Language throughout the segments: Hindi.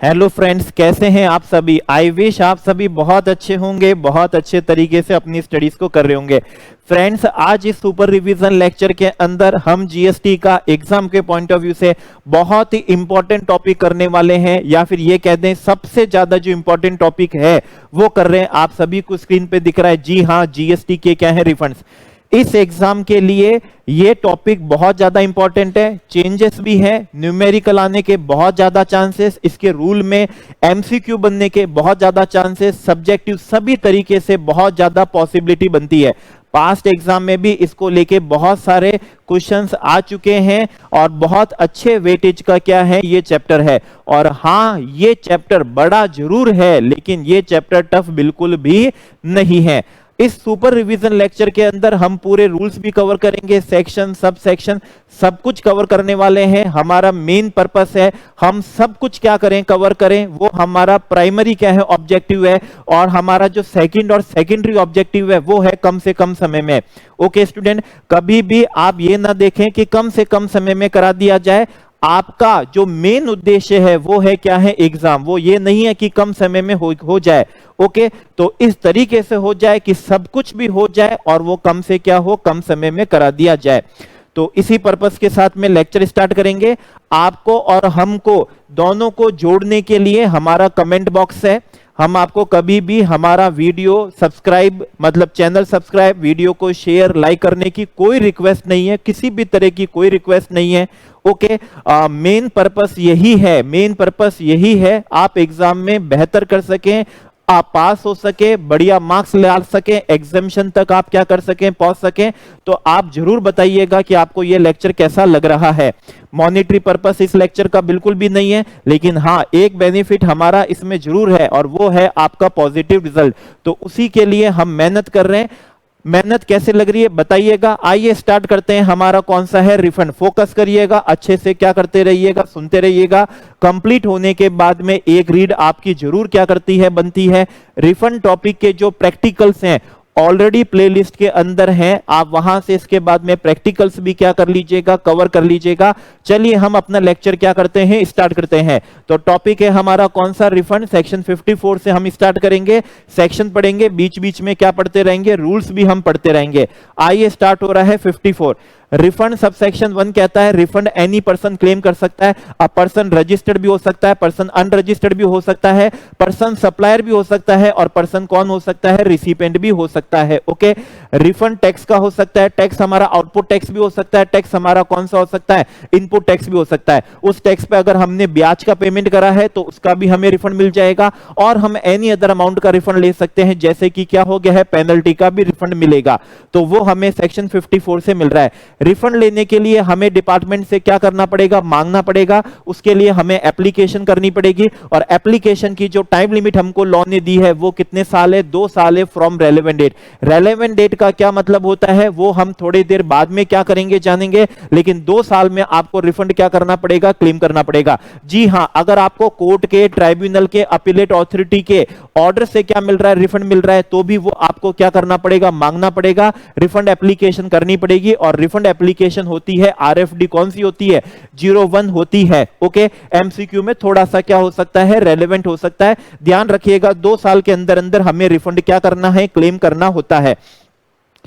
हेलो फ्रेंड्स, कैसे हैं आप सभी। आई विश आप सभी बहुत अच्छे होंगे, बहुत अच्छे तरीके से अपनी स्टडीज को कर रहे होंगे। फ्रेंड्स, आज इस सुपर रिवीजन लेक्चर के अंदर हम जीएसटी का एग्जाम के पॉइंट ऑफ व्यू से बहुत ही इंपॉर्टेंट टॉपिक करने वाले हैं, या फिर ये कह दें सबसे ज्यादा जो इंपॉर्टेंट टॉपिक है वो कर रहे हैं। आप सभी को स्क्रीन पे दिख रहा है, जी हाँ, जीएसटी के क्या है, रिफंड्स। इस एग्जाम के लिए ये टॉपिक बहुत ज्यादा इंपॉर्टेंट है। चेंजेस भी है, न्यूमेरिकल आने के बहुत ज्यादा चांसेस, इसके रूल में एमसीक्यू बनने के बहुत ज्यादा चांसेस, सब्जेक्टिव सभी तरीके से बहुत ज्यादा पॉसिबिलिटी बनती है। पास्ट एग्जाम में भी इसको लेके बहुत सारे क्वेश्चंस आ चुके हैं और बहुत अच्छे वेटेज का क्या है, ये चैप्टर है। और हाँ, ये चैप्टर बड़ा जरूर है, लेकिन ये चैप्टर टफ बिल्कुल भी नहीं है। इस सुपर रिवीजन लेक्चर के अंदर हम पूरे रूल्स भी कवर करेंगे, सेक्शन, सब सेक्शन, सब कुछ कवर करने वाले हैं। हमारा मेन पर्पस है हम सब कुछ क्या करें, कवर करें, वो हमारा प्राइमरी क्या है, ऑब्जेक्टिव है। और हमारा जो सेकंड और सेकेंडरी ऑब्जेक्टिव है वो है कम से कम समय में। ओके स्टूडेंट, कभी भी आप ये ना देखें कि कम से कम समय में करा दिया जाए। आपका जो मेन उद्देश्य है वो है क्या है, एग्जाम। वो ये नहीं है कि कम समय में हो जाए। ओके, तो इस तरीके से हो जाए कि सब कुछ भी हो जाए और वो कम से क्या हो, कम समय में करा दिया जाए। तो इसी पर्पस के साथ में लेक्चर स्टार्ट करेंगे। आपको और हमको दोनों को जोड़ने के लिए हमारा कमेंट बॉक्स है। हम आपको कभी भी हमारा वीडियो सब्सक्राइब, मतलब चैनल सब्सक्राइब, वीडियो को शेयर, लाइक करने की कोई रिक्वेस्ट नहीं है, किसी भी तरह की कोई रिक्वेस्ट नहीं है। ओके, मेन पर्पस यही है, मेन पर्पस यही है आप एग्जाम में बेहतर कर सकें, आप पास हो सके, बढ़िया मार्क्स ला सके, एग्जामिनेशन तक आप क्या कर सकें, पहुंच सकें। तो आप जरूर बताइएगा कि आपको यह लेक्चर कैसा लग रहा है। मॉनिटरी पर्पस इस लेक्चर का बिल्कुल भी नहीं है, लेकिन हाँ, एक बेनिफिट हमारा इसमें जरूर है और वो है आपका पॉजिटिव रिजल्ट। तो उसी के लिए हम मेहनत कर रहे हैं। मेहनत कैसे लग रही है बताइएगा। आइए स्टार्ट करते हैं। हमारा कौन सा है, रिफंड। फोकस करिएगा, अच्छे से क्या करते रहिएगा, सुनते रहिएगा। कंप्लीट होने के बाद में एक रीड आपकी जरूर क्या करती है, बनती है। रिफंड टॉपिक के जो प्रैक्टिकल्स हैं ऑलरेडी प्लेलिस्ट के अंदर हैं, आप वहां से इसके बाद में प्रैक्टिकल्स भी क्या कर लीजिएगा, कवर कर लीजिएगा। चलिए हम अपना लेक्चर क्या करते हैं, स्टार्ट करते हैं। तो टॉपिक है हमारा कौन सा, रिफंड। सेक्शन 54 से हम स्टार्ट करेंगे। सेक्शन पढ़ेंगे, बीच बीच में क्या पढ़ते रहेंगे, रूल्स भी हम पढ़ते रहेंगे। आइए स्टार्ट हो रहा है 54। रिफंड सब सेक्शन 1 कहता है रिफंड एनी पर्सन क्लेम कर सकता है। अ पर्सन रजिस्टर्ड भी हो सकता है, पर्सन अनरजिस्टर्ड भी हो सकता है, पर्सन सप्लायर भी हो सकता है, और पर्सन कौन हो सकता है, रिसिपेंट भी हो सकता है। ओके, रिफंड टैक्स का हो सकता है। टैक्स हमारा आउटपुट टैक्स भी हो सकता है। टैक्स हमारा कौन सा हो सकता है, इनपुट टैक्स भी हो सकता है। उस टैक्स पे अगर हमने ब्याज का पेमेंट करा है तो उसका भी हमें रिफंड मिल जाएगा। और हम एनी अदर अमाउंट का रिफंड ले सकते हैं, जैसे कि क्या हो गया है, पेनल्टी का भी रिफंड मिलेगा। तो वो हमें सेक्शन 54 से मिल रहा है। रिफंड लेने के लिए हमें डिपार्टमेंट से क्या करना पड़ेगा, मांगना पड़ेगा। उसके लिए हमें एप्लीकेशन करनी पड़ेगी, और एप्लीकेशन की जो टाइम लिमिट हमको लॉ ने दी है वो कितने साल है, 2 साल है from relevant date. Relevant date का क्या मतलब होता है वो हम थोड़ी देर बाद में क्या करेंगे, जानेंगे। लेकिन 2 साल में आपको रिफंड क्या करना पड़ेगा, क्लेम करना पड़ेगा। जी हां, अगर आपको कोर्ट के, ट्राइब्यूनल के, अपीलेट अथॉरिटी के ऑर्डर से क्या मिल रहा है, रिफंड मिल रहा है, तो भी वो आपको क्या करना पड़ेगा, मांगना पड़ेगा। रिफंड एप्लीकेशन करनी पड़ेगी, और रिफंड एप्लीकेशन होती है आरएफडी, कौन सी होती है, 01 होती है। ओके, एमसीक्यू में थोड़ा सा क्या हो सकता है, रेलेवेंट हो सकता है। ध्यान रखिएगा, 2 साल के अंदर अंदर हमें रिफंड क्या करना है, क्लेम करना होता है।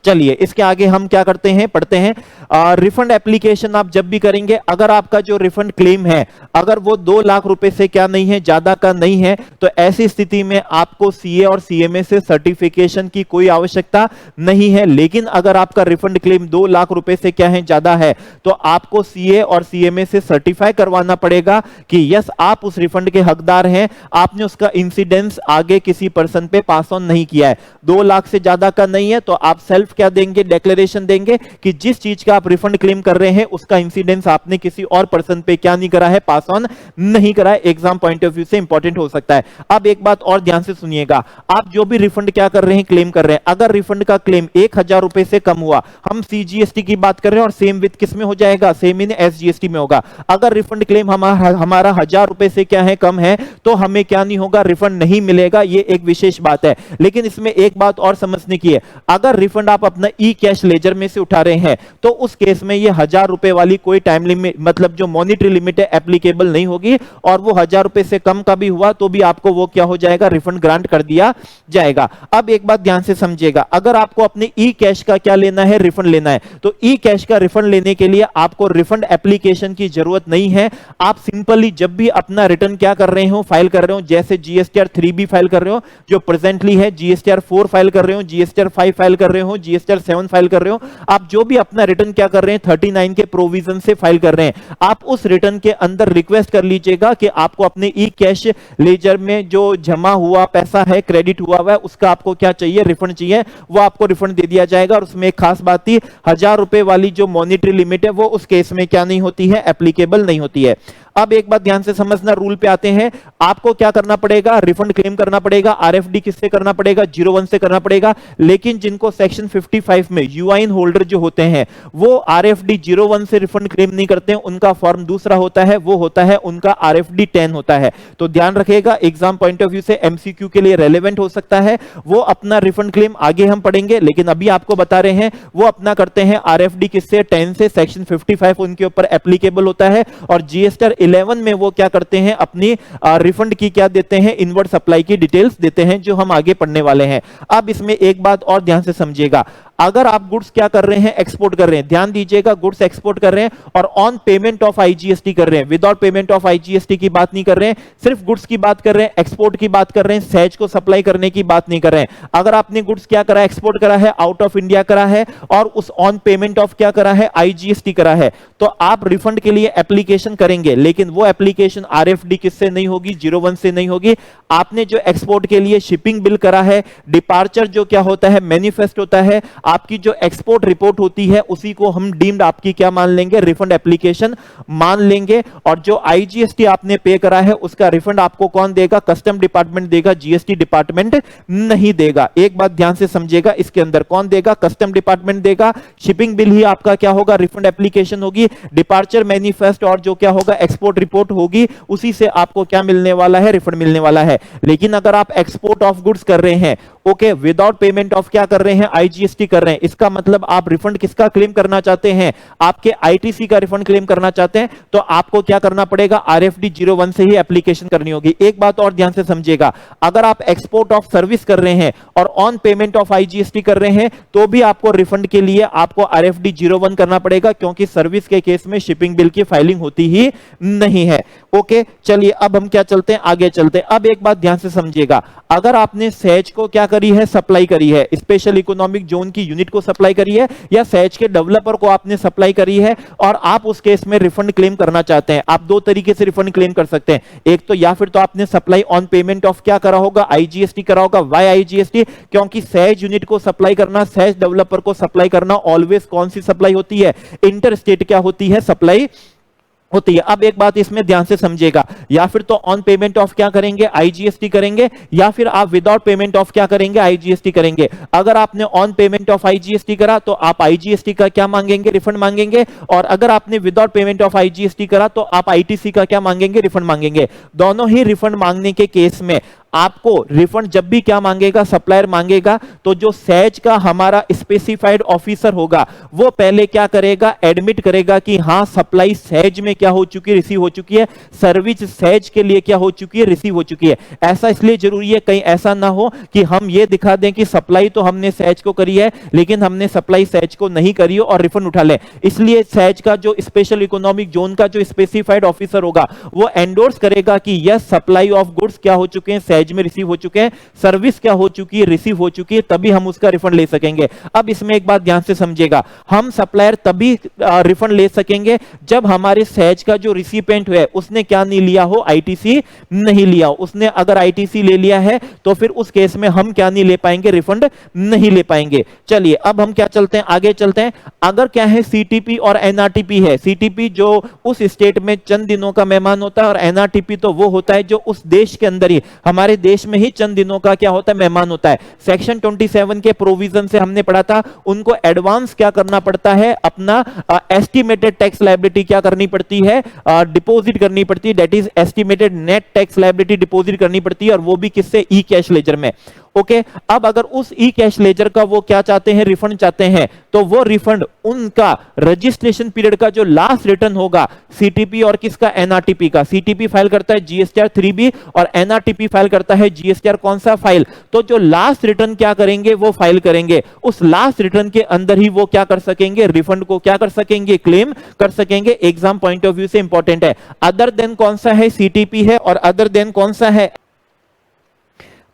चलिए इसके आगे हम क्या करते हैं, पढ़ते हैं। रिफंड एप्लीकेशन आप जब भी करेंगे, अगर आपका जो रिफंड क्लेम है अगर वो 2 लाख रुपए से क्या नहीं है, ज्यादा का नहीं है, तो ऐसी स्थिति में आपको सीए और सीएमए से सर्टिफिकेशन की कोई आवश्यकता नहीं है। लेकिन अगर आपका रिफंड क्लेम 2 लाख रुपए से क्या है, ज्यादा है, तो आपको सीए और सीएमए से सर्टिफाई करवाना पड़ेगा कि यस, आप उस रिफंड के हकदार हैं। आपने उसका इंसिडेंस आगे किसी पर्सन पे पास ऑन नहीं किया है। 2 लाख से ज्यादा का नहीं है तो आप सेल्फ क्या देंगे, डिक्लेरेशन देंगे कि जिस चीज का आप रिफंड क्लेम कर रहे हैं उसका इंसिडेंस आपने किसी और पर्सन पे क्या नहीं करा है, पास ऑन नहीं करा है। एग्जाम पॉइंट ऑफ व्यू से इंपॉर्टेंट हो सकता है। अब एक बात और ध्यान से सुनिएगा, आप जो भी रिफंड क्या कर रहे हैं, क्लेम कर रहे हैं, अगर रिफंड का क्लेम 1000 रुपए से कम हुआ, हम सीजीएसटी की बात कर रहे हैं और सेम विद किस में हो जाएगा, सेम इन एसजीएसटी में होगा। अगर रिफंड क्लेम हमारा 1000 रुपए से क्या है, कम है, तो हमें क्या नहीं होगा, रिफंड नहीं मिलेगा। ये एक विशेष बात है। लेकिन इसमें एक बात और समझने की है, अगर रिफंड आप अपना ई कैश लेजर में से उठा रहे हैं तो उस केस में ये 1000 रुपए वाली कोई टाइम लिमिट, मतलब जो मॉनिटरी लिमिट है, एप्लीकेबल नहीं होगी। और वो 1000 रुपए से कम का भी हुआ तो भी आपको वो क्या हो जाएगा, रिफंड ग्रांट कर दिया जाएगा। अब एक बात ध्यान से समझिएगा, अगर आपको अपने ई कैश का क्या लेना है, रिफंड लेना है, तो ई कैश का रिफंड लेने के लिए आपको रिफंड एप्लीकेशन की जरूरत नहीं है। आप सिंपली जब भी अपना रिटर्न क्या कर रहे हो, फाइल कर रहे हो, जैसे जीएसटीआर 3B फाइल कर रहे हो जो प्रेजेंटली है, जीएसटीआर 4 फाइल कर रहे हो, जीएसटीआर 5 फाइल कर रहे हो, जीएसटीआर 7 फाइल कर रहे हो, आप जो भी अपना रिटर्न क्या कर रहे हैं 39 के प्रोविजन से फाइल कर रहे हैं, आप उस रिटर्न के अंदर रिक्वेस्ट कर लीजिएगा कि आपको अपने ई कैश लेजर में जो जमा हुआ पैसा है, क्रेडिट हुआ है, उसका आपको क्या चाहिए, रिफंड चाहिए, वो आपको रिफंड दे दिया जाएगा। और उसमें एक खास बात थी, 1000 रुपए वाली जो मॉनिटरी लिमिट है वो उस केस में क्या नहीं होती है, एप्लीकेबल नहीं होती है। अब एक बात ध्यान से समझना, रूल पे आते हैं। आपको क्या करना पड़ेगा, रिफंड क्लेम करना पड़ेगा। आरएफडी किससे करना पड़ेगा, 01 से करना पड़ेगा। लेकिन जिनको सेक्शन 55 में यूआईन होल्डर जो होते हैं वो आरएफडी 01 से रिफंड क्लेम नहीं करते हैं, उनका फॉर्म दूसरा होता है, वो होता है उनका आरएफडी 10 होता है। तो ध्यान रखिएगा, एग्जाम पॉइंट ऑफ व्यू से एमसीक्यू के लिए रेलेवेंट हो सकता है। वो अपना रिफंड क्लेम आगे हम पढ़ेंगे, लेकिन अभी आपको बता रहे हैं वो अपना करते हैं आरएफडी किससे, 10 से। सेक्शन 55 उनके ऊपर एप्लीकेबल होता है। और जीएसटीआर 11 में वो क्या करते हैं, अपनी रिफंड की क्या देते हैं, इनवर्ड सप्लाई की डिटेल्स देते हैं, जो हम आगे पढ़ने वाले हैं। अब इसमें एक बात और ध्यान से समझिएगा, अगर आप गुड्स क्या कर रहे हैं, एक्सपोर्ट कर रहे हैं, ध्यान दीजिएगा, गुड्स एक्सपोर्ट कर रहे हैं और ऑन पेमेंट ऑफ आईजीएसटी कर रहे हैं, विदाउट पेमेंट ऑफ आईजीएसटी की बात नहीं कर रहे हैं, सिर्फ गुड्स की बात कर रहे हैं, एक्सपोर्ट की बात कर रहे हैं, सहज को सप्लाई करने की बात नहीं कर रहे हैं। अगर आपने गुड्स क्या करा, एक्सपोर्ट करा है, आउट ऑफ इंडिया करा है और उस ऑन पेमेंट ऑफ क्या करा है, आईजीएसटी करा है, तो आप रिफंड के लिए एप्लीकेशन करेंगे। लेकिन वो एप्लीकेशन आरएफडी किससे नहीं होगी, 01 से नहीं होगी। आपने जो एक्सपोर्ट के लिए शिपिंग बिल करा है, डिपार्चर जो क्या होता है, मैनिफेस्ट होता है, आपकी जो एक्सपोर्ट रिपोर्ट होती है, उसी को हम डीम्ड आपकी क्या मान लेंगे, रिफंड एप्लीकेशन मान लेंगे। और जो आईजीएसटी आपने पे करा है उसका रिफंड आपको कौन देगा, कस्टम डिपार्टमेंट देगा, जीएसटी डिपार्टमेंट नहीं देगा। एक बात ध्यान से समझिएगा, इसके अंदर कौन देगा, कस्टम डिपार्टमेंट देगा। शिपिंग बिल ही आपका क्या होगा, रिफंड एप्लीकेशन होगी। डिपार्चर मैनिफेस्ट और जो क्या होगा, एक्सपोर्ट रिपोर्ट होगी, उसी से आपको क्या मिलने वाला है, रिफंड मिलने वाला है। लेकिन अगर आप एक्सपोर्ट ऑफ गुड्स कर रहे हैं, ओके, विदाउट पेमेंट ऑफ क्या कर रहे हैं, आईजीएसटी कर रहे हैं, इसका मतलब आप रिफंड किसका क्लेम करना चाहते हैं, आपके आईटीसी का रिफंड क्लेम करना चाहते हैं, तो आपको क्या करना पड़ेगा, आरएफडी 01 से ही एप्लीकेशन करनी होगी। एक बात और ध्यान से समझिएगा, अगर आप एक्सपोर्ट ऑफ सर्विस कर रहे हैं और ऑन पेमेंट ऑफ आईजीएसटी कर रहे हैं, तो भी आपको रिफंड के लिए आपको आरएफडी 01 करना पड़ेगा, क्योंकि सर्विस के केस में शिपिंग बिल की फाइलिंग होती ही नहीं है। ओके, चलिए अब हम क्या चलते हैं, आगे चलते हैं। अब एक बात ध्यान से समझिएगा, अगर आपने सहज को क्या करी है, सप्लाई करी है, स्पेशल इकोनॉमिक जोन की यूनिट को सप्लाई करी है, या सहज के डेवलपर को आपने सप्लाई करी है, और आप उस केस में रिफंड क्लेम करना चाहते हैं, आप दो तरीके से रिफंड क्लेम कर सकते हैं। एक तो या फिर तो आपने सप्लाई ऑन पेमेंट ऑफ क्या करा होगा, आईजीएसटी करा होगा। वाई आईजीएसटी, क्योंकि सहज यूनिट को सप्लाई करना, सहज डेवलपर को सप्लाई करना ऑलवेज कौन सी सप्लाई होती है, इंटर स्टेट क्या होती है, सप्लाई होती है। अब एक बात इसमें ध्यान से समझिएगा, या फिर तो ऑन पेमेंट ऑफ क्या करेंगे, आईजीएसटी करेंगे, या फिर आप विदाउट पेमेंट ऑफ क्या करेंगे, आईजीएसटी करेंगे। अगर आपने ऑन पेमेंट ऑफ आईजीएसटी करा तो आप आईजीएसटी का क्या मांगेंगे, रिफंड मांगेंगे। और अगर आपने विदाउट पेमेंट ऑफ आईजीएसटी करा तो आप आईटीसी का क्या मांगेंगे, रिफंड मांगेंगे। दोनों ही रिफंड मांगने के केस में आपको रिफंड जब भी क्या मांगेगा, सप्लायर मांगेगा, तो जो सहज का हमारा स्पेसिफाइड ऑफिसर होगा वो पहले क्या करेगा, एडमिट करेगा कि हां सप्लाई सहज में क्या हो चुकी है, रिसीव हो चुकी है, सर्विस सहज के लिए क्या हो चुकी है, रिसीव हो चुकी है। ऐसा इसलिए जरूरी है, कहीं ऐसा ना हो कि हम ये दिखा दें कि सप्लाई तो हमने सहज को करी है लेकिन हमने सप्लाई सहज को नहीं करी हो और रिफंड उठा ले। इसलिए सहज का जो स्पेशल इकोनॉमिक जोन का जो स्पेसिफाइड ऑफिसर होगा वो एंडोर्स करेगा कि यस सप्लाई ऑफ गुड्स क्या हो चुके हैं, सहज में रिसीव हो चुके हैं, सर्विस क्या हो चुकी है, रिसीव हो चुकी है, तभी हम उसका रिफंड ले सकेंगे। अब इसमें एक बात ध्यान से समझिएगा, हम सप्लायर तभी रिफंड ले सकेंगे जब हमारे सहज का जो रिसिपेंट है उसने क्या नहीं लिया हो, आईटीसी नहीं लिया हो। उसने अगर आईटीसी ले लिया है तो फिर उस केस में हम क्या नहीं ले पाएंगे, रिफंड नहीं ले पाएंगे। चलिए अब हम क्या चलते हैं, आगे चलते हैं। अगर क्या है सीटीपी और एनआरटीपी है, सीटीपी जो उस स्टेट में चंद दिनों का मेहमान होता है और एनआरटीपी तो वो होता है जो उस देश के अंदर ही, हमारे देश में ही चंद दिनों का क्या होता है, मेहमान होता है। सेक्शन 27 के प्रोविजन से हमने पढ़ा था, उनको एडवांस क्या करना पड़ता है, अपना एस्टिमेटेड टैक्स लायबिलिटी क्या करनी पड़ती है, डिपॉजिट करनी पड़ती है, that is estimated net tax liability deposit करनी पड़ती है, और वो भी किससे, ई कैश लेजर में। ओके, अब अगर उस ई कैश लेजर का वो क्या चाहते हैं, रिफंड चाहते हैं, तो वो रिफंड उनका रजिस्ट्रेशन पीरियड का जो लास्ट रिटर्न होगा सीटीपी और किसका, एनआरटीपी का। सीटीपी फाइल करता है जीएसटीआर 3B और एनआरटीपी फाइल करता है जीएसटीआर कौन सा फाइल, तो जो लास्ट रिटर्न क्या करेंगे, वो फाइल करेंगे। उस लास्ट रिटर्न के अंदर ही वो क्या कर सकेंगे, रिफंड को क्या कर सकेंगे, क्लेम कर सकेंगे। एग्जाम पॉइंट ऑफ व्यू से इंपॉर्टेंट है। अदर देन कौन सा है, सीटीपी है, और अदर देन कौन सा है,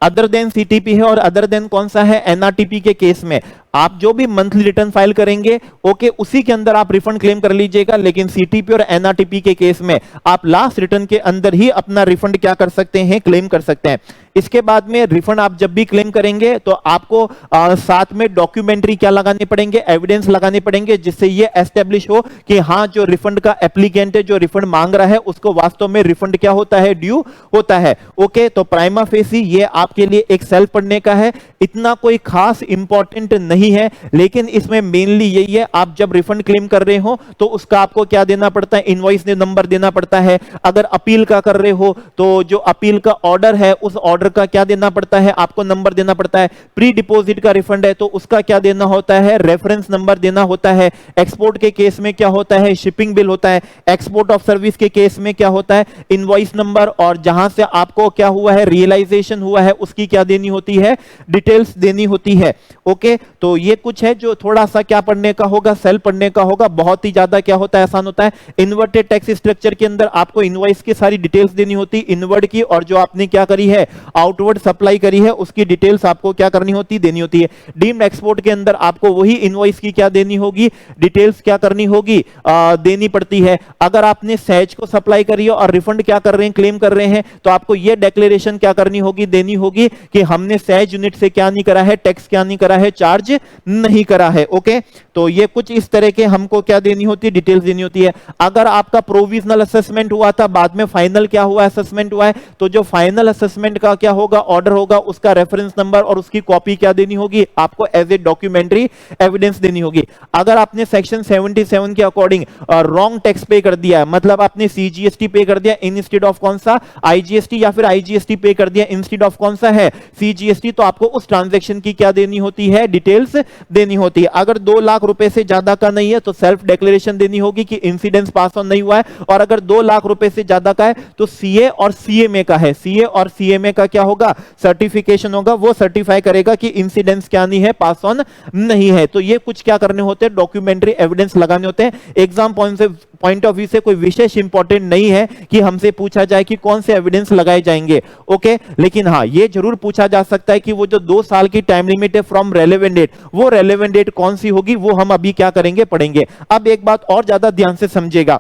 अदर देन सीटीपी है, और अदर देन कौन सा है, एनआरटीपी के केस में आप जो भी मंथली रिटर्न फाइल करेंगे, ओके, उसी के अंदर आप रिफंड क्लेम कर लीजिएगा। लेकिन सीटीपी और एनआरटीपी के केस में आप लास्ट रिटर्न के अंदर ही अपना रिफंड क्या कर सकते हैं, क्लेम कर सकते हैं। इसके बाद में रिफंड आप जब भी क्लेम करेंगे तो आपको साथ में डॉक्यूमेंट्री क्या लगाने पड़ेंगे, एविडेंस लगाने पड़ेंगे, जिससे ये एस्टेब्लिश हो कि हाँ, जो रिफंड का एप्लीकेंट है, जो रिफंड मांग रहा है, उसको वास्तव में रिफंड क्या होता है, ड्यू होता है। ओके, तो प्राइमा फेसी ये आपके लिए एक सेल्फ पढ़ने का है, इतना कोई खास इंपॉर्टेंट नहीं है, लेकिन इसमें मेनली यही है, आप जब रिफंड क्लेम कर रहे हो तो उसका आपको क्या देना पड़ता है, इनवॉइस नंबर देना पड़ता है। अगर अपील का कर रहे हो तो जो अपील का ऑर्डर है, उस ऑर्डर का क्या देना पड़ता है, आपको नंबर देना पड़ता है। प्री डिपॉजिट का रिफंड है तो उसका क्या देना होता है, रेफरेंस नंबर देना होता है। एक्सपोर्ट के केस में क्या होता है, शिपिंग बिल होता है। एक्सपोर्ट ऑफ सर्विस के केस में क्या होता है, इनवॉइस नंबर, और जहां से आपको क्या हुआ है, रियलाइजेशन हुआ है, उसकी क्या देनी होती है, डिटेल्स देनी होती है। ओके, तो ये कुछ है जो थोड़ा सा क्या पढ़ने का होगा, सेल पढ़ने का होगा। बहुत ही ज्यादा क्या होता है, आसान होता है। इन्वर्टेड टैक्स स्ट्रक्चर के अंदर आपको इनवॉइस की सारी डिटेल्स देनी होती है, इनवर्ड की, और जो आपने क्या करी है, आउटवर्ड सप्लाई करी है, उसकी डिटेल्स आपको क्या करनी होती, देनी होती है। डीम्ड एक्सपोर्ट के अंदर आपको वही इनवॉइस की क्या देनी होगी, डिटेल्स क्या करनी होगी, देनी पड़ती है। अगर आपने सहज को सप्लाई करी है और रिफंड क्या कर रहे हैं, क्लेम कर रहे हैं, तो आपको यह डिक्लेरेशन क्या करनी होगी, देनी होगी कि हमने सहज यूनिट से क्या नहीं करा है, टैक्स क्या नहीं करा है, चार्ज नहीं करा है। ओके, तो ये कुछ इस तरह के हमको क्या देनी होती है, डिटेल्स देनी होती है। अगर आपका प्रोविजनल असेसमेंट हुआ था, बाद में फाइनल क्या हुआ, असेसमेंट हुआ है, तो जो फाइनल असेसमेंट का क्या होगा, ऑर्डर होगा, उसका रेफरेंस नंबर और उसकी कॉपी क्या देनी होगी, आपको एज ए डॉक्यूमेंट्री एविडेंस देनी होगी। अगर आपने सेक्शन 77 के अकॉर्डिंग रॉन्ग टैक्स पे कर दिया है, मतलब आपने सीजीएसटी पे कर दिया इंस्टेड ऑफ कौन सा, आईजीएसटी, या फिर आईजीएसटी पे कर दिया इंस्टेड ऑफ कौन सा है, सीजीएसटी, तो आपको उस ट्रांजैक्शन की क्या देनी होती है, डिटेल्स देनी होती है। अगर 2 लाख रुपए से ज्यादा का नहीं है तो सेल्फ डिक्लेरेशन देनी होगी कि इंसिडेंस पास ऑन नहीं हुआ है, और अगर 2 लाख रुपए से ज्यादा का है तो सीए और सीएमए का है, सीए और सीएमए का क्या होगा, सर्टिफिकेशन होगा, वो सर्टिफाई करेगा कि इंसिडेंस क्या नहीं है, पास ऑन नहीं है। तो ये कुछ क्या करने होते हैं, डॉक्यूमेंट्री एविडेंस लगाने होते हैं। एग्जाम पॉइंट ऑफ व्यू से कोई विशेष इंपॉर्टेंट नहीं है कि हमसे पूछा जाए कि कौन से एविडेंस लगाए जाएंगे। ओके, लेकिन हाँ, ये जरूर पूछा जा सकता है कि वो जो 2 साल की टाइम लिमिट है फ्रॉम रेलेवेंट डेट, वो रेलेवेंट डेट कौन सी होगी, वो हम अभी क्या करेंगे, पढ़ेंगे। अब एक बात और ज्यादा ध्यान से समझिएगा,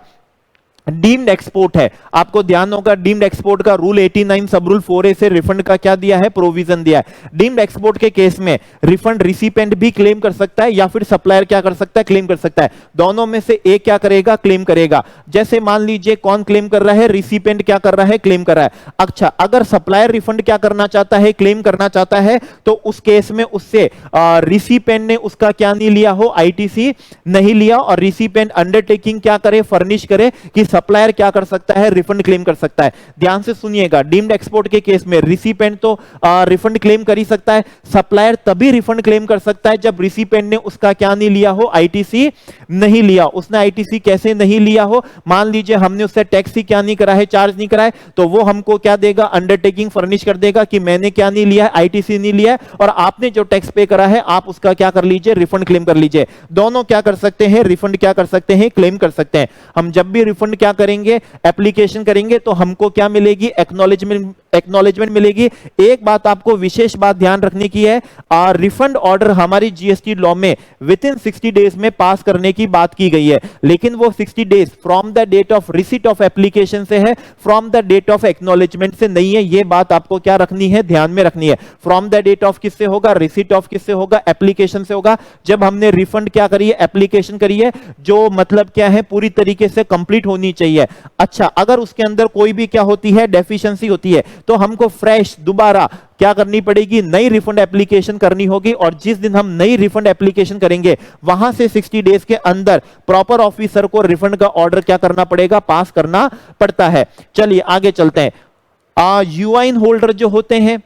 डीम्ड एक्सपोर्ट है, आपको ध्यान होगा डीम्ड एक्सपोर्ट का रूल 89 सब रूल 4A से रिफंड का क्या दिया है, प्रोविजन दिया है। डीम्ड एक्सपोर्ट के केस में रिफंड रिसिपेंट भी क्लेम कर सकता है या फिर सप्लायर क्या कर सकता है, क्लेम कर सकता है। दोनों में से एक क्या करेगा, क्लेम करेगा। जैसे मान लीजिए कौन क्लेम कर रहा है, रिसिपेंट क्या कर रहा है, क्लेम कर रहा है। अच्छा, अगर सप्लायर रिफंड क्या करना चाहता है, क्लेम करना चाहता है, तो उस केस में उससे रिसिपेंट ने उसका क्या नहीं लिया हो, आईटीसी नहीं लिया, और रिसिपेंट अंडरटेकिंग क्या करे, फर्निश करे कि सप्लायर क्या कर सकता है, रिफंड क्लेम कर सकता है। ध्यान से सुनिएगा, डीम्ड एक्सपोर्ट के केस में रिसिपेंट तो रिफंड क्लेम कर ही सकता है, सप्लायर तभी रिफंड क्लेम कर सकता है जब रिसिपेंट ने उसका क्या नहीं लिया हो, आईटीसी नहीं लिया। उसने आईटीसी कैसे नहीं लिया हो, मान लीजिए हमने उससे टैक्स ही क्या नहीं करा है, चार्ज नहीं करा है, तो वो हमको क्या देगा, अंडरटेकिंग फर्निश कर देगा कि मैंने क्या नहीं लिया है, आईटीसी नहीं लिया है, और आपने जो टैक्स पे करा है आप उसका क्या कर लीजिए, रिफंड क्लेम कर लीजिए। दोनों क्या कर सकते हैं, रिफंड क्या कर सकते हैं, क्लेम कर सकते हैं। हम जब भी रिफंड क्या करेंगे, एप्लीकेशन करेंगे, तो हमको क्या मिलेगी, एक्नॉलेजमेंट मिलेगी। एक बात आपको विशेष बात ध्यान रखने की है, रिफंड ऑर्डर हमारी जीएसटी लॉ में विद इन 60 डेज में पास करने की बात की गई है, लेकिन वो 60 days from the date of receipt of application से है, from the date of acknowledgement से नहीं है। ये बात आपको क्या रखनी है, ध्यान में रखनी है। फ्रॉम द डेट ऑफ किससे होगा, रिसीट ऑफ किससे होगा, एप्लीकेशन से होगा। जब हमने रिफंड क्या करी है, एप्लीकेशन करी है, जो मतलब क्या है, पूरी तरीके से कंप्लीट होनी चाहिए। अच्छा, अगर उसके अंदर कोई भी क्या होती है, डेफिशिएंसी होती है, तो हमको फ्रेश दोबारा क्या करनी पड़ेगी, नई रिफंड एप्लीकेशन करनी होगी। और जिस दिन हम नई रिफंड एप्लीकेशन करेंगे, वहां से 60 डेज के अंदर प्रॉपर ऑफिसर को रिफंड का ऑर्डर क्या करना पड़ेगा, पास करना पड़ता है। चलिए आगे चलते हैं। यूआईन होल्डर जो होते हैं,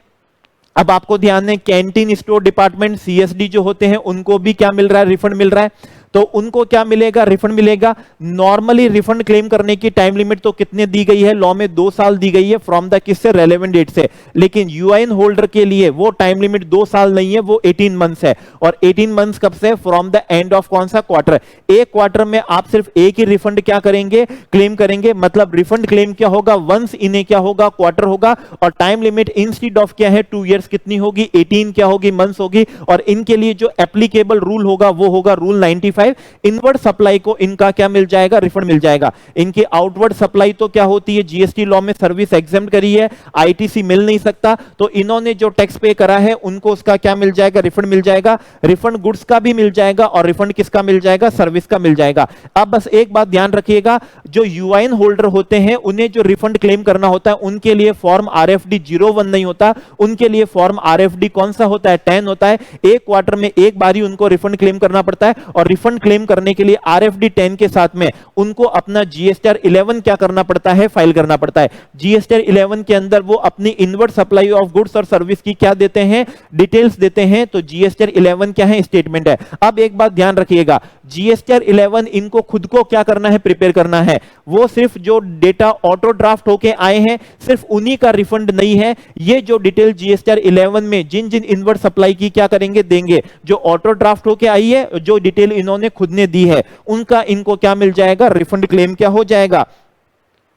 अब आपको ध्यान है कैंटीन स्टोर डिपार्टमेंट सीएसडी जो होते हैं उनको भी क्या मिल रहा है, रिफंड मिल रहा है। तो उनको क्या मिलेगा, रिफंड मिलेगा। नॉर्मली रिफंड क्लेम करने की टाइम लिमिट तो कितने दी गई है, लॉ में 2 साल दी गई है फ्रॉम द किससे, रेलेवेंट डेट से। लेकिन यूआईएन होल्डर के लिए वो टाइम लिमिट 2 साल नहीं है, वो 18 मंथ्स है। और 18 मंथ्स कब से, फ्रॉम द एंड ऑफ कौन सा क्वार्टर। एक क्वार्टर में आप सिर्फ एक ही रिफंड क्या करेंगे, क्लेम करेंगे। मतलब रिफंड क्लेम क्या होगा, वंस इन्हें क्या होगा, क्वार्टर होगा। और टाइम लिमिट इंस्टीड ऑफ क्या है 2 इयर्स कितनी होगी, 18 क्या होगी, मंथ्स होगी। और इनके लिए जो एप्लीकेबल रूल होगा वो होगा रूल 95। इनवर्ड सप्लाई को इनका क्या मिल जाएगा, रिफंड मिल जाएगा। इनकी आउटवर्ड सप्लाई तो क्या होती है, जीएसटी लॉ में सर्विस एग्जेम्प्ट करी है, आईटीसी मिल नहीं सकता। तो इन्होंने जो टैक्स पे करा है उनको उसका क्या मिल जाएगा, रिफंड मिल जाएगा। रिफंड गुड्स का भी मिल जाएगा और रिफंड किसका मिल जाएगा, सर्विस का मिल जाएगा। अब बस एक बात ध्यान रखिएगा, जो यूआईएन होल्डर होते हैं उन्हें जो रिफंड क्लेम करना होता है उनके लिए फॉर्म आरएफडी 01 नहीं होता, उनके लिए फॉर्म आरएफडी कौन सा होता है, 10 होता है। एक क्वार्टर में एक बारी उनको रिफंड क्लेम करना पड़ता है। और रिफंड क्लेम करने के लिए आरएफडी 10 के साथ में उनको अपना जीएसटीआर 11 क्या करना पड़ता है, फाइल करना पड़ता है। जीएसटीआर 11 के अंदर वो अपनी इनवर्ड सप्लाई ऑफ गुड्स और सर्विस की क्या देते हैं, डिटेल्स देते हैं। तो जीएसटीआर 11 क्या है, स्टेटमेंट है। अब एक बात ध्यान रखिएगा, जीएसटीआर 11 इनको खुद को क्या करना है, प्रिपेयर करना है। वो सिर्फ जो डेटा ऑटो ड्राफ्ट होके आए हैं सिर्फ उन्हीं का रिफंड नहीं है। ये जो डिटेल जीएसटीआर 11 में जिन जिन इनवर्ड सप्लाई की क्या करेंगे, देंगे, जो ऑटो ड्राफ्ट होके आई है, जो डिटेल इन्होंने खुद ने दी है, उनका इनको क्या मिल जाएगा, रिफंड क्लेम क्या हो जाएगा,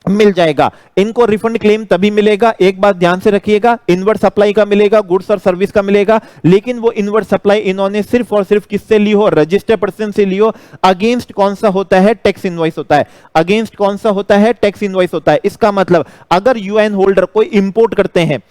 मिल जाएगा। इनको रिफंड क्लेम तभी मिलेगा, एक बात ध्यान से रखिएगा, इनवर्ड सप्लाई का मिलेगा, गुड्स और सर्विस का मिलेगा। लेकिन वो इनवर्ड सप्लाई इन्होंने सिर्फ और सिर्फ किससे ली हो, रजिस्टर्ड पर्सन से ली हो। अगेंस्ट कौन सा होता है, टैक्स इनवॉइस होता है। अगेंस्ट कौन सा होता है, टैक्स इनवॉइस होता है। इसका मतलब अगर यूआईएन होल्डर कोई इंपोर्ट करते हैं,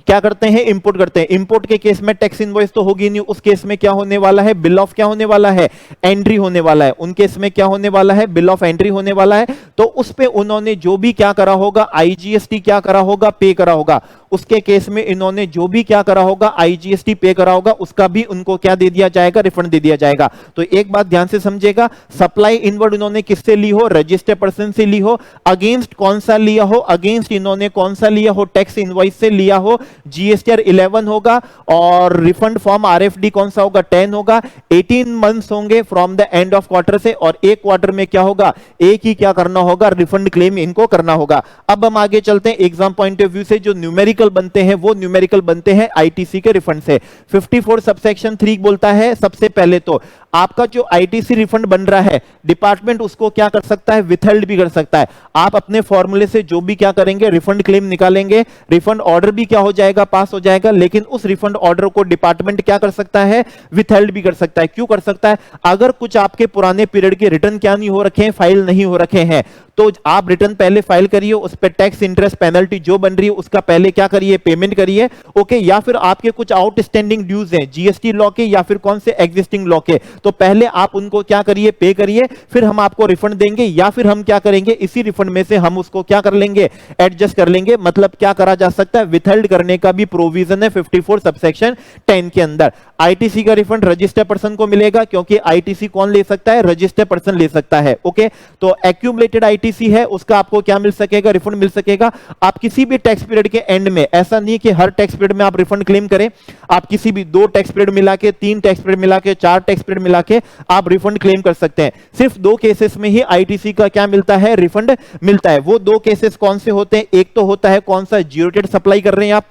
क्या करते हैं, इंपोर्ट करते हैं, इंपोर्ट के केस में टैक्स इनवॉइस तो होगी नहीं, उस केस में क्या होने वाला है, बिल ऑफ क्या होने वाला है, एंट्री होने वाला है। उन केस में क्या होने वाला है, बिल ऑफ एंट्री होने वाला है। तो उस पे उन्होंने जो भी क्या करा होगा, आईजीएसटी क्या करा होगा, पे करा होगा। उसके केस में इन्होंने जो भी क्या करा होगा, आईजीएसटी पे करा होगा, उसका भी उनको क्या दे दिया जाएगा, रिफंड दे दिया जाएगा। तो एक बात ध्यान से समझेगा, सप्लाई इनवर्ड इन्होंने किससे ली हो, रजिस्टर्ड पर्सन से ली हो। अगेंस्ट कौन सा लिया हो, अगेंस्ट इन्होंने कौन सा लिया हो, टैक्स इनवॉइस से लिया हो। जीएसटीआर 11 होगा और रिफंड फॉर्म आरएफडी कौन सा होगा, 10 होगा। 18 मंथ्स होंगे from the end of quarter से। और एक क्वार्टर में क्या होगा, एक ही क्या करना होगा, रिफंड क्लेम इनको करना होगा। अब हम आगे चलते हैं, एग्जाम पॉइंट ऑफ व्यू से जो न्यूमेरिकल बनते हैं वो न्यूमेरिकल बनते हैं आईटीसी के रिफंड से। 54 सबसेक्शन 3 बोलता है, सबसे पहले तो आपका जो आईटीसी रिफंड बन रहा है, डिपार्टमेंट उसको क्या कर सकता है, विथहेल्ड भी कर सकता है। आप अपने फॉर्मूले से जो भी क्या करेंगे, रिफंड क्लेम निकालेंगे, रिफंड ऑर्डर भी क्या हो जाएगा, पास हो जाएगा। लेकिन उस रिफंड ऑर्डर को डिपार्टमेंट क्या कर सकता है, विथहेल्ड भी कर सकता है। क्यों कर सकता है, अगर कुछ आपके पुराने पीरियड के रिटर्न क्या नहीं हो रखे हैं, फाइल नहीं हो रखे हैं, तो आप रिटर्न पहले फाइल करिए, उस पर टैक्स इंटरेस्ट पेनल्टी जो बन रही है उसका पहले क्या करिए, पेमेंट करिए। ओके, या फिर आपके कुछ आउटस्टैंडिंग ड्यूज हैं जीएसटी लॉ के या फिर कौन से एग्जिस्टिंग लॉ के, तो पहले आप उनको क्या करिए, पे करिए, फिर हम आपको रिफंड देंगे। या फिर हम क्या करेंगे, इसी रिफंड में से हम उसको क्या कर लेंगे, एडजस्ट कर लेंगे। मतलब क्या करा जा सकता है, विथहेल्ड करने का भी प्रोविजन है 54 सबसेक्शन 10 के अंदर। आईटीसी का रिफंड रजिस्टर्ड पर्सन को मिलेगा, क्योंकि आईटीसी कौन ले सकता है, रजिस्टर्ड पर्सन ले सकता है। ओके, तो एक्यूमुलेटेड आईटीसी है, उसका आपको क्या मिल सकेगा, रिफंड मिल सकेगा। आप किसी भी टैक्स पीरियड के एंड में, ऐसा नहीं कि हर टैक्स पीरियड में आप रिफंड क्लेम करें, आप किसी भी 2 टैक्स पीरियड मिला के, 3 टैक्स पीरियड मिला के, 4 टैक्स पीरियड मिला के आप रिफंड क्लेम कर सकते हैं। सिर्फ 2 केसेस में ही आईटीसी का क्या मिलता है, रिफंड मिलता है। वो 2 केसेस कौन से होते हैं, एक तो होता है कौन सा, जीरो रेट सप्लाई कर रहे हैं आप,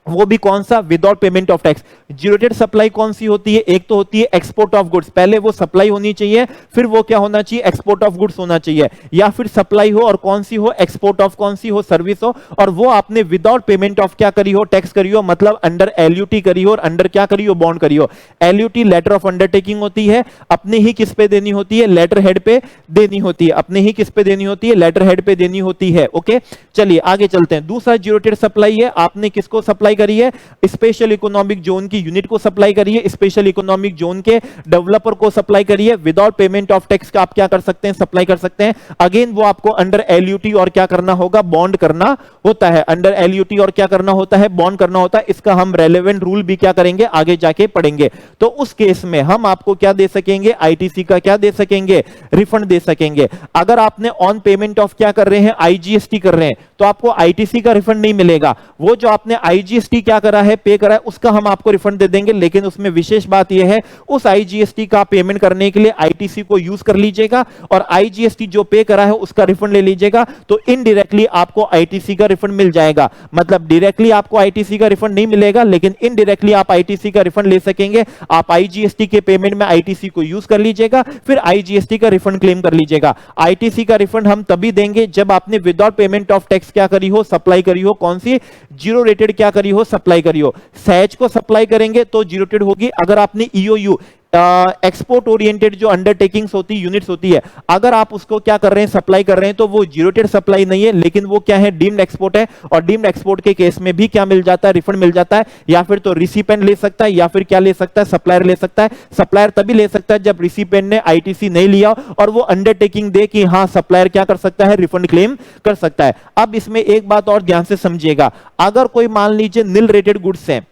वो भी कौन सा, without payment of tax. Zero rate supply कौन सी होती है, एक तो होती है एक्सपोर्ट ऑफ गुड्स, पहले वो सप्लाई होनी चाहिए, फिर वो क्या होना चाहिए, एक्सपोर्ट ऑफ गुड्स होना चाहिए। या फिर सप्लाई हो और कौन सी हो, एक्सपोर्ट ऑफ कौन सी हो, सर्विस हो, और वो आपने विदाउट पेमेंट ऑफ क्या करी हो, टैक्स करी हो, मतलब अंडर एलयूटी करी हो और अंडर क्या करी हो, बॉन्ड करी हो। एलयूटी लेटर ऑफ अंडरटेकिंग होती है, अपने ही किस पे देनी होती है, लेटर हेड पे देनी होती है, अपने ही किस पे देनी होती है, लेटर हेड पे देनी होती है। ओके, चलिए आगे चलते हैं। दूसरा जीरो रेट सप्लाई है, आपने किसको सप्लाई करी है, स्पेशल इकोनॉमिक जोन की यूनिट को सप्लाई करिए, स्पेशल इकोनॉमिक जोन के डेवलपर को सप्लाई करिए। विदाउट पेमेंट ऑफ टैक्स का आप क्या कर सकते हैं, सप्लाई कर सकते हैं। अगेन वो आपको अंडर एलयूटी और क्या करना होगा, बॉन्ड करना होता है। अंडर एलयूटी और क्या करना होता है, बॉन्ड करना होता है। इसका हम रेलेवेंट रूल भी क्या करेंगे, आगे जाके पढ़ेंगे। तो उस केस में हम आपको क्या दे सकेंगे, आईटीसी का क्या दे सकेंगे, रिफंड दे सकेंगे। अगर आपने ऑन पेमेंट ऑफ क्या कर रहे हैं, आईजीएसटी कर रहे हैं, तो आपको आईटीसी का रिफंड नहीं मिलेगा। वो जो आपने आईजीएसटी आईजीएसटी क्या करा है, पे करा है, उसका हम आपको रिफंड दे देंगे। लेकिन उसमें विशेष बात यह है, उस आईजीएसटी का पेमेंट करने के लिए आईटीसी को यूज कर लीजिएगा और आईजीएसटी जो पे करा है उसका रिफंड ले लीजिएगा, तो इनडायरेक्टली आपको आईटीसी का रिफंड मिल जाएगा। मतलब डायरेक्टली आपको आईटीसी का रिफंड नहीं मिलेगा, लेकिन इनडायरेक्टली आप आईटीसी का रिफंड ले सकेंगे। आप आईजीएसटी के पेमेंट में आईटीसी को यूज कर लीजिएगा, फिर आईजीएसटी का रिफंड क्लेम कर लीजिएगा। आईटीसी का रिफंड हम तभी देंगे जब आपने विदाउट पेमेंट ऑफ टैक्स क्या करी हो, सप्लाई करी हो। कौन सी? जीरो रेटेड क्या करी हो, सप्लाई करी हो। सहज को सप्लाई करेंगे तो जीरो रेटेड होगी। अगर आपने ईओयू एक्सपोर्ट ओरिएंटेड जो अंडरटेकिंग्स होती है, यूनिट्स होती है, अगर आप उसको क्या कर रहे हैं, सप्लाई कर रहे हैं, तो वो जीरो रेटेड सप्लाई नहीं है, लेकिन वो क्या है, डीम्ड एक्सपोर्ट है। और डीम्ड एक्सपोर्ट के केस में भी क्या मिल जाता है, रिफंड मिल जाता है। या फिर तो रिसिपेंट ले सकता है, या फिर क्या ले सकता है, सप्लायर ले सकता है। सप्लायर तभी ले सकता है जब रिसिपेंट ने आईटीसी नहीं लिया और वो अंडरटेकिंग दे कि हाँ सप्लायर क्या कर सकता है, रिफंड क्लेम कर सकता है। अब इसमें एक बात और ध्यान से समझिएगा, अगर कोई मान लीजिए नील रेटेड गुड्स है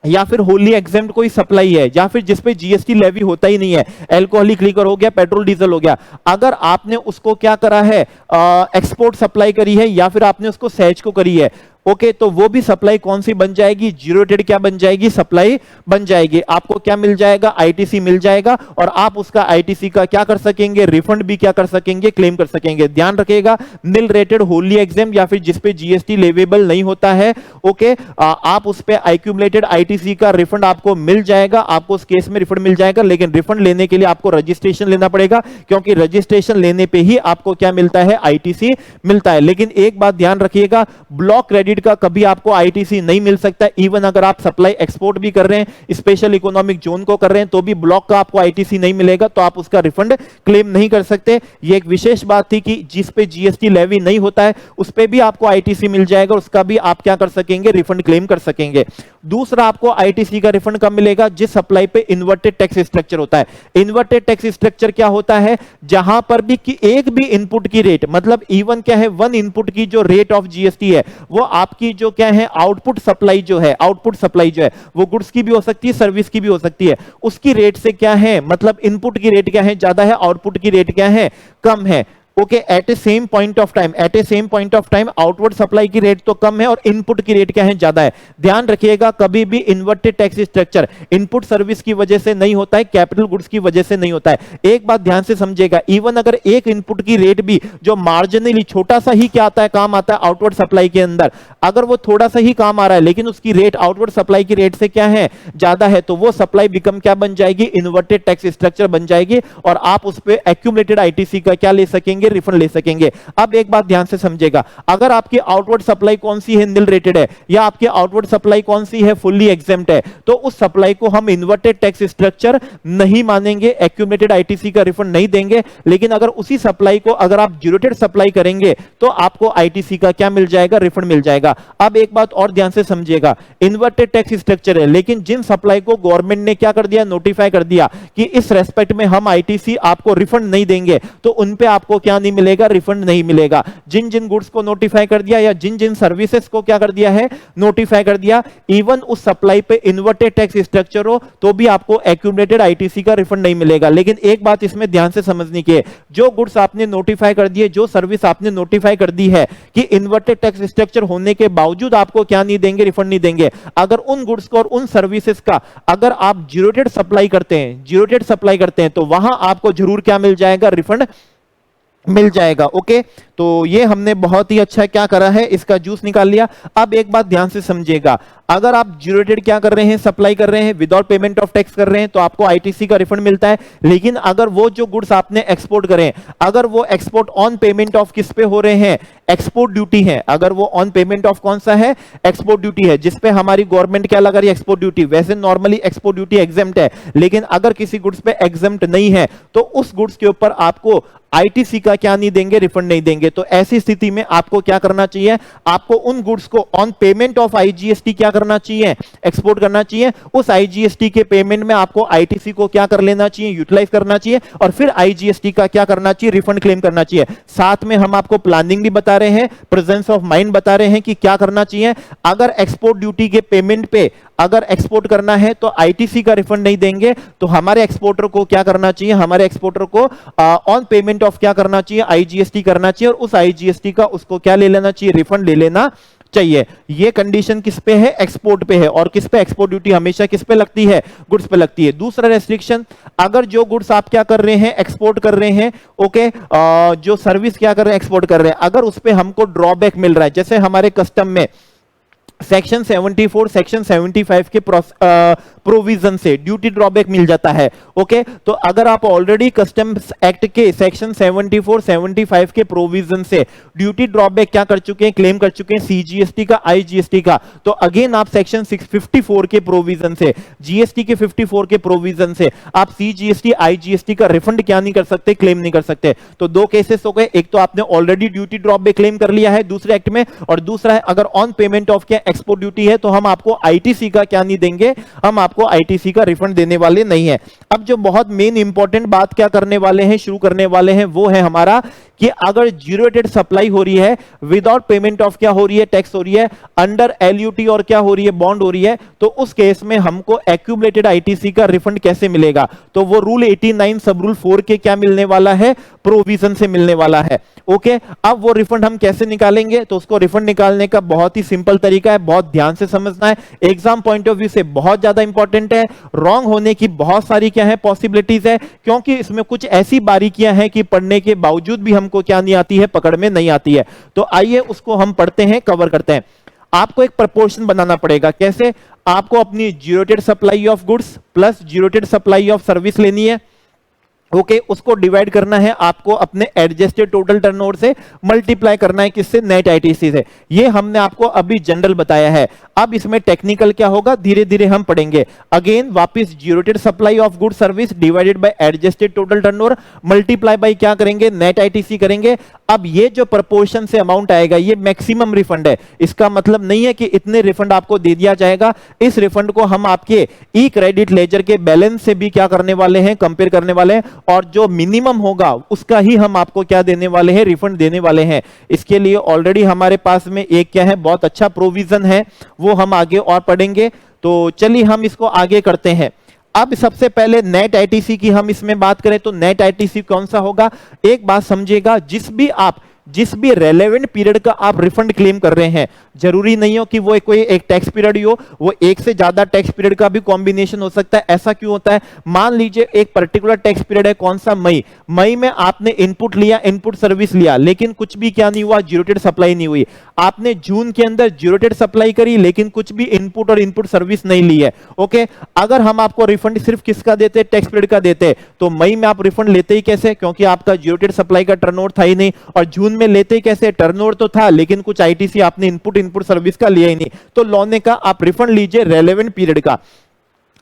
या फिर होली एग्जेम्प्ट कोई सप्लाई है, या फिर जिसपे जीएसटी लेवी होता ही नहीं है, अल्कोहलिक लीकर हो गया, पेट्रोल डीजल हो गया, अगर आपने उसको क्या करा है, एक्सपोर्ट सप्लाई करी है, या फिर आपने उसको सहज को करी है, ओके, तो वो भी सप्लाई कौन सी बन जाएगी, जीरो रेटेड क्या बन जाएगी, सप्लाई बन जाएगी। आपको क्या मिल जाएगा, आईटीसी मिल जाएगा, और आप उसका आईटीसी का क्या कर सकेंगे, रिफंड भी क्या कर सकेंगे, क्लेम कर सकेंगे। ध्यान रखिएगा, नील रेटेड, होली एग्जाम या फिर जिसपे जीएसटी लेवेबल नहीं होता है, ओके, आप उस पे एक्यूमुलेटेड आईटीसी का रिफंड आपको मिल जाएगा, आपको उस केस में रिफंड मिल जाएगा। लेकिन रिफंड लेने के लिए आपको रजिस्ट्रेशन लेना पड़ेगा, क्योंकि रजिस्ट्रेशन लेने पे ही आपको क्या मिलता है, आईटीसी मिलता है। लेकिन एक बात ध्यान रखिएगा, ब्लॉक क्रेडिट का कभी आपको आईटीसी नहीं मिल सकता। इवन अगर आप सप्लाई एक्सपोर्ट भी कर रहे हैं, स्पेशल इकोनॉमिक जोन को कर रहे हैं, तो भी ब्लॉक का आपको आईटीसी नहीं मिलेगा, तो आप उसका रिफंड क्लेम नहीं कर सकते। ये एक विशेष बात थी कि जिस पे जीएसटी लेवी नहीं होता है उस पे भी आपको आईटीसी मिल जाएगा, उसका भी आप क्या कर सकेंगे, रिफंड क्लेम कर सकेंगे। दूसरा, आपको आईटीसी का रिफंड कब मिलेगा, जिस सप्लाई पे इन्वर्टेड टैक्स स्ट्रक्चर होता है। इन्वर्टेड टैक्स स्ट्रक्चर क्या होता है, जहां पर भी कि एक भी इनपुट की रेट, मतलब इवन क्या है, वन इनपुट की जो रेट ऑफ जीएसटी है, वो आपकी जो क्या है, आउटपुट सप्लाई जो है, आउटपुट सप्लाई जो है, वो गुड्स की भी हो सकती है, सर्विस की भी हो सकती है, उसकी रेट से क्या है, मतलब इनपुट की रेट क्या है, ज्यादा है, आउटपुट की रेट क्या है, कम है। Okay, at a same point of time, at a same point of time outward supply की रेट तो कम है और इनपुट की रेट क्या है, ज्यादा है। ध्यान रखिएगा, कभी भी inverted tax structure input service की वजह से नहीं होता है, कैपिटल गुड्स की वजह से नहीं होता है। एक बात ध्यान से समझिएगा, इवन अगर एक इनपुट की रेट भी जो मार्जिनली छोटा सा ही क्या आता है, काम आता है आउटवर्ड सप्लाई के अंदर, अगर वो थोड़ा सा ही काम आ रहा है लेकिन उसकी रेट आउटवर्ड सप्लाई की रेट से क्या है, ज्यादा है, तो वो सप्लाई बिकम क्या बन जाएगी, इन्वर्टेड टैक्स स्ट्रक्चर बन जाएगी, और आप उस पर एक्यूमुलेटेड आईटीसी का क्या ले सकेंगे, रिफंड ले सकेंगे। अब एक बात ध्यान से समझिएगा, अगर आपकी आउटवर्ड सप्लाई कौन सी है, नील रेटेड है, या आपकी आउटवर्ड सप्लाई कौन सी है, फुल्ली एग्जेम्प्ट है, तो उस सप्लाई को हम इन्वर्टेड टैक्स स्ट्रक्चर नहीं मानेंगे, एक्यूमुलेटेड आईटीसी का रिफंड नहीं देंगे। लेकिन अगर उसी सप्लाई को अगर आप जीरो रेटेड सप्लाई करेंगे तो आपको आईटीसी का क्या मिल जाएगा, रिफंड मिल जाएगा। अब एक बात और ध्यान से समझिएगा, इन्वर्टेड टैक्स स्ट्रक्चर है, लेकिन जिन सप्लाई को गवर्नमेंट ने क्या कर दिया, नोटिफाई कर दिया कि इस रेस्पेक्ट में हम आईटीसी आपको रिफंड नहीं देंगे, तो उन पे आपको क्या नहीं मिलेगा, रिफंड नहीं मिलेगा। जिन जिन गुड्स को नोटिफाई कर दिया या जिन जिन सर्विसेज को क्या कर दिया है, नोटिफाई कर दिया, इवन उस सप्लाई पे इन्वर्टेड टैक्स स्ट्रक्चर हो तो भी आपको एक्यूमुलेटेड आईटीसी का रिफंड नहीं मिलेगा। लेकिन एक बात इसमें ध्यान से समझनी की है, जो गुड्स आपने नोटिफाई कर दिए, जो सर्विस आपने नोटिफाई कर दी है कि इन्वर्टेड टैक्स स्ट्रक्चर होने के बावजूद आपको क्या नहीं देंगे, रिफंड नहीं देंगे, अगर उन गुड्स को और उन सर्विसेज का अगर आप जीरो रेटेड सप्लाई करते हैं, जीरो रेटेड सप्लाई करते हैं, तो वहां आपको जरूर क्या मिल जाएगा, रिफंड मिल जाएगा। ओके, तो ये हमने बहुत ही अच्छा क्या करा है, इसका जूस निकाल लिया। अब एक बात ध्यान से समझिएगा, अगर आप जीरो रेटेड क्या कर रहे हैं, सप्लाई कर रहे हैं, विदाउट पेमेंट ऑफ टैक्स कर रहे हैं, तो आपको आईटीसी का रिफंड मिलता है। लेकिन अगर वो जो गुड्स आपने एक्सपोर्ट करें, अगर वो एक्सपोर्ट ऑन पेमेंट ऑफ किस पे हो रहे हैं, एक्सपोर्ट ड्यूटी है, अगर वो ऑन पेमेंट ऑफ कौन सा है, एक्सपोर्ट ड्यूटी है, जिसपे हमारी गवर्नमेंट क्या लगा रही है, एक्सपोर्ट ड्यूटी। वैसे नॉर्मली एक्सपोर्ट ड्यूटी एग्जेम्प्ट है, लेकिन अगर किसी गुड्स पे एग्जेम्प्ट नहीं है तो उस गुड्स के ऊपर आपको आईटीसी का क्या नहीं देंगे, रिफंड नहीं देंगे। तो ऐसी स्थिति में आपको क्या करना चाहिए, आपको उन गुड्स को ऑन पेमेंट ऑफ आईजीएसटी क्या करना चाहिए, एक्सपोर्ट करना चाहिए। उस आईजीएसटी के पेमेंट में आपको आईटीसी को क्या कर लेना चाहिए, यूटिलाइज करना चाहिए, और फिर आईजीएसटी का क्या करना चाहिए, रिफंड क्लेम करना चाहिए। साथ में हम आपको प्लानिंग भी बता रहे हैं, प्रेजेंस ऑफ माइंड बता रहे हैं कि क्या करना चाहिए। अगर एक्सपोर्ट ड्यूटी के पेमेंट पे अगर एक्सपोर्ट करना है तो आईटीसी का रिफंड नहीं देंगे, तो हमारे एक्सपोर्टर को क्या करना चाहिए, हमारे एक्सपोर्टर को ऑन पेमेंट ऑफ क्या करना चाहिए, आईजीएसटी करना चाहिए, और उस आईजीएसटी का उसको क्या ले लेना चाहिए, रिफंड ले लेना चाहिए। ये कंडीशन किस पे है? एक्सपोर्ट पे है। और किस पे? एक्सपोर्ट ड्यूटी हमेशा किस पे लगती है? गुड्स पे लगती है। दूसरा रेस्ट्रिक्शन, अगर जो गुड्स आप क्या कर रहे हैं? एक्सपोर्ट कर रहे हैं, ओके, जो सर्विस क्या कर रहे हैं? एक्सपोर्ट कर रहे हैं, अगर उस पे हमको ड्रॉबैक मिल रहा है, जैसे हमारे कस्टम में सेक्शन 74 सेक्शन 75 के प्रोविजन से ड्यूटी ड्रॉबैक मिल जाता है, ओके। तो अगर आप ऑलरेडी कस्टम्स एक्ट के सेक्शन 74 75 के प्रोविजन से ड्यूटी ड्रॉबैक क्या कर चुके हैं? क्लेम कर चुके हैं, सीजीएसटी का, आईजीएसटी का, तो अगेन आप सेक्शन 654 के प्रोविजन से, जीएसटी के 54 के प्रोविजन से आप सीजीएसटी आईजीएसटी का रिफंड क्या नहीं कर सकते? क्लेम नहीं कर सकते। तो दो केसेस हो गए, एक तो आपने ऑलरेडी ड्यूटी ड्रॉबैक क्लेम कर लिया है दूसरे एक्ट में, और दूसरा है अगर ऑन पेमेंट ऑफ क्या एक्सपोर्ट ड्यूटी है तो हम आपको आईटीसी का क्या नहीं देंगे? हम आपको आईटीसी का रिफंड देने वाले नहीं है। अब जो बहुत मेन इंपॉर्टेंट बात क्या करने वाले हैं, शुरू करने वाले हैं, वो है हमारा कि अगर जीरो रेटेड सप्लाई हो रही है, विदाउट पेमेंट ऑफ क्या हो रही है? टैक्स हो रही है, अंडर एलयूटी और क्या हो रही है? बॉन्ड हो रही है, तो उस केस में हमको एक्यूमुलेटेड आईटीसी का रिफंड कैसे मिलेगा? तो वो रूल 89 सब रूल 4 के क्या मिलने वाला है? प्रोविजन से मिलने वाला है, ओके। अब वो रिफंड हम कैसे निकालेंगे? तो उसको रिफंड निकालने का बहुत ही सिंपल तरीका है, बहुत ध्यान से समझना है, एग्जाम पॉइंट ऑफ व्यू से बहुत ज्यादा इंपॉर्टेंट है। रॉन्ग होने की बहुत सारी क्या है? पॉसिबिलिटीज है, क्योंकि इसमें कुछ ऐसी बारीकियां हैं कि पढ़ने के बावजूद भी हमको क्या नहीं आती है? पकड़ में नहीं आती है। तो आइए उसको हम पढ़ते हैं, कवर करते हैं। आपको एक प्रपोर्शन बनाना पड़ेगा। कैसे? आपको अपनी zero rated supply of goods plus zero rated supply of service लेनी है, ओके, उसको डिवाइड करना है आपको अपने एडजस्टेड टोटल टर्नओवर से, मल्टीप्लाई करना है किससे? नेट आईटीसी से। ये हमने आपको अभी जनरल बताया है। अब इसमें टेक्निकल क्या होगा? धीरे धीरे हम पढ़ेंगे। अगेन वापस zero rated supply of good service divided by adjusted total turnover multiply by क्या करेंगे? नेट आईटीसी करेंगे। अब ये जो प्रपोर्शन से अमाउंट आएगा ये मैक्सिमम रिफंड है। इसका मतलब नहीं है कि इतने रिफंड आपको दे दिया जाएगा। इस रिफंड को हम आपके ई क्रेडिट लेजर के बैलेंस से भी क्या करने वाले हैं? कंपेयर करने वाले हैं, और जो मिनिमम होगा उसका ही हम आपको क्या देने वाले हैं? रिफंड देने वाले हैं। इसके लिए ऑलरेडी हमारे पास में एक क्या है? बहुत अच्छा प्रोविजन है, वो हम आगे और पढ़ेंगे। तो चलिए हम इसको आगे करते हैं। अब सबसे पहले नेट आईटीसी की हम इसमें बात करें तो नेट आईटीसी कौन सा होगा? एक बात समझिएगा, जिस भी रेलेवेंट पीरियड का आप रिफंड क्लेम कर रहे हैं, जरूरी नहीं हो कि वो कोई एक टैक्स पीरियड ही हो, वो एक से ज्यादा टैक्स पीरियड का भी कॉम्बिनेशन हो सकता है। ऐसा क्यों होता है? मान लीजिए एक पर्टिकुलर टैक्स पीरियड है, कौन सा? मई में आपने इनपुट लिया, इनपुट सर्विस लिया, लेकिन कुछ भी क्या नहीं हुआ? जीरो रेटेड सप्लाई नहीं हुई। आपने जून के अंदर जीरो रेटेड सप्लाई करी, लेकिन कुछ भी इनपुट और इनपुट सर्विस नहीं ली है, ओके। अगर हम आपको रिफंड सिर्फ किसका देते? टैक्स पीरियड का देते, तो मई में आप रिफंड लेते ही कैसे? क्योंकि आपका जीरो रेटेड सप्लाई का टर्नओवर था ही नहीं। और जून में लेते कैसे? टर्नओवर तो था, लेकिन कुछ आईटीसी आपने इनपुट सर्विस का लिया ही नहीं, तो लौने का आप रिफंड लीजिए रेलेवेंट पीरियड का।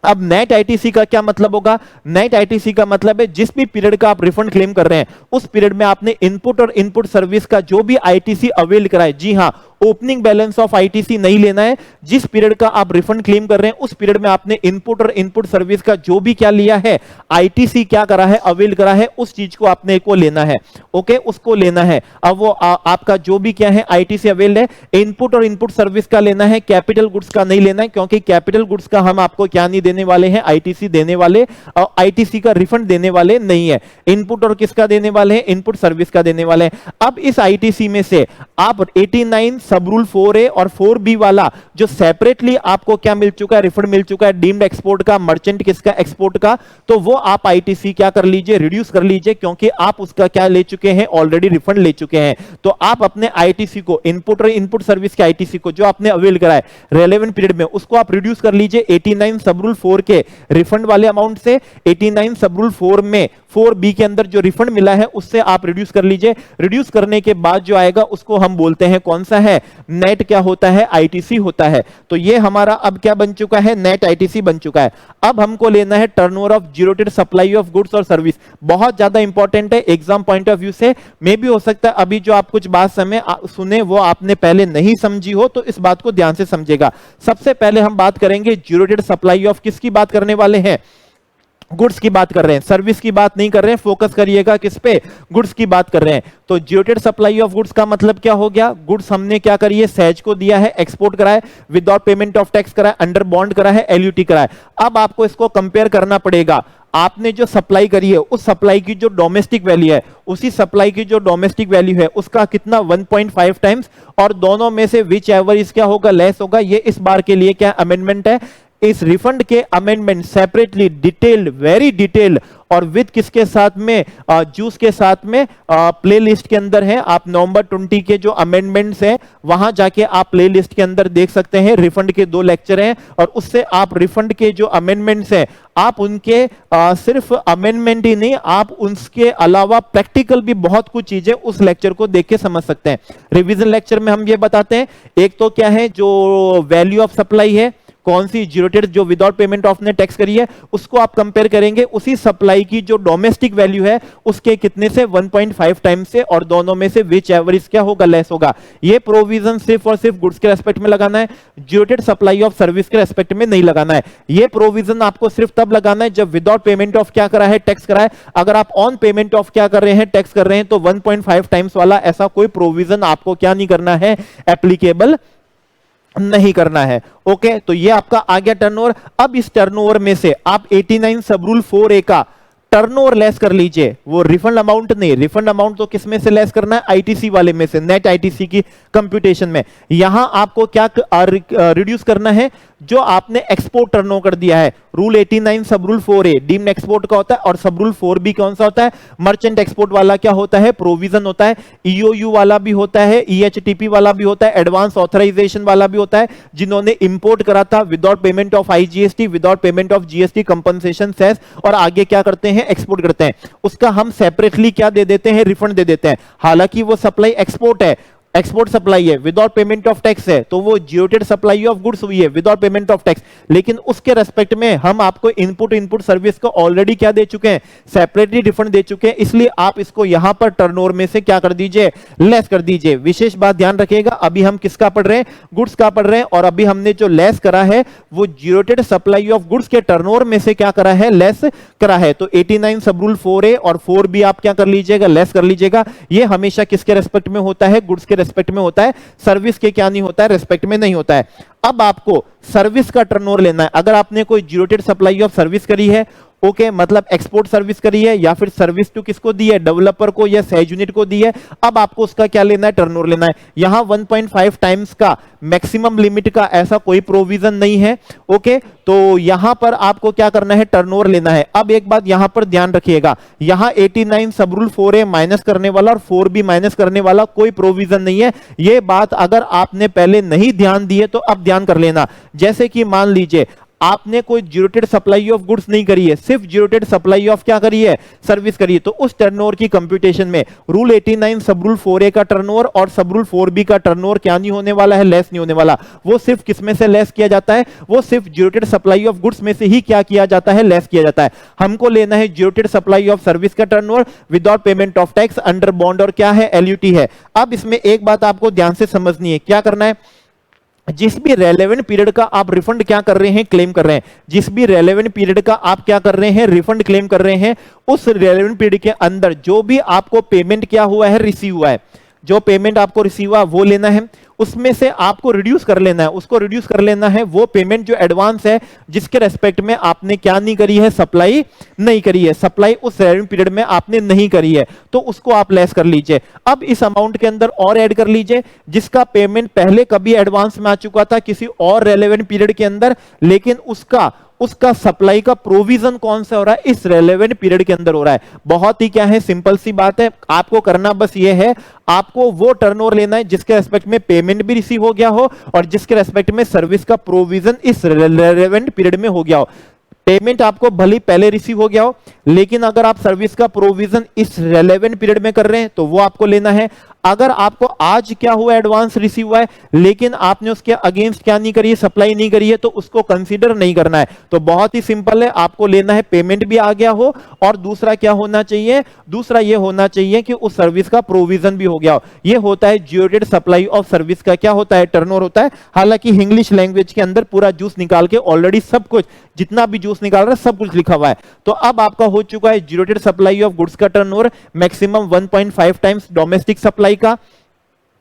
अब नेट आईटीसी का क्या मतलब होगा? नेट आईटीसी का मतलब है जिस भी पीरियड का आप रिफंड क्लेम कर रहे हैं उस पीरियड में आपने इनपुट और इनपुट सर्विस का जो भी आईटीसी अवेल कराए, जी हां, ओपनिंग बैलेंस ऑफ आईटीसी नहीं लेना है। जिस पीरियड का आप रिफंड क्लेम कर रहे हैं उस पीरियड में आपने इनपुट और इनपुट सर्विस का जो भी क्या लिया है, आईटीसी क्या करा है? अवेल करा है, उस चीज को आपने को लेना है, ओके, उसको लेना है। अब वो आपका जो भी क्या है आईटीसी अवेल है, इनपुट और इनपुट सर्विस का लेना है, कैपिटल गुड्स का नहीं लेना है, क्योंकि कैपिटल गुड्स का हम आपको क्या नहीं देने वाले हैं? आईटीसी देने वाले, और आईटीसी का रिफंड देने वाले नहीं है। इनपुट और किसका देने वाले हैं? इनपुट सर्विस का देने वाले हैं। अब इस आईटीसी में से आप 89 सब रूल 4A और 4B वाला जो सेपरेटली आपको क्या मिल चुका है? रिफंड मिल चुका है, डीम्ड एक्सपोर्ट का, मर्चेंट किसका? एक्सपोर्ट का, तो वो आप आईटीसी क्या कर लीजिए? रिड्यूस कर लीजिए, क्योंकि आप उसका क्या ले चुके हैं? ऑलरेडी रिफंड ले चुके हैं। तो आप अपने आईटीसी को, इनपुट और इनपुट सर्विस के आईटीसी को जो आपने अवेल करा है रेलेवेंट पीरियड में, उसको आप रिड्यूस कर लीजिए 89 सब रूल 4 के रिफंड वाले अमाउंट से। 89 सब रूल 4 में 4B के अंदर जो रिफंड मिला है उससे आप रिड्यूस कर लीजिए। रिड्यूस करने के बाद जो आएगा उसको हम बोलते हैं कौन सा है? नेट क्या होता है? आईटीसी होता है। तो ये हमारा अब क्या बन चुका है? नेट आईटीसी बन चुका है। अब हमको लेना है turnover of zero rated supply of goods और सर्विस। बहुत ज्यादा इंपॉर्टेंट है एग्जाम पॉइंट ऑफ व्यू से। मे भी हो सकता है अभी जो आप कुछ बात सुने वो आपने पहले नहीं समझी हो, तो इस बात को ध्यान से समझेगा। सबसे पहले हम बात करेंगे जीरो रेटेड सप्लाई ऑफ, किसकी बात करने वाले हैं? गुड्स की बात कर रहे हैं, सर्विस की बात नहीं कर रहे हैं। फोकस करिएगा किस पे? गुड्स की बात कर रहे हैं। तो zero rated supply of goods का मतलब क्या हो गया? गुड्स हमने क्या करी है? सहज को दिया है, एक्सपोर्ट करा है, विदाउट पेमेंट ऑफ टैक्स करा है, अंडर बॉन्ड करा है, एलयूटी करा है। अब आपको इसको कंपेयर करना पड़ेगा आपने जो सप्लाई करी है उस सप्लाई की जो डोमेस्टिक वैल्यू है, उसी सप्लाई की जो डोमेस्टिक वैल्यू है उसका कितना 1.5 टाइम्स, और दोनों में से विच एवर इस क्या होगा, लेस होगा। ये इस बार के लिए क्या अमेंडमेंट है, इस रिफंड के amendment separately detailed, very detailed, और विद किसके साथ में, जूस के साथ में प्लेलिस्ट के अंदर है। आप नवंबर 20 के जो अमेंडमेंट्स हैं वहां जाके आप प्लेलिस्ट के अंदर देख सकते हैं। रिफंड के 2 लेक्चर हैं और उससे आप रिफंड के जो अमेंडमेंट्स हैं आप उनके सिर्फ अमेंडमेंट ही नहीं, आप उसके अलावा प्रैक्टिकल भी बहुत कुछ चीजें उस लेक्चर को देख के समझ सकते हैं। रिवीजन लेक्चर में हम ये बताते हैं, एक तो क्या है जो वैल्यू ऑफ सप्लाई है, कौन सी जीरो डेट जो विदाउट पेमेंट ऑफ ने टैक्स करी है उसको आप कंपेयर करेंगे उसी सप्लाई की जो डोमेस्टिक वैल्यू है उसके कितने से, 1.5 टाइम्स से, और दोनों में से विच एवरेज क्या होगा, लेस होगा। ये प्रोविजन सिर्फ और सिर्फ गुड्स के रेस्पेक्ट में लगाना है, zero rated supply of service के रेस्पेक्ट में नहीं लगाना है। ये प्रोविजन आपको सिर्फ तब लगाना है जब विदाउट पेमेंट ऑफ क्या करा है, टैक्स करा है। अगर आप ऑन पेमेंट ऑफ क्या कर रहे हैं, टैक्स कर रहे हैं, तो 1.5 टाइम्स वाला ऐसा कोई प्रोविजन आपको क्या नहीं करना है, एप्लीकेबल नहीं करना है। ओके, तो ये आपका आ गया टर्नओवर। अब इस टर्नओवर में से आप 89 सब रूल 4A का टर्नओवर लेस कर लीजिए, वो रिफंड अमाउंट नहीं, रिफंड अमाउंट तो किस में से लेस करना है, आईटीसी वाले में से, नेट आईटीसी की कंप्यूटेशन में। यहां आपको क्या रिड्यूस करना है, जो आपने एक्सपोर्ट टर्नओवर कर दिया है। रूल 89 सब रूल 4A डीम्ड एक्सपोर्ट का होता है, और सब रूल 4B कौन सा होता है, मर्चेंट एक्सपोर्ट वाला क्या होता है, प्रोविजन होता है। ईओयू वाला भी होता है, ईएचटीपी वाला भी होता है, एडवांस ऑथराइजेशन वाला भी होता है, जिन्होंने इंपोर्ट करा था without payment of IGST, without payment of GST compensation cess, और आगे क्या करते हैं, एक्सपोर्ट करते हैं। उसका हम सेपरेटली क्या दे देते हैं, रिफंड दे देते हैं। हालांकि वो सप्लाई एक्सपोर्ट है, एक्सपोर्ट सप्लाई है, विदाउट पेमेंट ऑफ टैक्स है, तो वो जीरोटेड सप्लाई ऑफ गुड्स हुई है विदाउट पेमेंट ऑफ टैक्स। लेकिन उसके रेस्पेक्ट में हम आपको इनपुट सर्विस को ऑलरेडी क्या दे चुके हैं, सेपरेटली रिफंड दे चुके हैं, इसलिए आप इसको यहां पर टर्नओवर में से क्या कर दीजिए, लेस कर दीजिए। विशेष बात ध्यान रखिएगा, अभी हम किसका पढ़ रहे हैं, गुड्स का पढ़ रहे हैं, और अभी हमने जो लेस करा है वो जीरोटेड सप्लाई ऑफ गुड्स के टर्नओवर में से क्या करा है, लेस करा है। तो 89 सब रूल 4A और 4B आप क्या कर लीजिएगा, लेस कर लीजिएगा। ये हमेशा किसके रेस्पेक्ट में होता है, गुड्स के रेस्पेक्ट में होता है, सर्विस के क्या नहीं होता है, रेस्पेक्ट में नहीं होता है। अब आपको सर्विस का टर्नओवर लेना है। अगर आपने कोई जीरोटेड सप्लाई ऑफ सर्विस करी है, ओके, मतलब एक्सपोर्ट सर्विस करी है, या फिर सर्विस टू किसको दी है, डेवलपर को या सहज यूनिट को दी है, अब आपको उसका क्या लेना है, टर्नओवर लेना है। यहां 1.5 टाइम्स का मैक्सिमम लिमिट का ऐसा कोई प्रोविजन नहीं है। ओके, तो यहां पर आपको क्या करना है, टर्नओवर लेना है। अब एक बात यहां पर ध्यान रखिएगा, यहां 89 सब रूल 4A माइनस करने वाला और 4B माइनस करने वाला कोई प्रोविजन नहीं है। यह बात अगर आपने पहले नहीं ध्यान दी है तो अब ध्यान कर लेना। जैसे कि मान लीजिए आपने कोई जीरोटेड सप्लाई ऑफ गुड्स नहीं करी है, सिर्फ जीरोटेड सप्लाई ऑफ क्या करी है, सर्विस करी है, तो उस टर्नओवर की कंप्यूटेशन में रूल 89 सब रूल 4A का टर्नओवर और सब रूल 4B का टर्नओवर क्या नहीं होने वाला है, लेस नहीं होने वाला। वो सिर्फ किस में से लेस किया जाता है, वो सिर्फ जीरोटेड सप्लाई ऑफ गुड्स में से ही क्या किया जाता है, लेस किया जाता है। हमको लेना है जीरोटेड सप्लाई ऑफ सर्विस का turnover without payment of tax under bond, और क्या है, एलयूटी है। अब इसमें एक बात आपको ध्यान से समझनी है, क्या करना है, जिस भी रेलेवेंट पीरियड का आप रिफंड क्या कर रहे हैं, क्लेम कर रहे हैं, जिस भी रेलेवेंट पीरियड का आप क्या कर रहे हैं, रिफंड क्लेम कर रहे हैं, उस रेलेवेंट पीरियड के अंदर जो भी आपको पेमेंट क्या हुआ है, रिसीव हुआ है, जो पेमेंट आपको रिसीव हुआ वो लेना है। उसमें से आपको रिड्यूस कर लेना है, उसको रिड्यूस कर लेना है वो पेमेंट जो एडवांस है, जिसके रेस्पेक्ट में आपने क्या नहीं करी है, सप्लाई नहीं करी है, सप्लाई उस रेलेवेंट पीरियड में आपने नहीं करी है, तो उसको आप लेस कर लीजिए। अब इस अमाउंट के अंदर और ऐड कर लीजिए जिसका पेमेंट पहले कभी एडवांस में आ चुका था किसी और रेलेवेंट पीरियड के अंदर, लेकिन उसका सप्लाई का प्रोविजन कौन सा हो रहा है, इस रेलेवेंट पीरियड के अंदर हो रहा है। बहुत ही क्या है, सिंपल सी बात है, आपको करना बस ये है, आपको वो टर्नओवर लेना है जिसके रेस्पेक्ट में पेमेंट भी रिसीव हो गया हो और जिसके रेस्पेक्ट में सर्विस का प्रोविजन इस रेलेवेंट पीरियड में हो गया हो। पेमेंट आपको भले पहले रिसीव हो गया हो, लेकिन अगर आप सर्विस का प्रोविजन इस रेलेवेंट पीरियड में कर रहे हैं तो वो आपको लेना है। अगर आपको आज क्या हुआ, एडवांस रिसीव हुआ है, लेकिन आपने उसके अगेंस्ट क्या नहीं करी है, सप्लाई नहीं करी है, तो उसको कंसीडर नहीं करना है। तो बहुत ही सिंपल है, आपको लेना है पेमेंट भी आ गया हो, और दूसरा क्या होना चाहिए, दूसरा ये होना चाहिए कि उस सर्विस का प्रोविजन भी हो गया हो। ये होता है जीरोटेड सप्लाई ऑफ सर्विस का क्या होता है, टर्नओवर होता है। हालांकि इंग्लिश लैंग्वेज के अंदर पूरा जूस निकाल के ऑलरेडी सब कुछ, जितना भी जूस निकाल रहा है सब कुछ लिखा हुआ है। तो अब आपका हो चुका है जीरोटेड सप्लाई ऑफ गुड्स का turnover maximum 1.5 times domestic supply का,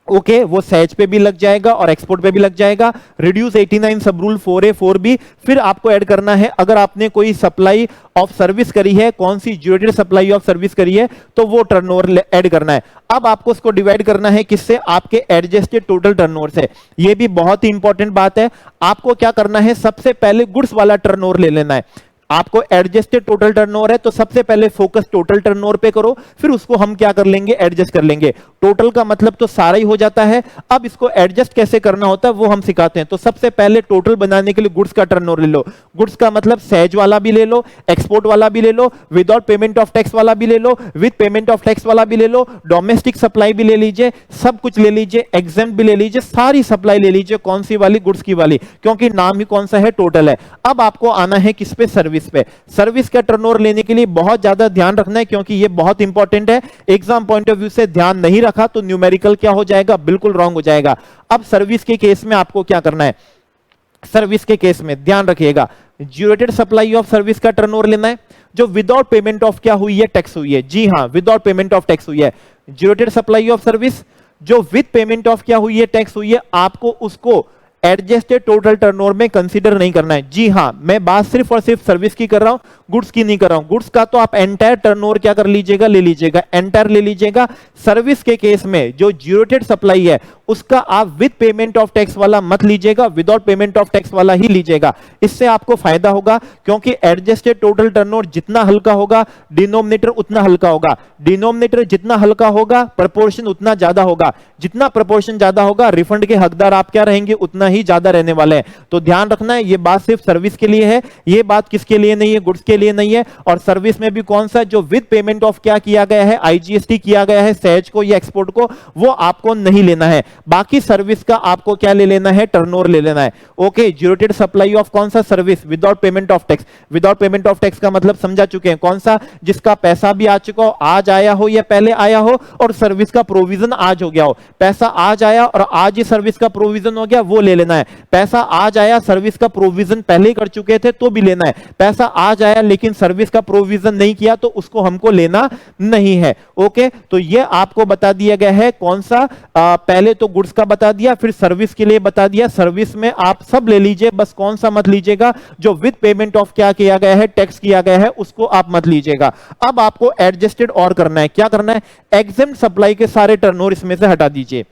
ओके वो सहज पे भी लग जाएगा और एक्सपोर्ट पे भी लग जाएगा। रिड्यूस 89 सब रूल 4A 4B। फिर आपको ऐड करना है अगर आपने कोई सप्लाई ऑफ सर्विस करी है, कौन सी ज्यूरेटेड सप्लाई ऑफ सर्विस करी है, तो वो टर्नओवर ऐड करना है। अब आपको उसको डिवाइड करना है किससे, आपके एडजस्टेड टोटल टर्नओवर से। ये भी बहुत ही इंपॉर्टेंट बात है। आपको क्या करना है, सबसे पहले गुड्स वाला टर्नओवर ले लेना है। आपको एडजस्टेड टोटल टर्नओवर है तो सबसे पहले फोकस टोटल टर्नओवर पे करो, फिर उसको हम क्या कर लेंगे, एडजस्ट कर लेंगे। टोटल का मतलब तो सारा ही हो जाता है। अब इसको एडजस्ट कैसे करना होता है वो हम सिखाते हैं। तो सबसे पहले टोटल बनाने के लिए गुड्स का टर्नओवर ले लो। गुड्स का मतलब सहज वाला भी ले लो, एक्सपोर्ट वाला भी ले लो, विदाउट पेमेंट ऑफ टैक्स वाला भी ले लो, विद पेमेंट ऑफ टैक्स वाला भी ले लो, डोमेस्टिक सप्लाई भी ले लीजिए, सब कुछ ले लीजिए, एग्जेम्प्ट भी ले लीजिए, सारी सप्लाई ले लीजिए। कौन सी वाली, गुड्स की वाली, क्योंकि नाम ही कौन सा है, टोटल है। अब आपको आना है किस पे, सर्विस पे। सर्विस का टर्नओवर लेने के लिए बहुत ज्यादा ध्यान रखना है क्योंकि ये बहुत इंपॉर्टेंट है। एग्जाम पॉइंट ऑफ व्यू से ध्यान नहीं रखा तो न्यूमेरिकल क्या हो जाएगा, बिल्कुल रॉन्ग हो जाएगा। अब सर्विस के केस में आपको क्या करना है, सर्विस के केस में ध्यान रखिएगा, ज्यूरेटेड सप्लाई ऑफ सर्विस का टर्नओवर लेना है जो विदाउट पेमेंट ऑफ क्या हुई है, टैक्स हुई है। जी हां, विदाउट पेमेंट ऑफ टैक्स हुई है। ज्यूरेटेड सप्लाई ऑफ सर्विस जो विद पेमेंट ऑफ क्या हुई है, टैक्स हुई है, आपको उसको एडजस्टेड टोटल टर्नओवर में कंसीडर नहीं करना है। जी हां, मैं बात सिर्फ और सिर्फ सर्विस की कर रहा हूं, गुड्स की नहीं कर रहा हूं। गुड्स का तो आप एंटायर टर्नओवर क्या कर लीजिएगा, ले लीजिएगा, एंटायर ले लीजिएगा। सर्विस के केस में जो ज्यूरेटेड सप्लाई है उसका आप विद पेमेंट ऑफ टैक्स वाला मत लीजिएगा, विदाउट पेमेंट ऑफ टैक्स वाला ही लीजिएगा। इससे आपको फायदा होगा क्योंकि एडजस्टेड टोटल टर्नओवर जितना हल्का होगा, डिनोमिनेटर उतना हल्का होगा। डिनोमिनेटर जितना हल्का होगा, प्रपोर्शन उतना ज्यादा होगा। जितना प्रपोर्शन ज्यादा होगा, रिफंड के हकदार आप क्या रहेंगे, उतना ही ज्यादा रहने वाले हैं। तो ध्यान रखना है, ये बात सिर्फ सर्विस के लिए है, ये बात किसके लिए नहीं है, गुड्स के लिए नहीं है। और सर्विस में भी कौन सा, जो विद पेमेंट ऑफ क्या किया गया है, आईजीएसटी किया गया है, सहज को या एक्सपोर्ट को, वो आपको नहीं लेना है। बाकी सर्विस का आपको क्या ले लेना है, टर्नओवर ले लेना है। ओके, ज्यूरेटेड सप्लाई ऑफ कौन सा, service without payment of tax. Without payment of tax का मतलब समझा चुके हैं, कौन सा, जिसका पैसा भी आ चुका हो, आज आया हो या पहले आया हो, और सर्विस का प्रोविजन आज हो गया हो। पैसा आज आया और आज ही सर्विस का प्रोविजन हो गया, वो ले लेना है। पैसा आज आया, सर्विस का प्रोविजन पहले ही कर चुके थे तो भी लेना है। पैसा आज आया लेकिन सर्विस का प्रोविजन नहीं किया तो उसको हमको लेना नहीं है। ओके, तो ये आपको बता दिया गया है कौन सा, पहले तो गुड्स का बता दिया, फिर सर्विस के लिए बता दिया। सर्विस में आप सब ले लीजिए, बस कौन सा मत लीजिएगा, जो विद पेमेंट ऑफ क्या किया गया है, टैक्स किया गया है, उसको आप मत लीजिएगा। अब आपको एडजस्टेड और करना है, क्या करना है, एग्जेम्प्ट सप्लाई के सारे टर्नओवर इसमें से हटा दीजिए।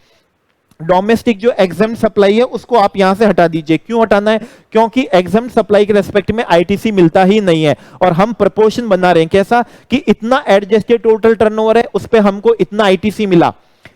डोमेस्टिक जो एग्जेम्प्ट सप्लाई है उसको आप यहां से हटा दीजिए। क्यों हटाना है, क्योंकि एग्जेम्प्ट सप्लाई के रेस्पेक्ट में आईटीसी मिलता ही नहीं है और हम प्रोपोर्शन बना रहे हैं कैसा, कि इतना एडजस्टेड टोटल टर्नओवर है उस पे हमको इतना आईटीसी मिला,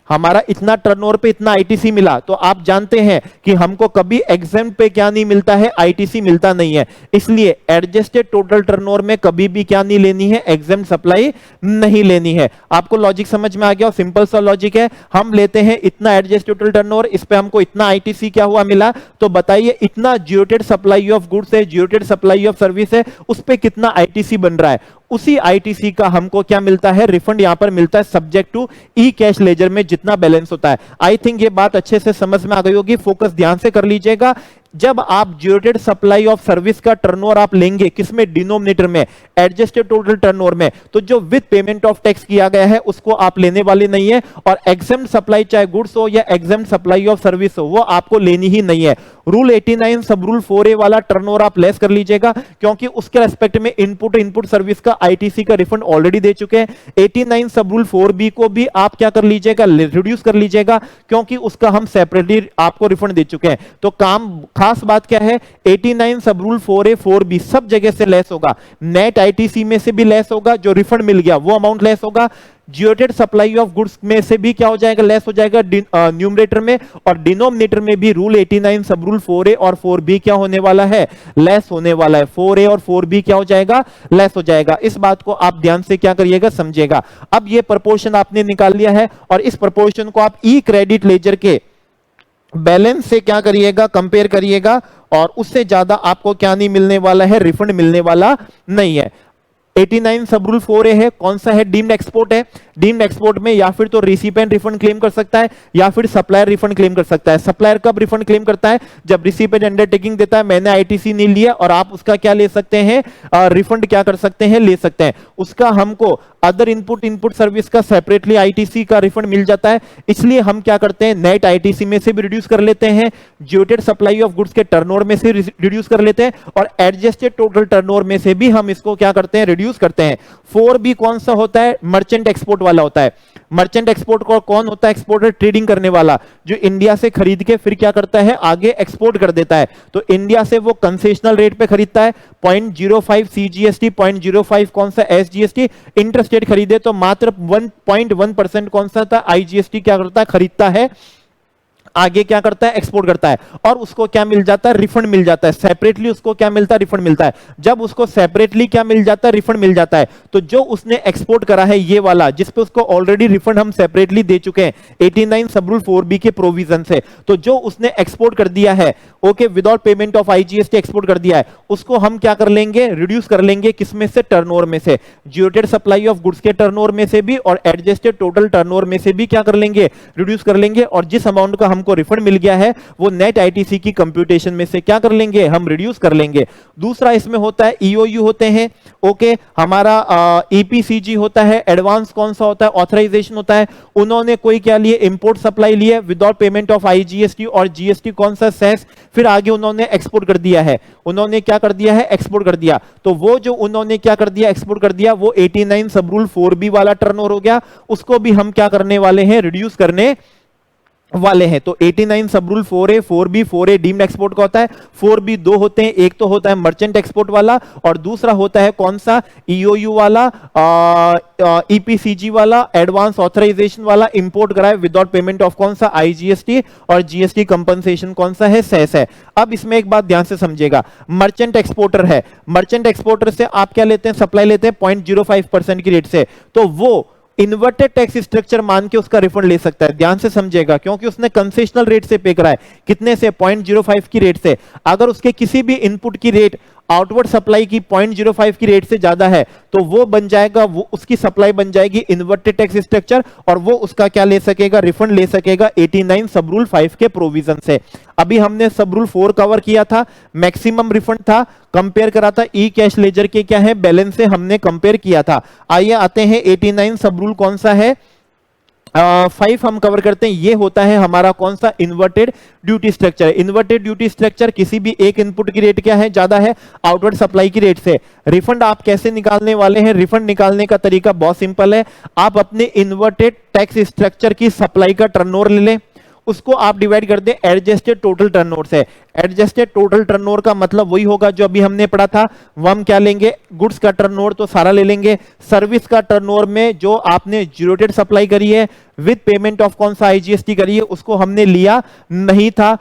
हमारा इतना टर्नओवर पे इतना आईटीसी मिला। तो आप जानते हैं कि हमको कभी एग्जेम्प्ट पे क्या नहीं मिलता है, आईटीसी मिलता नहीं है। इसलिए एडजस्टेड टोटल टर्नओवर में कभी भी क्या नहीं लेनी है, एग्जेम्प्ट सप्लाई नहीं लेनी है। आपको लॉजिक समझ में आ गया, सिंपल सा लॉजिक है। हम लेते हैं इतना एडजस्टेड टोटल टर्नओवर, इस पे हमको इतना आईटीसी क्या हुआ, मिला। तो बताइए इतना ज्यूरेटेड सप्लाई ऑफ गुड्स है, ज्यूरेटेड सप्लाई ऑफ सर्विस है, उस पे कितना आईटीसी बन रहा है, उसी आईटीसी का हमको क्या मिलता है, रिफंड यहां पर मिलता है, subject to e cash ledger में जितना बैलेंस होता है। आई थिंक ये बात अच्छे से समझ में आ गई होगी, फोकस ध्यान से कर लीजिएगा। जब आप ज्यूरेटेड सप्लाई ऑफ सर्विस का टर्नओवर आप लेंगे किसमें, डिनोमिनेटर में, एडजस्टेड टोटल टर्नओवर में, तो जो विद पेमेंट ऑफ टैक्स किया गया है उसको आप लेने वाले नहीं है। और एग्जेम्प्ट सप्लाई चाहे गुड्स हो या एग्जेम्प्ट सप्लाई ऑफ सर्विस हो, वो आपको लेनी ही नहीं है। रूल 89 सब रूल 4A वाला टर्नओवर आप लेस कर लीजिएगा क्योंकि उसके रेस्पेक्ट में इनपुट सर्विस का आईटीसी का रिफंड ऑलरेडी दे चुके हैं। 89 सब रूल 4B को भी आप क्या कर लीजिएगा, रिड्यूस कर लीजिएगा क्योंकि उसका हम सेपरेटली आपको रिफंड दे चुके हैं। तो काम खास बात क्या है, 89 सब रूल 4A 4B सब जगह से लेस होगा। नेट आईटीसी में से भी लेस होगा, जो रिफंड मिल गया वो अमाउंट लेस होगा। ज्यूरेटेड सप्लाई ऑफ गुड्स में से भी क्या हो जाएगा, लेस हो जाएगा न्यूमरेटर में, और डिनोमिनेटर में भी रूल 89 सब रूल 4A और 4B क्या होने वाला है, लेस होने वाला है। 4A और 4B क्या हो जाएगा, लेस हो जाएगा। इस बात को आप ध्यान से क्या करिएगा, समझिएगा। अब ये प्रपोर्शन आपने निकाल लिया है और इस प्रपोर्शन को आप ई क्रेडिट लेजर के बैलेंस से क्या करिएगा, कंपेयर करिएगा, और उससे ज्यादा आपको क्या नहीं मिलने वाला है, रिफंड मिलने वाला नहीं है। 89 सब रूल 4A है, कौन सा है? डीम्ड एक्सपोर्ट है। डीम्ड एक्सपोर्ट में या फिर तो रिसिपिएंट रिफंड क्लेम कर सकता है या फिर सप्लायर रिफंड क्लेम कर सकता है। सप्लायर कब रिफंड क्लेम करता है? जब रिसिपिएंट अंडरटेकिंग देता है मैंने आईटीसी नहीं लिया, और आप उसका क्या ले सकते हैं? रिफंड क्या कर सकते हैं? ले सकते हैं। उसका हमको अदर इनपुट सर्विस का सेपरेटली आईटीसी का रिफंड मिल जाता है, इसलिए हम क्या करते हैं? नेट आईटीसी में से भी रिड्यूस कर लेते हैं, जियोटेड सप्लाई ऑफ गुड्स के टर्नओवर में से रिड्यूस कर लेते हैं, और एडजस्टेड टोटल टर्नओवर में से भी हम इसको क्या करते हैं? रिड्यूस करते हैं। 4B कौन सा होता है? मर्चेंट एक्सपोर्ट वाला होता है। मर्चेंट एक्सपोर्ट को कौन होता है? एक्सपोर्टर, ट्रेडिंग करने वाला, जो इंडिया से खरीद के फिर क्या करता है? आगे एक्सपोर्ट कर देता है। तो इंडिया से वो कंसेशनल रेट पे खरीदता है, 0.05 सीजीएसटी, 0.05 कौन सा? एसजीएसटी। इंटरस्टेट खरीदे तो मात्र 1.1% कौन सा था? आईजीएसटी क्या करता है? खरीदता है, आगे क्या करता है? एक्सपोर्ट करता है, और उसको क्या मिल जाता है? रिफंड मिल जाता है। सेपरेटली उसको क्या मिलता है? रिफंड मिलता है। जब उसको सेपरेटली क्या मिल जाता है? रिफंड मिल जाता है। तो जो उसने एक्सपोर्ट करा है ये वाला, जिसपे उसको ऑलरेडी रिफंड हम सेपरेटली दे चुके हैं 89 सब रूल 4B के प्रोविजन से, तो जो उसने एक्सपोर्ट कर दिया है, okay, without payment of IGST export कर दिया है, उसको हम क्या कर लेंगे? रिड्यूस कर लेंगे। किसमें से? टर्नओवर में से। जियोटेड सप्लाई ऑफ गुड्स के टर्नओवर में से भी और एडजस्टेड टोटल टर्नओवर में से भी क्या कर लेंगे? रिड्यूस कर लेंगे, और जिस अमाउंट का हमको रिफंड मिल गया है वो नेट आईटीसी की कंप्यूटेशन में से क्या कर लेंगे? हम रिड्यूस कर लेंगे। दूसरा इसमें होता है ईओयू होते हैं, ओके, हमारा ईपीसीजी होता है, एडवांस कौन सा होता है? ऑथराइजेशन होता है। उन्होंने कोई क्या लिए? इंपोर्ट सप्लाई लिए विदाउट पेमेंट ऑफ आईजीएसटी, और जीएसटी कौन सा? सेस। फिर आगे उन्होंने एक्सपोर्ट कर दिया है। उन्होंने क्या कर दिया है? एक्सपोर्ट कर दिया। तो वो जो उन्होंने क्या कर दिया? एक्सपोर्ट कर दिया, वो 89 सब रूल 4B वाला टर्नओवर हो गया। उसको भी हम क्या करने वाले हैं? रिड्यूस करने वाले हैं। तो 89 सब rule 4A, 4B, 4A deemed export का होता है। 4B दो होते हैं, एक तो होता है मर्चेंट एक्सपोर्ट वाला, और दूसरा होता है कौन सा? ईओयू वाला, ईपीसीजी वाला, एडवांस ऑथराइजेशन वाला, इंपोर्ट कराए विदाउट पेमेंट ऑफ कौन सा? आईजीएसटी, और जीएसटी कंपनसेशन कौन सा है? सेस है। अब इसमें एक बात ध्यान से समझिएगा, मर्चेंट एक्सपोर्टर है, मर्चेंट एक्सपोर्टर से आप क्या लेते हैं? सप्लाई लेते हैं 0.05% की रेट से, तो वो इन्वर्टेड टैक्स स्ट्रक्चर मान के उसका रिफंड ले सकता है। ध्यान से समझिएगा, क्योंकि उसने कंसेशनल रेट से पे करा है। कितने से? 0.05 की रेट से। अगर उसके किसी भी इनपुट की रेट आउटवर्ड सप्लाई की 0.05 की रेट से ज्यादा है, तो वो बन जाएगा, वो उसकी सप्लाई बन जाएगी इन्वर्टेड टैक्स स्ट्रक्चर, और वो उसका क्या ले सकेगा? रिफंड ले सकेगा 89 सब रूल 5 के प्रोविजन से। अभी हमने सब रूल 4 कवर किया था, मैक्सिमम रिफंड था, कंपेयर करा था ई कैश लेजर के क्या है? बैलेंस से हमने कंपेयर किया था। आइए आते हैं 89 सब रूल कौन सा है? 5 हम कवर करते हैं। ये होता है हमारा कौन सा? Inverted duty structure. Inverted duty structure, किसी भी एक इनपुट की रेट क्या है? ज्यादा है आउटवर्ड सप्लाई की रेट से। रिफंड आप कैसे निकालने वाले हैं? रिफंड निकालने का तरीका बहुत सिंपल है। आप अपने इन्वर्टेड टैक्स स्ट्रक्चर की सप्लाई का टर्नओवर ले लें, उसको आप डिवाइड कर दें एडजस्टेड टोटल टर्नओवर से। एडजस्टेड टोटल टर्नओवर का मतलब वही होगा जो अभी हमने पढ़ा था। वो हम क्या लेंगे? गुड्स का टर्नओवर तो सारा ले लेंगे, सर्विस का टर्नओवर में जो आपने जियोटेड सप्लाई करी है विद पेमेंट ऑफ कौन सा? आईजीएसटी करी है, उसको हमने लिया नहीं था।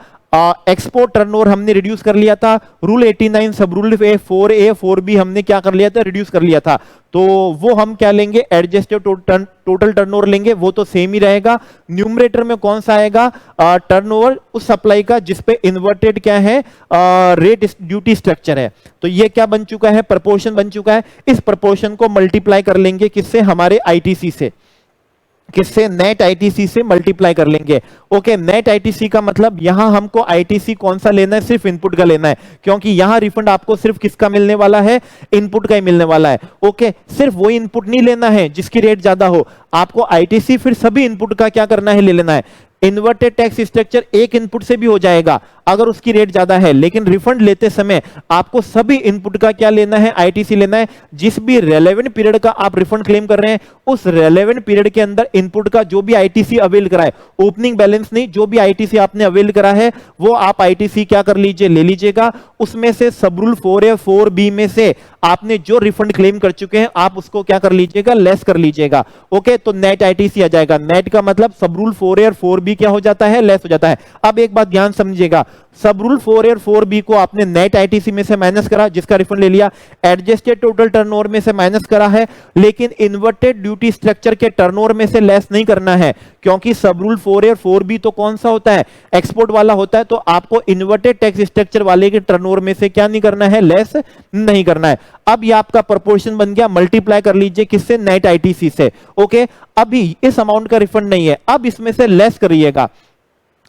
एक्सपोर्ट टर्नओवर हमने रिड्यूस कर लिया था। रूल 89 सब रूल 4A 4B हमने क्या कर लिया था? रिड्यूस कर लिया था। तो वो हम क्या लेंगे? एडजस्टेड टोटल टर्नओवर लेंगे, वो तो सेम ही रहेगा। न्यूमरेटर में कौन सा आएगा? टर्नओवर उस सप्लाई का जिसपे इन्वर्टेड क्या है? रेट ड्यूटी स्ट्रक्चर है। तो ये क्या बन चुका है? प्रपोर्शन बन चुका है। इस प्रपोर्शन को मल्टीप्लाई कर लेंगे किससे? हमारे आईटीसी से। किससे? नेट आईटीसी से मल्टीप्लाई कर लेंगे। ओके, नेट आईटीसी का मतलब यहां हमको आईटीसी कौन सा लेना है? सिर्फ इनपुट का लेना है, क्योंकि यहां रिफंड आपको सिर्फ किसका मिलने वाला है? इनपुट का ही मिलने वाला है। ओके, सिर्फ वो इनपुट नहीं लेना है जिसकी रेट ज्यादा हो, आपको आईटीसी फिर सभी इनपुट का क्या करना है? ले लेना है। इन्वर्टेड टैक्स स्ट्रक्चर एक इनपुट से भी हो जाएगा अगर उसकी रेट ज्यादा है, लेकिन रिफंड लेते समय आपको सभी इनपुट का क्या लेना है? आईटीसी लेना है। जिस भी रेलेवेंट पीरियड का आप रिफंड क्लेम कर रहे हैं, उस रेलेवेंट पीरियड के अंदर इनपुट का जो भी आईटीसी अवेल करा है, ओपनिंग बैलेंस नहीं, जो भी आईटीसी आपने अवेल करा है वो आप आईटीसी क्या कर लीजिए? ले लीजिएगा। उसमें से सब रूल 4A 4B में से आपने जो रिफंड क्लेम कर चुके हैं आप उसको क्या कर लीजिएगा? लेस कर लीजिएगा। ओके, तो नेट आईटीसी आ जाएगा। नेट का मतलब सब रूल 4A और 4B क्या हो जाता है? लेस हो जाता है। अब एक बात ध्यान समझिएगा, सब रूल 4A और 4B को आपने नेट आईटीसी में से माइनस करा, जिसका रिफंड ले लिया, एडजस्टेड टोटल टर्नओवर में से माइनस करा है, लेकिन इन्वर्टेड ड्यूटी स्ट्रक्चर के टर्नओवर में से लेस नहीं करना है, क्योंकि सब रूल 4A और 4B तो कौन सा होता है, एक्सपोर्ट वाला होता है। तो आपको इन्वर्टेड टैक्स स्ट्रक्चर वाले के टर्नओवर में से क्या नहीं करना है, लेस नहीं करना है। अब ये आपका प्रोपोर्शन बन गया, मल्टीप्लाई कर लीजिए किससे, नेट आईटीसी से। ओके, अभी इस अमाउंट का रिफंड नहीं है, अब इसमें से लेस करिएगा।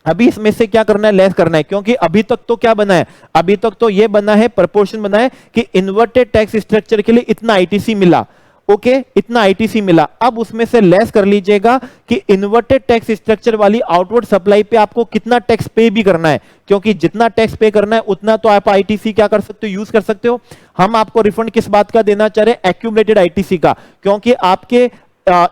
अभी इसमें से क्या करना है, लेस करना है, क्योंकि अभी तक तो क्या बना है, अभी तक तो ये बना है, प्रोपोर्शन बना है कि इन्वर्टेड टैक्स स्ट्रक्चर के लिए इतना आईटीसी मिला। ओके, इतना आईटीसी मिला। अब उसमें से लेस कर लीजिएगा कि इन्वर्टेड टैक्स स्ट्रक्चर वाली आउटवर्ड सप्लाई पे आपको कितना टैक्स पे भी करना है, क्योंकि जितना टैक्स पे करना है उतना तो आप आईटीसी क्या कर सकते हो, यूज कर सकते हो। हम आपको रिफंड किस बात का देना चाह रहे हैं, एक्यूमुलेटेड आईटीसी का, क्योंकि आपके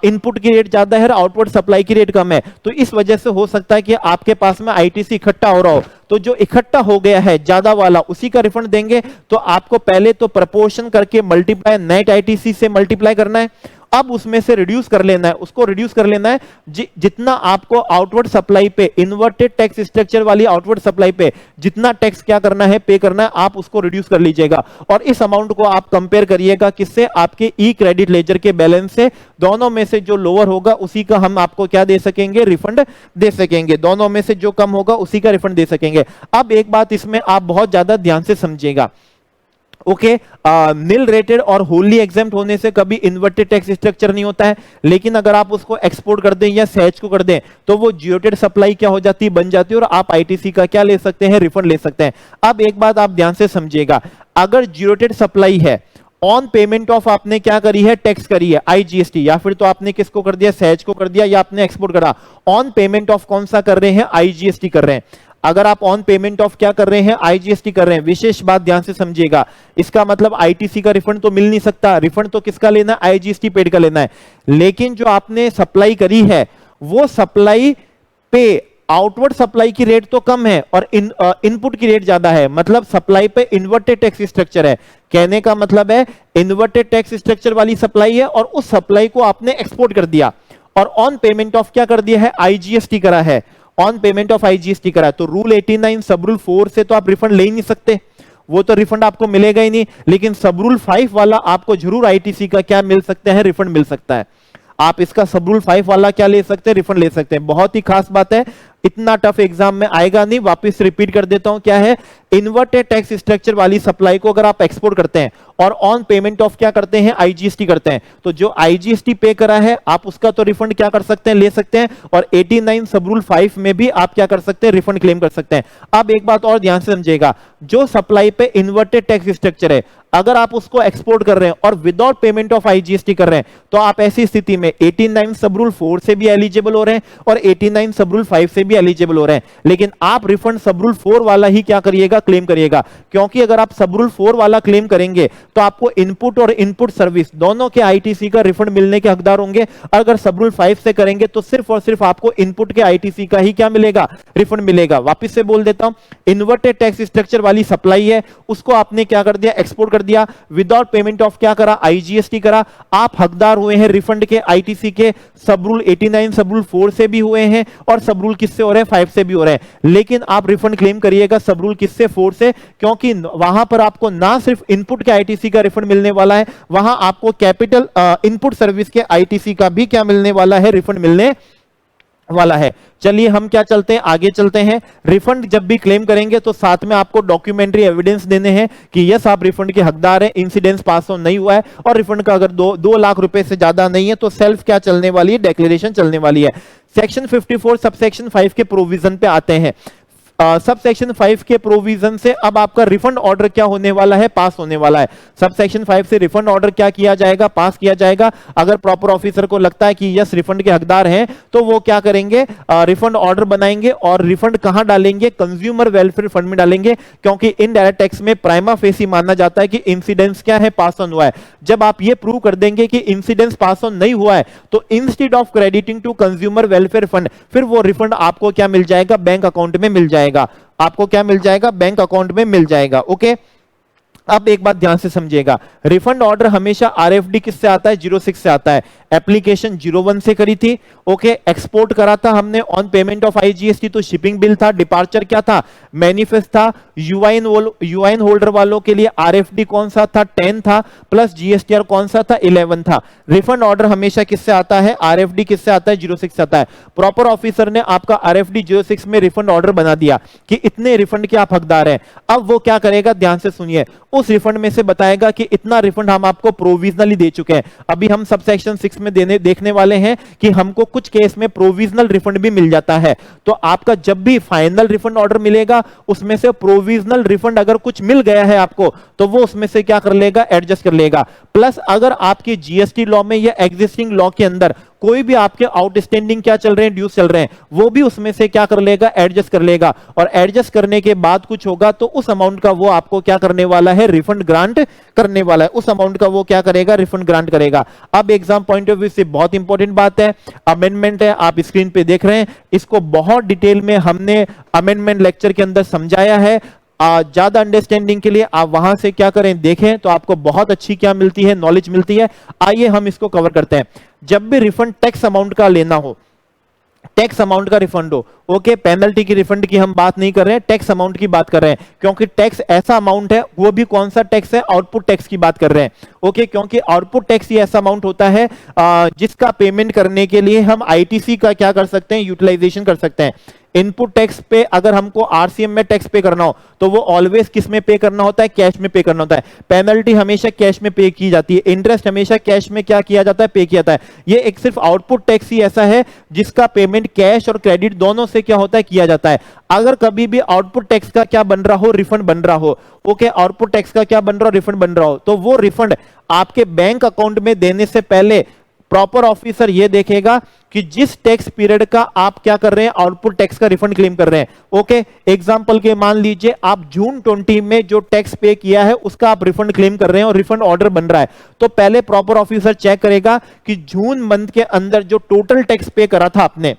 इनपुट की रेट ज्यादा है और आउटपुट सप्लाई की रेट कम है, तो इस वजह से हो सकता है कि आपके पास में आईटीसी इकट्ठा हो रहा हो। तो जो इकट्ठा हो गया है ज्यादा वाला, उसी का रिफंड देंगे। तो आपको पहले तो प्रपोर्शन करके मल्टीप्लाई नेट आईटीसी से मल्टीप्लाई करना है, अब उसमें से रिड्यूस कर लेना है, उसको रिड्यूस कर लेना है जितना आपको आउटवर्ड सप्लाई पे, इन्वर्टेड टैक्स स्ट्रक्चर वाली आउटवर्ड सप्लाई पे जितना टैक्स क्या करना है, पे करना है, आप उसको रिड्यूस कर लीजिएगा। और इस अमाउंट को आप कंपेयर करिएगा किससे, आपके ई क्रेडिट लेजर के बैलेंस से। दोनों में से जो लोअर होगा उसी का हम आपको क्या दे सकेंगे, रिफंड दे सकेंगे। दोनों में से जो कम होगा उसी का रिफंड दे सकेंगे। अब एक बात इसमें आप बहुत ज्यादा ध्यान से समझिएगा। ओके, निल रेटेड और होली एग्जेम्प्ट होने से कभी इन्वर्टेड टैक्स स्ट्रक्चर नहीं होता है, लेकिन अगर आप उसको एक्सपोर्ट कर दें या सहज को कर दें तो वो जियोटेड सप्लाई क्या हो जाती है, बन जाती है, और आप आईटीसी का क्या ले सकते हैं, रिफंड ले सकते हैं। अब एक बात आप ध्यान से समझिएगा, अगर जियोटेड सप्लाई है, ऑन पेमेंट ऑफ आपने क्या करी है, टैक्स करी है आईजीएसटी, या फिर तो आपने किसको कर दिया, सहज को कर दिया, या आपने एक्सपोर्ट करा, ऑन पेमेंट ऑफ कौन सा कर रहे हैं, आईजीएसटी कर रहे हैं। अगर आप ऑन पेमेंट ऑफ क्या कर रहे हैं, आईजीएसटी कर रहे हैं, विशेष बात ध्यान से समझिएगा, इसका मतलब आईटीसी का रिफंड तो मिल नहीं सकता, रिफंड तो किसका लेना है, आईजीएसटी पेड का लेना है। लेकिन जो आपने सप्लाई करी है वो सप्लाई पे आउटवर्ड सप्लाई की रेट तो कम है और इनपुट की रेट ज्यादा है, मतलब सप्लाई पे इन्वर्टेड टैक्स स्ट्रक्चर है। कहने का मतलब है इन्वर्टेड टैक्स स्ट्रक्चर वाली सप्लाई है और उस सप्लाई को आपने एक्सपोर्ट कर दिया और ऑन पेमेंट ऑफ क्या कर दिया है, आईजीएसटी करा है, ऑन पेमेंट ऑफ आईजीएसटी करा। तो रूल 89 सब रूल 4 से तो आप रिफंड ले ही नहीं सकते, वो तो रिफंड आपको मिलेगा ही नहीं। लेकिन सब रूल 5 वाला आपको जरूर आईटीसी का क्या मिल सकता है, रिफंड मिल सकता है। आप इसका सब रूल 5 वाला क्या ले सकते हैं, रिफंड ले सकते हैं। बहुत ही खास बात है, इतना टफ एग्जाम में आएगा नहीं। वापस रिपीट कर देता हूं, क्या है, इन्वर्टेड टैक्स स्ट्रक्चर वाली सप्लाई को अगर आप एक्सपोर्ट करते हैं और ऑन पेमेंट ऑफ क्या करते हैं, आईजीएसटी करते हैं, तो जो आईजीएसटी पे करा है आप उसका तो रिफंड क्या कर सकते हैं, ले सकते हैं। और 89 सब रूल 5 में भी आप क्या कर सकते हैं, रिफंड क्लेम कर सकते हैं। अब एक बात और ध्यान से समझिएगा, जो सप्लाई पे इन्वर्टेड टैक्स स्ट्रक्चर है, अगर आप उसको एक्सपोर्ट कर रहे हैं और विदाउट पेमेंट ऑफ आईजीएसटी कर रहे हैं, तो आप ऐसी स्थिति में 89 सब रूल 4 से भी एलिजिबल हो रहे हैं और 89 सब रूल 5 से भी एलिजिबल हो रहे हैं। लेकिन आप रिफंड सब रूल 4 वाला ही क्या करिएगा, क्लेम करिएगा, क्योंकि अगर आप सब रूल 4 वाला क्लेम करेंगे तो आपको इनपुट और इनपुट सर्विस दोनों के आईटीसी का रिफंड मिलने के हकदार होंगे। अगर सब रूल 5 से करेंगे तो सिर्फ और सिर्फ आपको इनपुट के आईटीसी का ही क्या मिलेगा, रिफंड मिलेगा। वापस से बोल देता हूं, इन्वर्टेड टैक्स स्ट्रक्चर वाली सप्लाई है, उसको आपने क्या कर दिया, एक्सपोर्ट कर दिया, विदाउट पेमेंट ऑफ क्या करा, आईजीएसटी करा, आप हकदार हुए हैं रिफंड के आईटीसी के। सब रूल 89 सब रूल 4 से भी हुए हैं और सब रूल किससे हो रहे हैं, 5 से भी हो रहे हैं। लेकिन आप रिफंड क्लेम करिएगा सब रूल किससे, 4 से, क्योंकि वहां पर आपको ना सिर्फ इनपुट के आईटीसी का रिफंड मिलने वाला है, वहां आपको कैपिटल इनपुट सर्विस के आईटीसी का भी क्या मिलने वाला है, रिफंड मिलने वाला है। चलिए हम क्या चलते हैं, आगे चलते हैं। रिफंड जब भी क्लेम करेंगे तो साथ में आपको डॉक्यूमेंट्री एविडेंस देने हैं कि यस आप रिफंड के हकदार हैं, इंसिडेंस पास ऑन नहीं हुआ है, और रिफंड का अगर 2 लाख रुपए से ज्यादा नहीं है तो सेल्फ क्या चलने वाली है, डिक्लेरेशन चलने वाली है। सेक्शन 54 सबसेक्शन 5 के प्रोविजन पे आते हैं। सब सेक्शन 5 के प्रोविजन से अब आपका रिफंड ऑर्डर क्या होने वाला है, पास होने वाला है। सब सेक्शन 5 से रिफंड ऑर्डर क्या किया जाएगा, पास किया जाएगा। अगर प्रॉपर ऑफिसर को लगता है कि यस रिफंड के हकदार हैं तो वो क्या करेंगे, रिफंड ऑर्डर बनाएंगे और रिफंड कहां डालेंगे, कंज्यूमर वेलफेयर फंड में डालेंगे, क्योंकि इनडायरेक्ट टैक्स में प्राइमा फेसी माना जाता है कि इंसिडेंस क्या है, पास ऑन हुआ है। जब आप ये प्रूव कर देंगे कि इंसिडेंस पास ऑन नहीं हुआ है तो instead of crediting to consumer welfare fund, फिर वो रिफंड आपको क्या मिल जाएगा, बैंक अकाउंट में मिल जाएगा। आपको क्या मिल जाएगा, बैंक अकाउंट में मिल जाएगा। ओके, अब एक बात ध्यान से समझिएगा, रिफंड ऑर्डर हमेशा आरएफडी किससे आता है, 06 से आता है। एप्लीकेशन 01 से करी थी। ओके, एक्सपोर्ट करा था हमने ऑन पेमेंट ऑफ आईजीएसटी, तो शिपिंग बिल था। डिपार्चर क्या था? मैनिफेस्ट था। यूआईन होल्डर वालों के लिए आरएफडी कौन सा था? 10 था, प्लस जीएसटीआर कौन सा था? 11 था। रिफंड ऑर्डर हमेशा किससे आता है? आरएफडी किससे आता है? 06 से आता है। प्रॉपर ऑफिसर ने आपका आरएफडी 06 में रिफंड ऑर्डर बना दिया कि इतने रिफंड के आप हकदार हैं। अब वो क्या करेगा, ध्यान से सुनिए, उस रिफंड में से बताएगा कि इतना रिफंड हम आपको प्रोविजनली दे चुके हैं। अभी हम सबसेक्शन 6 में देखने वाले हैं कि हमको कुछ केस में प्रोविजनल रिफंड भी मिल जाता है। तो आपका जब भी फाइनल रिफंड ऑर्डर मिलेगा, उसमें से प्रोविजनल रिफंड अगर कुछ मिल गया है आपको, तो वो उसमें से क्या कर लेगा? एडजस्ट कर लेगा। प्लस अगर आपकी जीएसटी लॉ में या एग्जिस्टिंग लॉ के अंदर कोई भी आपके आउटस्टैंडिंग क्या चल रहे हैं, ड्यूज चल रहे हैं, वो भी उसमें से क्या कर लेगा? एडजस्ट कर लेगा। और एडजस्ट करने के बाद कुछ होगा तो उस अमाउंट का वो आपको क्या करने वाला है? रिफंड ग्रांट करने वाला है। उस अमाउंट का वो क्या करेगा? रिफंड ग्रांट करेगा। अब एग्जाम पॉइंट ऑफ व्यू से बहुत इंपॉर्टेंट बात है, अमेंडमेंट है, आप स्क्रीन पे देख रहे हैं, इसको बहुत डिटेल में हमने अमेंडमेंट लेक्चर के अंदर समझाया है। ज्यादा अंडरस्टैंडिंग के लिए आप वहां से क्या करें, देखें, तो आपको बहुत अच्छी क्या मिलती है? नॉलेज मिलती है। आइए हम इसको कवर करते हैं। जब भी रिफंड टैक्स अमाउंट का लेना हो, टैक्स अमाउंट का रिफंड हो, ओके, पेनल्टी की रिफंड की हम बात नहीं कर रहे हैं, टैक्स अमाउंट की बात कर रहे हैं, क्योंकि टैक्स ऐसा अमाउंट है, वो भी कौन सा टैक्स है? आउटपुट टैक्स की बात कर रहे हैं। ओके, क्योंकि आउटपुट टैक्स ही ऐसा अमाउंट होता है जिसका पेमेंट करने के लिए हम आईटीसी का क्या कर सकते हैं? यूटिलाइजेशन कर सकते हैं। इनपुट टैक्स पे अगर हमको आरसीएम में टैक्स पे करना हो, तो वो ऑलवेज किस में पे करना होता है? कैश में पे करना होता है। पेनल्टी हमेशा कैश में पे की जाती है, इंटरेस्ट हमेशा कैश में क्या किया जाता है? पे किया जाता है। ये एक सिर्फ आउटपुट टैक्स ही ऐसा है जिसका पेमेंट कैश और क्रेडिट दोनों से क्या होता है? किया जाता है। अगर कभी भी आउटपुट टैक्स का क्या बन रहा हो? रिफंड बन रहा हो, ओके, आउटपुट टैक्स का क्या बन रहा हो? रिफंड बन रहा हो, तो वो रिफंड आपके बैंक अकाउंट में देने से पहले प्रॉपर ऑफिसर ये देखेगा कि जिस टैक्स पीरियड का आप क्या कर रहे हैं? आउटपुट टैक्स का रिफंड क्लेम कर रहे हैं। ओके, एग्जांपल के मान लीजिए आप जून 20 में जो टैक्स पे किया है उसका आप रिफंड क्लेम कर रहे हैं और रिफंड ऑर्डर बन रहा है, तो पहले प्रॉपर ऑफिसर चेक करेगा कि जून मंथ के अंदर जो टोटल टैक्स पे करा था आपने,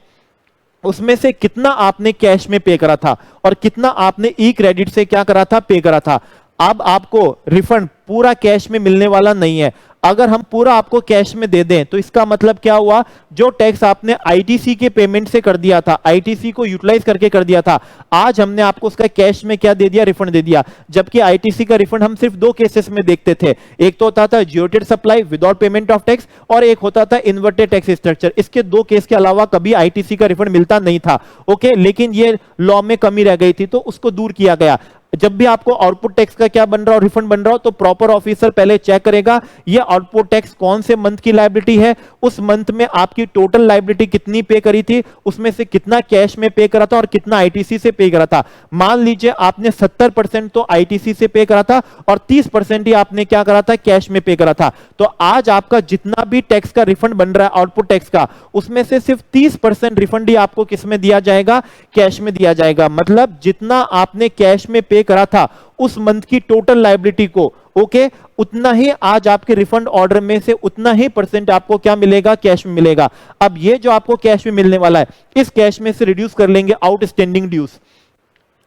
उसमें से कितना आपने कैश में पे करा था और कितना आपने ई क्रेडिट से क्या करा था? पे करा था। अब आपको रिफंड पूरा कैश में मिलने वाला नहीं है। अगर हम पूरा आपको कैश में दे दें तो इसका मतलब क्या हुआ? जो टैक्स आपने आईटीसी के पेमेंट से कर दिया था, आईटीसी को यूटिलाइज करके कर दिया था, आज हमने आपको उसका कैश में क्या दे दिया? रिफंड दे दिया। जबकि आईटीसी का रिफंड हम सिर्फ दो केसेस में देखते थे, एक तो होता था zero rated supply without payment of tax, और एक होता था इन्वर्टेड टैक्स स्ट्रक्चर। इसके दो केस के अलावा कभी आईटीसी का रिफंड मिलता नहीं था। ओके, लेकिन ये लॉ में कमी रह गई थी तो उसको दूर किया गया। जब भी आपको आउटपुट टैक्स का क्या बन रहा हो? रिफंड बन रहा हो, तो प्रॉपर ऑफिसर पहले चेक करेगा ये आउटपुट टैक्स कौन से मंथ की लायबिलिटी है, उस मंथ में आपकी टोटल लायबिलिटी कितनी पे करी थी, उसमें से कितना कैश में पे करा था और कितना आईटीसी से पे करा था। मान लीजिए आपने 70% तो आईटीसी से पे करा था और 30% ही आपने क्या करा था? कैश में पे करा था। तो आज आपका जितना भी टैक्स का रिफंड बन रहा है आउटपुट टैक्स का, उसमें से सिर्फ 30% रिफंड ही आपको किस में दिया जाएगा? कैश में दिया जाएगा। मतलब जितना आपने कैश में पे करा था उस मंथ की टोटल लायबिलिटी को, ओके, उतना ही आज आपके रिफंड ऑर्डर में से उतना ही परसेंट आपको क्या मिलेगा? कैश में मिलेगा। अब ये जो आपको कैश में मिलने वाला है, इस कैश में से रिड्यूस कर लेंगे आउटस्टैंडिंग ड्यूज,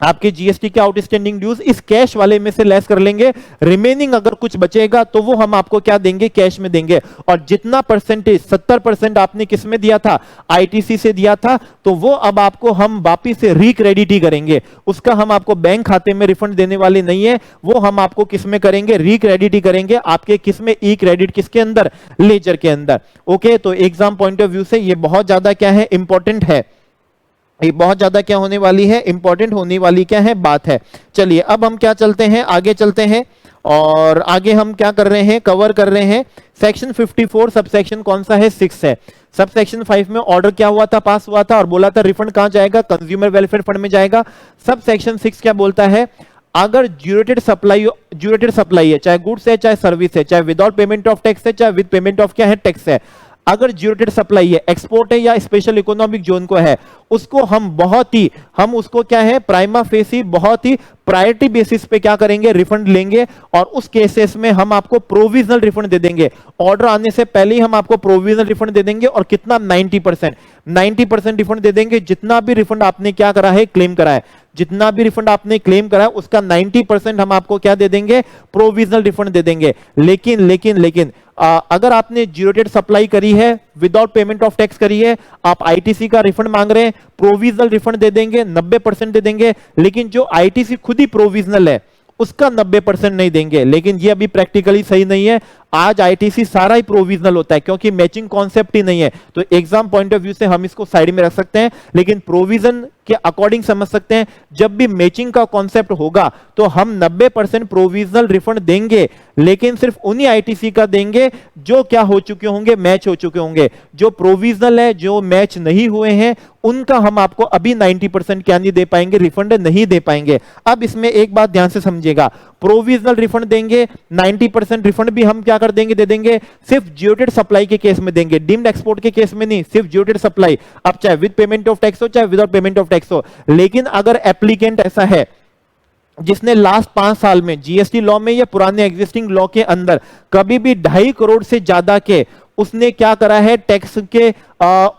आपके जीएसटी के आउटस्टैंडिंग ड्यूज इस कैश वाले में से लेस कर लेंगे। रिमेनिंग अगर कुछ बचेगा तो वो हम आपको क्या देंगे? कैश में देंगे। और जितना परसेंटेज 70% आपने किस में दिया था? आईटीसी से दिया था, तो वो अब आपको हम वापिस से रिक्रेडिट ही करेंगे। उसका हम आपको बैंक खाते में रिफंड देने वाले नहीं है, वो हम आपको किस में करेंगे? रिक्रेडिट ही करेंगे। आपके किस में? ई क्रेडिट किसके अंदर? लेजर के अंदर। ओके, तो एग्जाम पॉइंट ऑफ व्यू से ये बहुत ज्यादा क्या है? इंपॉर्टेंट है। ये बहुत ज्यादा क्या होने वाली है? इंपॉर्टेंट होने वाली क्या है? बात है। चलिए अब हम क्या चलते हैं, आगे चलते हैं, और आगे हम क्या कर रहे हैं? कवर कर रहे हैं सेक्शन 54, सबसेक्शन कौन सा है? 6 है। सबसेक्शन 5 में ऑर्डर क्या हुआ था? पास हुआ था और बोला था रिफंड कहां जाएगा? कंज्यूमर वेलफेयर फंड में जाएगा। सबसेक्शन 6 क्या बोलता है? अगर ज्यूरेटेड सप्लाई है, चाहे गुड्स है चाहे सर्विस है, चाहे विदाउट पेमेंट ऑफ टैक्स है चाहे विद पेमेंट ऑफ क्या है? टैक्स है, अगर ज्यूरेटेड सप्लाई है, एक्सपोर्ट है या स्पेशल इकोनॉमिक जोन को है, उसको हम उसको क्या है? प्राइमा फेसी बहुत ही प्रायोरिटी बेसिस पे क्या करेंगे? रिफंड लेंगे। और उस केसेस में हम आपको प्रोविजनल रिफंड दे देंगे। ऑर्डर आने से पहले ही हम आपको प्रोविजनल रिफंड दे देंगे। और कितना? 90% रिफंड दे देंगे, जितना भी रिफंड आपने क्या करा है? क्लेम करा है। जितना भी रिफंड आपने क्लेम करा है उसका 90% हम आपको क्या दे देंगे, प्रोविजनल रिफंड दे देंगे। लेकिन अगर आपने जीरो डेट सप्लाई करी है, विदाउट पेमेंट ऑफ टैक्स करी है, आप आईटीसी का रिफंड मांग रहे हैं, प्रोविजनल रिफंड दे देंगे, 90% दे देंगे। लेकिन जो आईटीसी खुद ही प्रोविजनल है उसका 90% नहीं देंगे। लेकिन ये अभी प्रैक्टिकली सही नहीं है। आज आईटीसी सारा ही प्रोविजनल होता है क्योंकि मैचिंग कॉन्सेप्ट ही नहीं है। तो एग्जाम पॉइंट ऑफ व्यू से हम इसको साइड में रख सकते हैं, लेकिन प्रोविजन के अकॉर्डिंग समझ सकते हैं। जब भी मैचिंग का कॉन्सेप्ट होगा तो हम 90% प्रोविजनल रिफंड देंगे, लेकिन सिर्फ उन्हीं आईटीसी का देंगे जो क्या हो चुके होंगे, मैच हो चुके होंगे। जो प्रोविजनल है, जो मैच नहीं हुए हैं, उनका हम आपको अभी 90% क्या नहीं दे पाएंगे, रिफंड नहीं दे पाएंगे। अब इसमें एक बात ध्यान से समझिएगा, प्रोविजनल रिफंड देंगे, 90% रिफंड भी हम क्या कर देंगे, दे देंगे, सिर्फ जियोटेड सप्लाई के केस में देंगे, डीम्ड एक्सपोर्ट के केस में नहीं, सिर्फ जियोटेड सप्लाई। अब चाहे विद पेमेंट ऑफ टैक्स हो चाहे विदाउट पेमेंट ऑफ टैक्स हो। लेकिन अगर एप्लीकेंट ऐसा है जिसने लास्ट 5 साल में जीएसटी लॉ में या पुराने एग्जिस्टिंग लॉ के अंदर कभी भी 2.5 करोड़ से ज्यादा के उसने क्या करा है, टैक्स के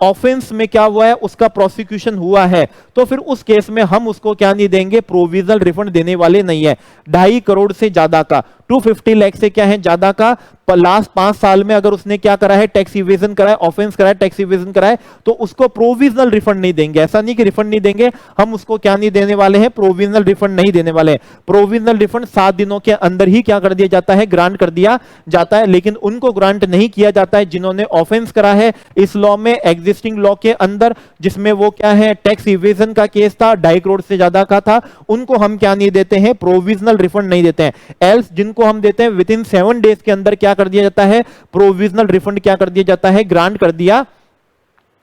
ऑफेंस में क्या हुआ है, उसका प्रोसिक्यूशन हुआ है, तो फिर उस केस में हम उसको क्या नहीं देंगे, प्रोविजनल रिफंड देने वाले नहीं है। 2.5 करोड़ से ज्यादा का, 250 लाख से क्या है ज्यादा का, लास्ट 5 साल में अगर उसने क्या करा है, टैक्स इवेजन करा है, ऑफेंस करा है, टैक्स इवेजन करा है, तो उसको प्रोविजनल रिफंड नहीं देंगे। ऐसा नहीं कि रिफंड नहीं देंगे, हम उसको क्या नहीं देने वाले हैं, प्रोविजनल रिफंड नहीं देने वाले हैं। प्रोविजनल रिफंड 7 दिनों के अंदर ही क्या कर दिया जाता है, ग्रांट कर दिया जाता है। लेकिन उनको ग्रांट नहीं किया जाता है जिन्होंने ऑफेंस करा है इस लॉ में, एग्जिस्टिंग लॉ के अंदर, जिसमें वो क्या है, टैक्स इवेजन का केस था, 2.5 करोड़ से ज्यादा का था, उनको हम क्या नहीं देते हैं, प्रोविजनल रिफंड नहीं देते हैं। एल्स जिनको हम देते हैं विद इन 7 डेज के अंदर क्या कर दिया जाता है, प्रोविजनल रिफंड क्या कर दिया जाता है, ग्रांट कर दिया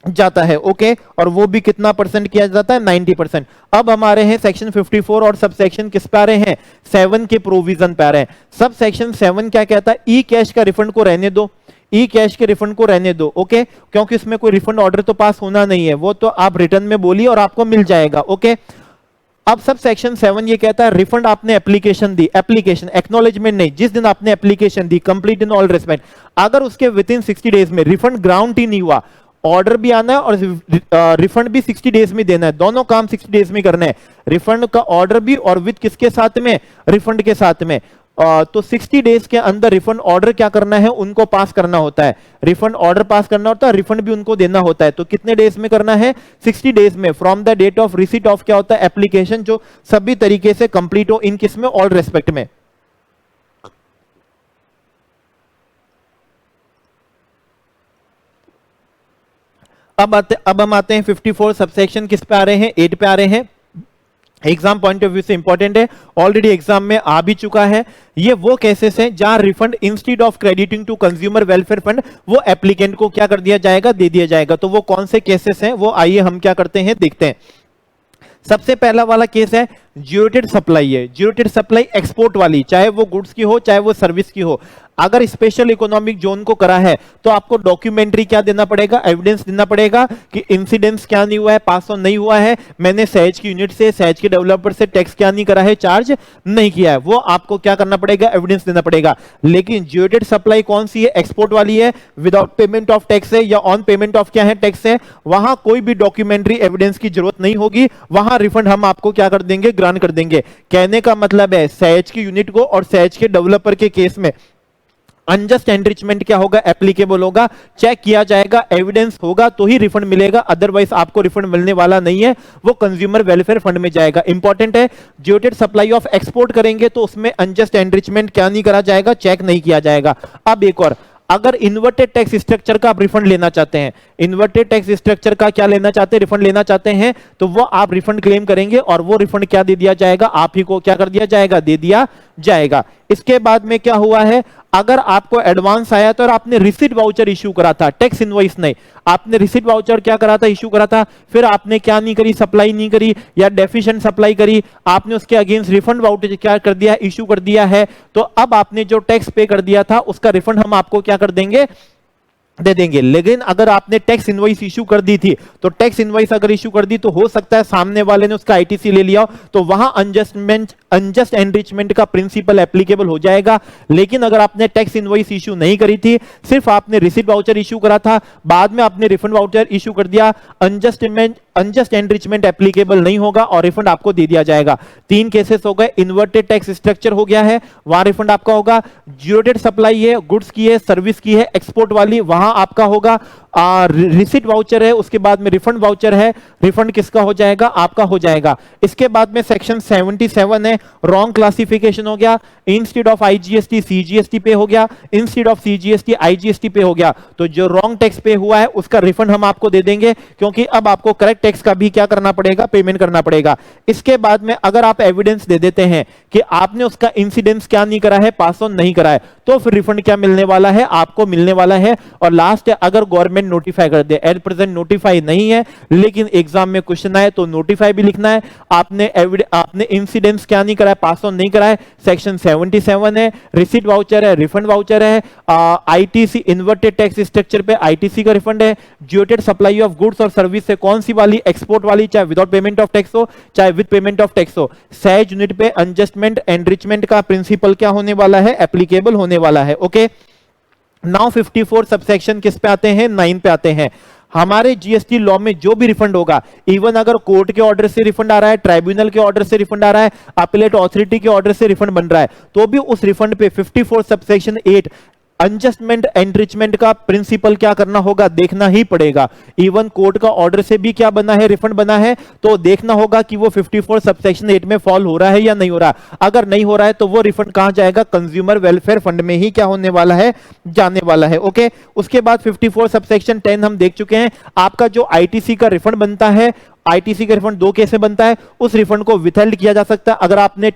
जाता है। ओके, और वो भी कितना परसेंट किया जाता है, 90%। अब हमारे हैं सेक्शन 54 और सब सेक्शन किस पे आ रहे हैं, 7 के प्रोविजन पे आ रहे हैं। सब सेक्शन 7 क्या कहता है, ई कैश का रिफंड को रहने दो, ई कैश के रिफंड को रहने दो। ओके, क्योंकि इसमें कोई रिफंड ऑर्डर तो पास होना नहीं है, वो तो आप रिटर्न में बोलिए और आपको मिल जाएगा। ओके, अब सब सेक्शन 7 ये कहता है, रिफंड आपने एप्लीकेशन दी, एप्लीकेशन एक्नॉलेजमेंट नहीं, जिस दिन आपने application the, complete in all respect, अगर उसके विद इन 60 डेज में रिफंड ग्राउंड ही नहीं हुआ, ऑर्डर भी आना है और रिफंड भी 60 डेज में देना है, दोनों काम 60 डेज में करना है। रिफंड का ऑर्डर भी और विद किसके साथ में, रिफंड के साथ में। तो 60 डेज के अंदर रिफंड ऑर्डर क्या करना है, उनको पास करना होता है, रिफंड ऑर्डर पास करना होता है, रिफंड भी उनको देना होता है। तो कितने डेज में करना है, 60 डेज में, from the date of receipt of क्या होता है, एप्लीकेशन, जो सभी तरीके से कंप्लीट हो इन किस में, ऑल रेस्पेक्ट में। अब हम आते हैं 54 सबसेक्शन किस पे आ रहे हैं, 8 पे आ रहे हैं। एग्जाम पॉइंट ऑफ व्यू से इंपॉर्टेंट है, ऑलरेडी एग्जाम में आ भी चुका है। ये वो केसेस हैं जहां refund instead of crediting to consumer welfare fund, वो एप्लीकेंट को क्या कर दिया जाएगा, दे दिया जाएगा। तो वो कौन से केसेस हैं, वो आइए हम क्या करते हैं, देखते हैं। सबसे पहला वाला केस है जियोटेड सप्लाई है। जियोटेड सप्लाई एक्सपोर्ट वाली, चाहे वो गुड्स की हो चाहे वो सर्विस की हो। अगर स्पेशल इकोनॉमिक जोन को करा है तो आपको डॉक्यूमेंट्री क्या देना पड़ेगा, एविडेंस देना पड़ेगा कि इंसिडेंस क्या नहीं हुआ है, पास ऑन नहीं हुआ है, मैंने सहज की यूनिट से, सहज के डेवलपर से टैक्स क्या नहीं करा है, चार्ज नहीं किया है, वो आपको क्या करना पड़ेगा, एविडेंस देना पड़ेगा। लेकिन जियोटेड सप्लाई कौन सी है, एक्सपोर्ट वाली है, विदाउट पेमेंट ऑफ टैक्स है या ऑन पेमेंट ऑफ क्या है, टैक्स है, वहां कोई भी डॉक्यूमेंट्री एविडेंस की जरूरत नहीं होगी, वहां रिफंड हम आपको क्या कर देंगे, ग्रांट कर देंगे। कहने का मतलब है सहज की यूनिट को और सहज के डेवलपर के केस में अनजस्ट एनरिचमेंट क्या होगा, एप्लीकेबल होगा, चेक किया जाएगा, एविडेंस होगा तो ही रिफंड मिलेगा, अदरवाइज आपको रिफंड मिलने वाला नहीं है, वो कंज्यूमर वेलफेयर फंड में जाएगा। इंपॉर्टेंट है, जियोटेड सप्लाई ऑफ एक्सपोर्ट करेंगे तो उसमें अनजस्ट एनरिचमेंट क्या नहीं करा जाएगा, चेक नहीं किया जाएगा। अब एक और, अगर इन्वर्टेड टैक्स स्ट्रक्चर का आप रिफंड लेना चाहते हैं, इन्वर्टेड टैक्स स्ट्रक्चर का क्या लेना चाहते हैं, रिफंड लेना चाहते हैं, तो वो आप रिफंड क्लेम करेंगे और वो रिफंड क्या दे दिया जाएगा, आप ही को क्या कर दिया जाएगा, दे दिया जाएगा। इसके बाद में क्या हुआ है, अगर आपको एडवांस आया तो और आपने रिसीट वाउचर इश्यू करा था, टैक्स इनवॉइस नहीं, आपने रिसीट वाउचर क्या करा था, इश्यू करा था, फिर आपने क्या नहीं करी, सप्लाई नहीं करी या डेफिशिएंट सप्लाई करी, आपने उसके अगेंस्ट रिफंड वाउचर क्या कर दिया, इश्यू कर दिया है, तो अब आपने जो टैक्स पे कर दिया था उसका रिफंड हम आपको क्या कर देंगे, दे देंगे। लेकिन अगर आपने टैक्स इनवॉइस इशू कर दी थी, तो टैक्स इनवॉइस अगर इशू कर दी तो हो सकता है सामने वाले ने उसका आईटीसी ले लिया हो, तो वहां अनजस्ट एनरिचमेंट का प्रिंसिपल एप्लीकेबल हो जाएगा। लेकिन अगर आपने टैक्स इनवॉइस इशू नहीं करी थी, सिर्फ आपने रिसीट वाउचर इशू करा था, बाद में आपने रिफंड वाउचर इशू कर दिया, अनजस्ट एनरिचमेंट एप्लीकेबल नहीं होगा और रिफंड आपको दे दिया जाएगा। 3 केसेस हो गए। इन्वर्टेड टैक्स स्ट्रक्चर हो गया है, वहां रिफंड आपका होगा। जीरो डेट सप्लाई है, गुड्स की है, सर्विस की है, एक्सपोर्ट वाली, वहां आपका होगा। रिसीट वाउचर है, उसके बाद में रिफंड वाउचर है, रिफंड किसका हो जाएगा? आपका हो जाएगा। इसके बाद में सेक्शन 77 है, रॉन्ग क्लासिफिकेशन हो गया। इंस्टेड ऑफ आईजीएसटी सीजीएसटी पे हो गया, इंस्टेड ऑफ सीजीएसटी आईजीएसटी पे हो गया। तो जो रॉन्ग टैक्स पे हुआ है उसका रिफंड हम आपको दे देंगे, क्योंकि अब आपको करेक्ट टैक्स का भी क्या करना पड़ेगा? पेमेंट करना पड़ेगा। इसके बाद में अगर आप एविडेंस दे देते हैं कि आपने उसका इंसिडेंस क्या नहीं करा है, पास ऑन नहीं करा है, तो फिर रिफंड क्या मिलने वाला है? आपको मिलने वाला है। और लास्ट है, अगर गवर्नमेंट नोटिफाई कर दे, एट प्रेजेंट नोटिफाई नहीं है, लेकिन एग्जाम में क्वेश्चन आए तो नोटिफाई भी लिखना है। आपने इंसिडेंस क्या नहीं करा है? पास ऑन नहीं करा है, सेक्शन 77 है। रिसीट वाउचर है, रिफंड वाउचर है, आईटीसी इन्वर्टेड टैक्स स्ट्रक्चर पे आईटीसी का रिफंड है। जियोटेड सप्लाई ऑफ गुड्स और सर्विस से कौन सी वाली? एक्सपोर्ट वाली, चाहे विदाउट पेमेंट ऑफ टैक्स हो चाहे विद पेमेंट ऑफ टैक्स हो। सहज यूनिट पे एडजस्टमेंट एनरिचमेंट का प्रिंसिपल क्या होने वाला है? एप्लीकेबल होने वाला है। ओके, नाउ 54 सबसेक्शन किस पे आते हैं? 9 पे आते हैं। हमारे जीएसटी लॉ में जो भी रिफंड होगा, इवन अगर कोर्ट के ऑर्डर से रिफंड आ रहा है, ट्राइब्यूनल के ऑर्डर से रिफंड आ रहा है, अपीलेट अथॉरिटी के ऑर्डर से रिफंड बन रहा है, तो भी उस रिफंड पे 54 सबसेक्शन 8 एडजस्टमेंट एनरिचमेंट का प्रिंसिपल क्या करना होगा? देखना ही पड़ेगा। इवन कोर्ट का ऑर्डर से भी क्या बना है? रिफंड बना है, तो देखना होगा कि वो 54 सबसेक्शन 8 में फॉल हो रहा है या नहीं हो रहा। अगर नहीं हो रहा है तो वो रिफंड कहां जाएगा? कंज्यूमर वेलफेयर फंड में ही क्या होने वाला है? जाने वाला है। ओके, उसके बाद 54 सबसेक्शन 10 हम देख चुके हैं। आपका जो आईटीसी का रिफंड बनता है, आईटीसी का रिफंड 2 केस में बनता है। उस रिफंड को विथहेल्ड किया जा सकता है अगर आपने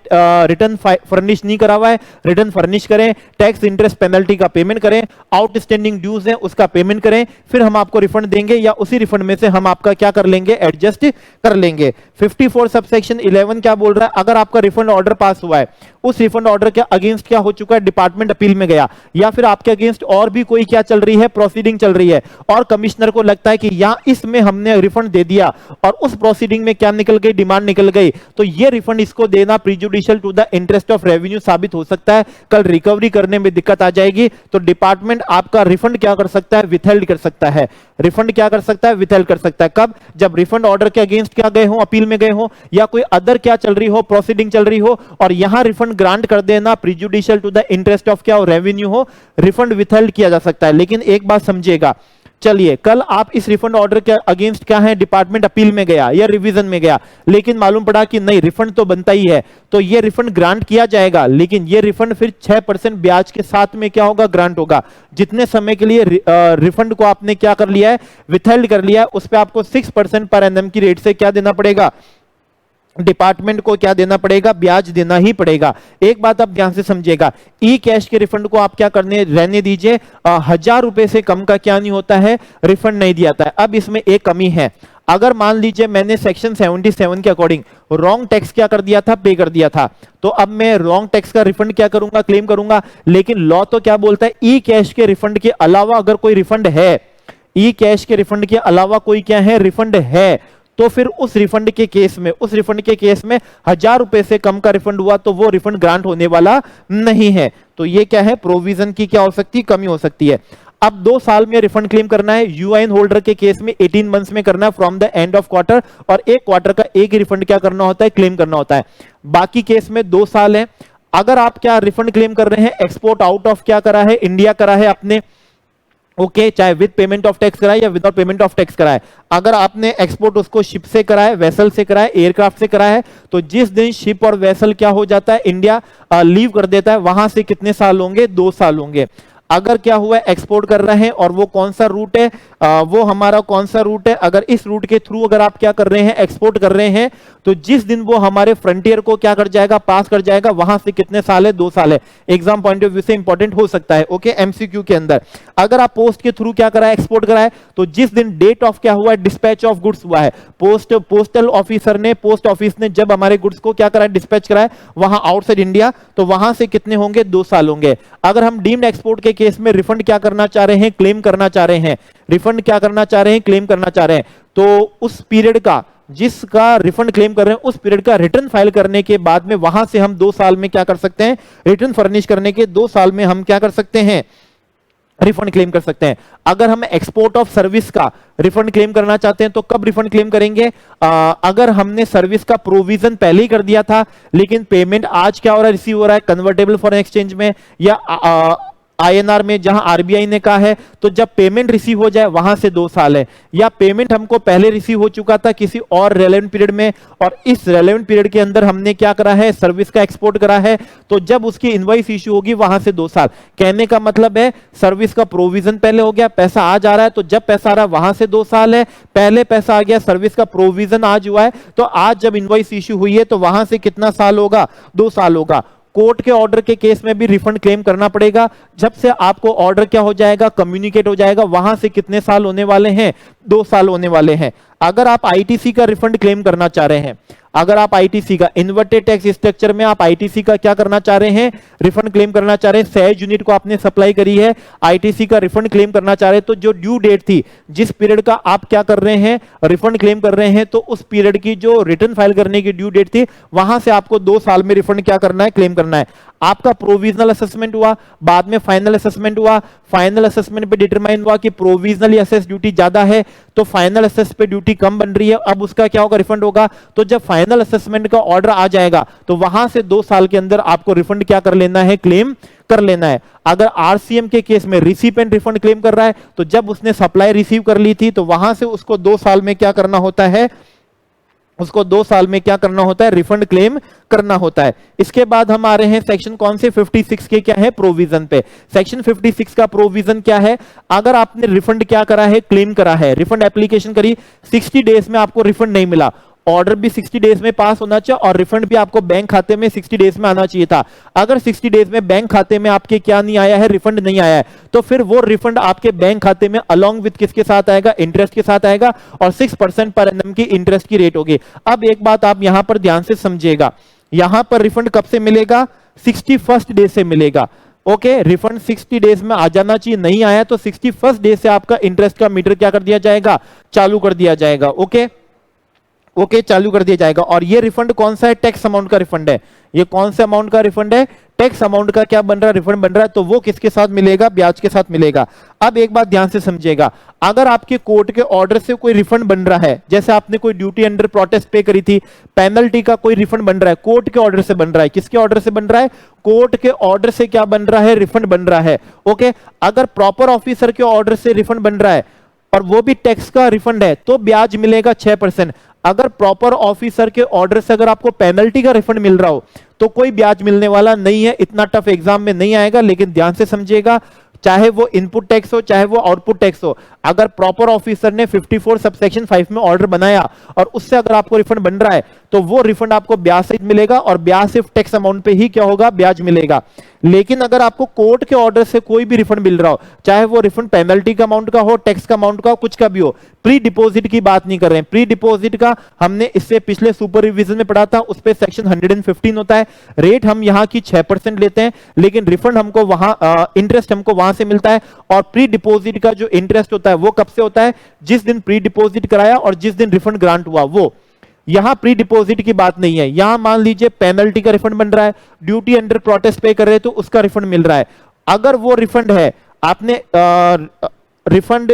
रिटर्न फर्निश नहीं करा हुआ है, रिटर्न फर्निश करें, टैक्स इंटरेस्ट पेनल्टी का पेमेंट करें, आउटस्टैंडिंग ड्यूज है उसका पेमेंट करें, फिर हम आपको रिफंड देंगे या उसी रिफंड में से हम आपका क्या कर लेंगे? एडजस्ट कर लेंगे। 54 सबसेक्शन 11 क्या बोल रहा है? अगर आपका रिफंड ऑर्डर पास हुआ है, उस रिफंड ऑर्डर के अगेंस्ट क्या हो चुका है? डिपार्टमेंट अपील में गया, या फिर आपके अगेंस्ट और भी कोई क्या चल रही है? प्रोसीडिंग चल रही है, और कमिश्नर को लगता है कि या इसमें हमने रिफंड दे दिया और उस प्रोसीडिंग में क्या निकल गई? डिमांड निकल गई, तो ये रिफंड इसको देना prejudicial to the interest of revenue साबित हो सकता है। कल रिकवरी करने में दिक्कत आ जाएगी, तो डिपार्टमेंट आपका रिफंड क्या कर सकता है? विथहेल्ड कर सकता है। रिफंड क्या कर सकता है? विथहेल्ड कर सकता है। कब? जब रिफंड ऑर्डर के अगेंस्ट क्या गए हो? अपील में गए हो, या कोई अदर क्या चल रही हो? प्रोसीडिंग चल रही हो, और यहां रिफंड ग्रांट कर देना prejudicial to the interest of क्या हो? रेवेन्यू हो, रिफंड विथहेल्ड किया जा सकता है। लेकिन एक बात समझिएगा, चलिए कल आप इस रिफंड ऑर्डर के अगेंस्ट क्या है? डिपार्टमेंट अपील में गया या रिवीजन में गया, लेकिन मालूम पड़ा कि नहीं, रिफंड तो बनता ही है, तो ये रिफंड ग्रांट किया जाएगा, लेकिन ये रिफंड फिर 6% ब्याज के साथ में क्या होगा? ग्रांट होगा। जितने समय के लिए रिफंड को आपने क्या कर लिया है? विथहेल्ड कर लिया है, उस पर आपको 6% पर एनएम की रेट से क्या देना पड़ेगा? डिपार्टमेंट को क्या देना पड़ेगा? ब्याज देना ही पड़ेगा। एक बात आप ध्यान से समझिएगा, ई कैश के रिफंड को आप क्या करने रहने दीजिए, 1000 रुपए से कम का क्या नहीं होता है? रिफंड नहीं दिया जाता है। अब इसमें एक कमी है, अगर मान लीजिए मैंने सेक्शन 77 के अकॉर्डिंग रॉन्ग टैक्स क्या कर दिया था? पे कर दिया था, तो अब मैं रॉन्ग टैक्स का रिफंड क्या करूंगा? क्लेम करूंगा। लेकिन लॉ तो क्या बोलता है? ई कैश के रिफंड के अलावा अगर कोई रिफंड है, ई कैश के रिफंड के अलावा कोई क्या है? रिफंड है, तो फिर उस रिफंड के केस में 1000 रुपए से कम का रिफंड हुआ तो वो रिफंड ग्रांट होने वाला नहीं है। तो ये क्या है? प्रोविजन की क्या हो सकती है? कमी हो सकती है। अब 2 साल में रिफंड क्लेम करना है, यूआईएन होल्डर के केस में 18 मंथ्स में करना है from the end of quarter, और एक क्वार्टर का एक ही रिफंड क्या करना होता है? क्लेम करना होता है। बाकी केस में 2 साल है। अगर आप क्या रिफंड क्लेम कर रहे हैं? एक्सपोर्ट आउट ऑफ क्या करा है? इंडिया करा है आपने, ओके, चाहे विद पेमेंट ऑफ टैक्स कराए या विदाउट पेमेंट ऑफ टैक्स कराए। अगर आपने एक्सपोर्ट उसको शिप से कराए, वेसल से कराए, एयरक्राफ्ट से कराए, तो जिस दिन शिप और वेसल क्या हो जाता है? इंडिया लीव कर देता है, वहां से कितने साल होंगे? 2 साल होंगे। अगर क्या हुआ एक्सपोर्ट कर रहे हैं और वो कौन सा रूट है, वो हमारा कौन सा रूट है, अगर इस रूट के थ्रू अगर आप क्या कर रहे हैं? एक्सपोर्ट कर रहे हैं, तो जिस दिन वो हमारे फ्रंटियर को क्या कर जाएगा? पास कर जाएगा, वहां से कितने साल है? 2 साल है। एग्जाम पॉइंट ऑफ व्यू से इंपॉर्टेंट हो सकता है। ओके, एमसीक्यू के अंदर अगर आप पोस्ट के थ्रू क्या कराए? एक्सपोर्ट कराए, तो जिस दिन डेट ऑफ क्या हुआ है? डिस्पैच ऑफ गुड्स हुआ है, पोस्टल ऑफिसर ने, पोस्ट ऑफिस ने जब हमारे गुड्स को क्या कराए? डिस्पैच कराए वहां आउटसाइड इंडिया, तो वहां से कितने होंगे? 2 साल होंगे। अगर हम डीम्ड एक्सपोर्ट के केस में रिफंड क्या करना चाह रहे हैं? क्लेम करना चाह रहे हैं। रिफंड क्या करना चाह रहे हैं? क्लेम करना चाह रहे हैं, तो उस पीरियड का जिसका रिफंड क्लेम कर रहे हैं उस पीरियड का रिटर्न फाइल करने के बाद में वहां से हम 2 साल में क्या कर सकते हैं, रिटर्न फर्निश करने के 2 साल में हम क्या कर सकते हैं, रिफंड क्लेम कर सकते हैं। अगर हम एक्सपोर्ट ऑफ सर्विस का रिफंड क्लेम करना चाहते हैं तो कब रिफंड क्लेम करेंगे, अगर हमने सर्विस का प्रोविजन पहले ही कर दिया था लेकिन पेमेंट आज क्या हो रहा है, रिसीव हो रहा है कन्वर्टेबल फॉरेन एक्सचेंज में या INR में, जहां RBI ने कहा है, तो जब पेमेंट रिसीव हो जाए वहां से 2 साल है, या पेमेंट हमको पहले रिसीव हो चुका था किसी और रेलेवेंट पीरियड में और इस रेलेवेंट पीरियड के अंदर हमने क्या करा है, सर्विस का एक्सपोर्ट करा है, तो जब उसकी इनवॉइस इश्यू होगी वहां से 2 साल। कहने का मतलब है सर्विस का प्रोविजन पहले हो गया, पैसा आज आ रहा है, तो जब पैसा आ रहा है वहां से 2 साल है, पहले पैसा आ गया, सर्विस का प्रोविजन आज हुआ है, तो आज जब इनवॉइस इश्यू हुई है तो वहां से कितना साल होगा, 2 साल होगा। कोर्ट के ऑर्डर के केस में भी रिफंड क्लेम करना पड़ेगा, जब से आपको ऑर्डर क्या हो जाएगा, कम्युनिकेट हो जाएगा, वहां से कितने साल होने वाले हैं, 2 साल होने वाले हैं। अगर आप ITC का रिफंड क्लेम करना चाह रहे हैं, अगर आप ITC का इन्वर्टेड टैक्स स्ट्रक्चर में आप ITC का क्या करना चाह रहे हैं, रिफंड क्लेम करना चाह रहे हैं, सहज यूनिट को आपने सप्लाई करी है, ITC का रिफंड क्लेम करना चाह रहे हैं, तो जो ड्यू डेट थी, जिस पीरियड का आप क्या कर रहे हैं, रिफंड क्लेम कर रहे हैं, तो उस पीरियड की जो रिटर्न फाइल करने की ड्यू डेट थी वहां से आपको 2 साल में रिफंड क्या करना है, क्लेम करना है। आपका प्रोविजनल असेसमेंट हुआ, बाद में फाइनल असेसमेंट हुआ, फाइनल असेसमेंट पे डिटरमाइन हुआ कि प्रोविजनली असेस ड्यूटी ज्यादा है तो फाइनल असेस पे ड्यूटी कम बन रही है, अब उसका क्या होगा, रिफंड होगा। तो जब फाइनल असेसमेंट का ऑर्डर आ जाएगा तो वहां से 2 साल के अंदर आपको रिफंड क्या कर लेना है, क्लेम कर लेना है। अगर RCM के केस में रिसिपेंट रिफंड क्लेम कर रहा है तो जब उसने सप्लाई रिसीव कर ली थी तो वहां से उसको 2 साल में क्या करना होता है, उसको 2 साल में क्या करना होता है, रिफंड क्लेम करना होता है। इसके बाद हम आ रहे हैं सेक्शन कौन से, 56 के क्या है, प्रोविजन पे। सेक्शन 56 का प्रोविजन क्या है, अगर आपने रिफंड क्या करा है, क्लेम करा है, रिफंड एप्लीकेशन करी, 60 डेज में आपको रिफंड नहीं मिला, ऑर्डर भी 60 डेज में पास होना चाहिए और रिफंड भी आपको बैंक खाते में 60 डेज में आना चाहिए था। अगर 60 डेज में बैंक खाते में आपके क्या नहीं आया है, रिफंड नहीं आया है, तो फिर वो रिफंड आपके बैंक खाते में अलोंग विद किसके साथ आएगा, इंटरेस्ट के साथ आएगा और 6% पर एनम की इंटरेस्ट की रेट होगी। अब एक बात आप यहां पर ध्यान से समझिएगा, यहां पर रिफंड कब से मिलेगा, 61st डे से मिलेगा। ओके, रिफंड 60 डेज में आ जाना चाहिए, नहीं आया तो 61st डे से आपका इंटरेस्ट का मीटर क्या कर दिया जाएगा, चालू कर दिया जाएगा। ओके, चालू कर दिया जाएगा। और ये रिफंड कौन सा है, टैक्स अमाउंट का रिफंड है। ये कौन से अमाउंट का रिफंड है, टैक्स अमाउंट का क्या बन रहा है, रिफंड बन रहा है, तो वो किसके साथ मिलेगा, ब्याज के साथ मिलेगा। अब एक बात ध्यान से समझिएगा, अगर आपके कोर्ट के ऑर्डर से कोई रिफंड बन रहा है, जैसे आपने कोई ड्यूटी अंडर प्रोटेस्ट पे करी थी, पेनल्टी का कोई रिफंड बन रहा है, कोर्ट के ऑर्डर से बन रहा है, किसके ऑर्डर से बन रहा है, कोर्ट के ऑर्डर से क्या बन रहा है, रिफंड बन रहा है। ओके, अगर प्रॉपर ऑफिसर के ऑर्डर से रिफंड बन रहा है और वो भी टैक्स का रिफंड है तो ब्याज मिलेगा 6%। अगर प्रॉपर ऑफिसर के ऑर्डर से अगर आपको पेनल्टी का रिफंड मिल रहा हो तो कोई ब्याज मिलने वाला नहीं है, इतना टफ एग्जाम में नहीं आएगा। लेकिन ध्यान से समझिएगा, चाहे वो इनपुट टैक्स हो चाहे वो आउटपुट टैक्स हो, अगर प्रॉपर ऑफिसर ने 54 सबसेक्शन 5 में ऑर्डर बनाया और उससे अगर आपको रिफंड बन रहा है तो वो रिफंड आपको ब्याज सहित मिलेगा और ब्याज सिर्फ टैक्स अमाउंट पे ही क्या होगा, ब्याज मिलेगा। लेकिन अगर आपको कोर्ट के ऑर्डर से कोई भी रिफंड मिल रहा हो, चाहे वो रिफंड पेनल्टी का अमाउंट का हो, टैक्स का अमाउंट का हो, कुछ का भी हो, प्री डिपॉजिट की बात नहीं कर रहे हैं। प्री डिपॉजिट का हमने इससे पिछले सुपर रिवीजन में पढ़ा था, उस पे सेक्शन 115 होता है, रेट हम यहां की 6% लेते हैं, लेकिन रिफंड हमको वहां इंटरेस्ट हमको वहां से मिलता है। और प्री डिपॉजिट का जो इंटरेस्ट होता है वो कब से होता है, जिस दिन प्री डिपॉजिट कराया और जिस दिन रिफंड ग्रांट हुआ वो। यहां प्री डिपॉजिट की बात नहीं है, यहां मान लीजिए पेनल्टी का रिफंड बन रहा है, ड्यूटी अंडर प्रोटेस्ट पे कर रहे हैं तो उसका रिफंड मिल रहा है। अगर वो रिफंड है, आपने रिफंड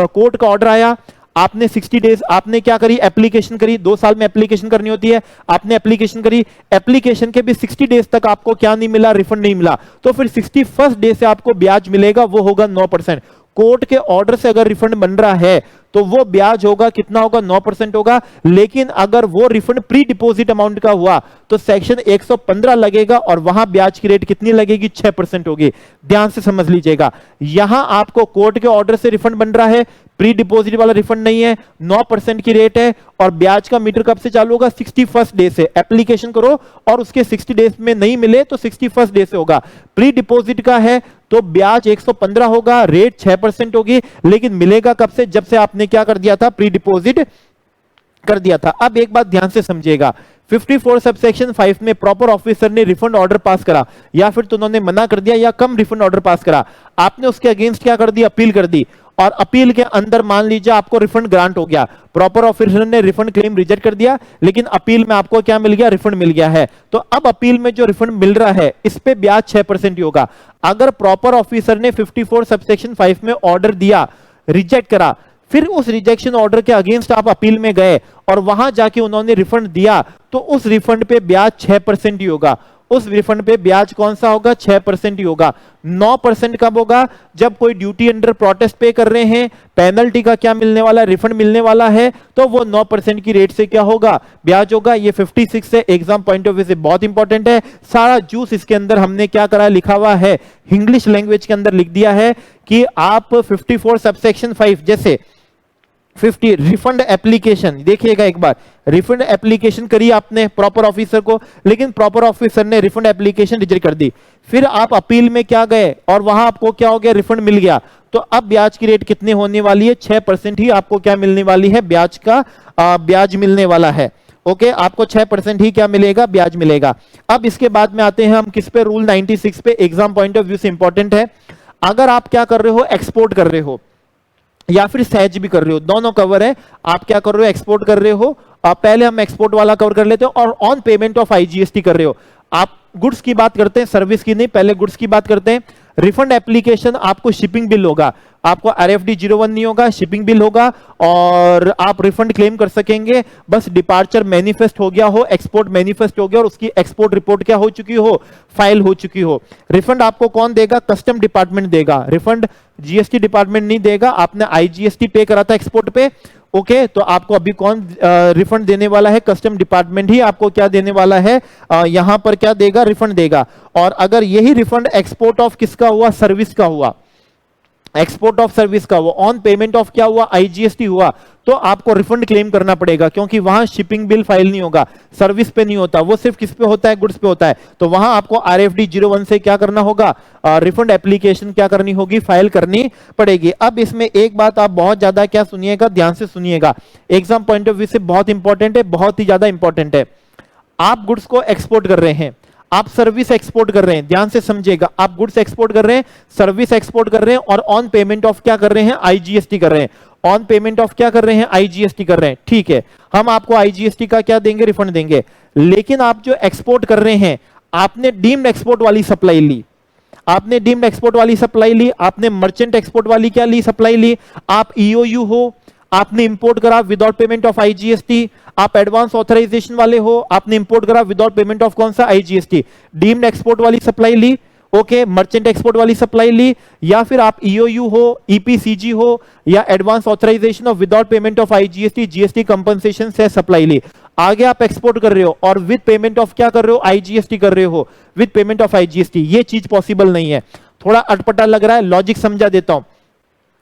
कोर्ट का ऑर्डर आया, आपने 60 डेज आपने क्या करी, एप्लीकेशन करी, 2 साल में एप्लीकेशन करनी होती है, आपने एप्लीकेशन करी, एप्लीकेशन के भी 60 डेज तक आपको क्या नहीं मिला, रिफंड नहीं मिला, तो फिर 61st डे से आपको ब्याज मिलेगा, वो होगा 9%। कोर्ट के ऑर्डर से अगर रिफंड बन रहा है तो वो ब्याज होगा, कितना होगा, 9% होगा। लेकिन अगर वो रिफंड प्री डिपॉजिट अमाउंट का हुआ तो सेक्शन 115 लगेगा और वहां ब्याज की रेट कितनी लगेगी, 6% होगी। ध्यान से समझ लीजिएगा, यहां आपको कोर्ट के ऑर्डर से रिफंड बन रहा है, प्री डिपॉजिट वाला रिफंड नहीं है, 9% की रेट है और ब्याज का मीटर कब से चालू होगा, 61st डे से। एप्लीकेशन करो और उसके 60 डेज में नहीं मिले तो 61st डे से होगा। प्री डिपॉजिट का है तो ब्याज 115 होगा, रेट 6% होगी, लेकिन मिलेगा कब से, जब से आपने क्या कर दिया था, प्री डिपॉजिट कर दिया था। अब एक बात ध्यान से समझिएगा, 54 सबसेक्शन 5 में प्रॉपर ऑफिसर ने रिफंड ऑर्डर पास करा या फिर तो उन्होंने मना कर दिया या कम रिफंड ऑर्डर पास करा, आपने उसके अगेंस्ट क्या कर दिया, अपील कर दी और अपील के अंदर मान लीजिए आपको रिफंड ग्रांट हो गया, प्रॉपर ऑफिसर ने रिफंड क्लेम रिजेक्ट कर दिया, लेकिन अपील में आपको क्या मिल गया, रिफंड मिल गया है। तो अब अपील में जो रिफंड मिल रहा है इस पे ब्याज 6% ही होगा। अगर प्रॉपर ऑफिसर ने 54 सबसेक्शन 5 में ऑर्डर दिया, रिजेक्ट करा, फिर उस रिजेक्शन ऑर्डर के अगेंस्ट आप अपील में गए और वहां जाके उन्होंने रिफंड दिया, तो उस रिफंड पे ब्याज 6% ही होगा। उस रिफंड पे ब्याज कौन सा होगा, 6% ही होगा। 9% कब होगा, जब कोई ड्यूटी अंडर प्रोटेस्ट पे कर रहे हैं, पेनल्टी का क्या मिलने वाला है, रिफंड मिलने वाला है, तो वो 9% की रेट से क्या होगा, ब्याज होगा। ये 56 से एग्जाम पॉइंट ऑफ व्यू से बहुत इंपॉर्टेंट है। सारा जूस इसके अंदर हमने क्या करा, लिखा हुआ है, इंग्लिश लैंग्वेज के अंदर लिख दिया है कि आप 54 सबसेक्शन 5 जैसे 50 रिफंड एप्लीकेशन, देखिएगा एक बार, रिफंड एप्लीकेशन करी आपने प्रॉपर ऑफिसर को, लेकिन प्रॉपर ऑफिसर ने रिफंड एप्लीकेशन रिजेक्ट कर दी, फिर आप अपील में क्या गए और वहां आपको क्या हो गया, रिफंड मिल गया, तो अब ब्याज की रेट कितनी होने वाली है, 6% ही आपको क्या मिलने वाली है, ब्याज का ब्याज मिलने वाला है। ओके, आपको 6% ही क्या मिलेगा, ब्याज मिलेगा। अब इसके बाद में आते हैं हम किस पे, रूल 96 पे, एग्जाम पॉइंट ऑफ व्यू से इंपॉर्टेंट है। अगर आप क्या कर रहे हो, एक्सपोर्ट कर रहे हो या फिर सहज भी कर रहे हो, दोनों कवर है। आप क्या कर रहे हो, एक्सपोर्ट कर रहे हो, पहले हम एक्सपोर्ट वाला कवर कर लेते हैं, और ऑन पेमेंट ऑफ आईजीएसटी कर रहे हो। आप गुड्स की बात करते हैं, सर्विस की नहीं, पहले गुड्स की बात करते हैं। रिफंड एप्लीकेशन आपको शिपिंग बिल होगा, आपको RFD 01 नहीं होगा, शिपिंग बिल होगा, और आप रिफंड क्लेम कर सकेंगे बस डिपार्चर मैनिफेस्ट हो गया हो, एक्सपोर्ट मैनिफेस्ट हो गया और उसकी एक्सपोर्ट रिपोर्ट क्या हो चुकी हो, फाइल हो चुकी हो। रिफंड आपको कौन देगा, कस्टम डिपार्टमेंट देगा, रिफंड जीएसटी डिपार्टमेंट नहीं देगा। आपने आईजीएसटी पे करा था एक्सपोर्ट पे, ओके, तो आपको अभी कौन रिफंड देने वाला है, कस्टम डिपार्टमेंट ही आपको क्या देने वाला है, यहां पर क्या देगा, रिफंड देगा। और अगर यही रिफंड एक्सपोर्ट ऑफ किसका हुआ, सर्विस का हुआ, एक्सपोर्ट ऑफ सर्विस का हुआ, ऑन पेमेंट ऑफ क्या हुआ, आईजीएसटी हुआ, तो आपको रिफंड क्लेम करना पड़ेगा, क्योंकि वहां शिपिंग बिल फाइल नहीं होगा, सर्विस पे नहीं होता, वो सिर्फ किस पे होता है, गुड्स पे होता है। तो वहां आपको RFD 01 से क्या करना होगा, रिफंड एप्लीकेशन क्या करनी होगी, फाइल करनी पड़ेगी। अब इसमें एक बात आप बहुत ज्यादा क्या सुनिएगा, ध्यान से सुनिएगा, एग्जाम पॉइंट ऑफ व्यू से बहुत इंपॉर्टेंट है, बहुत ही ज्यादा इंपॉर्टेंट है। आप गुड्स को एक्सपोर्ट कर रहे हैं, आप सर्विस एक्सपोर्ट कर रहे हैं, ध्यान से समझिएगा, आप गुड्स एक्सपोर्ट कर रहे हैं, सर्विस एक्सपोर्ट कर रहे हैं, और ऑन पेमेंट ऑफ क्या कर रहे हैं, आईजीएसटी कर रहे हैं। ऑन पेमेंट ऑफ क्या कर रहे हैं, आईजीएसटी कर रहे हैं, ठीक है, हम आपको आईजीएसटी का क्या देंगे, रिफंड देंगे। लेकिन आप जो एक्सपोर्ट कर रहे हैं, आपने डीम्ड एक्सपोर्ट वाली सप्लाई ली, आपने डीम्ड एक्सपोर्ट वाली सप्लाई ली, आपने मर्चेंट एक्सपोर्ट वाली क्या ली, सप्लाई ली, आप EOU हो, आपने इंपोर्ट करा विदाउट पेमेंट ऑफ आईजीएसटी, आप एडवांस ऑथराइजेशन वाले हो, आपने इंपोर्ट करा विदाउट पेमेंट ऑफ कौन सा, आईजीएसटी, डीम्ड एक्सपोर्ट वाली सप्लाई ली, ओके, मर्चेंट एक्सपोर्ट वाली सप्लाई ली, या फिर आप EOU हो, EPCG हो, या advance authorisation of without payment of IGST, GST compensation से सप्लाई ली। आगे आप एक्सपोर्ट कर रहे हो और विद पेमेंट ऑफ क्या कर रहे हो, आईजीएसटी कर रहे हो, विद पेमेंट ऑफ आईजीएसटी, ये चीज पॉसिबल नहीं है। थोड़ा अटपटा लग रहा है, लॉजिक समझा देता हूं।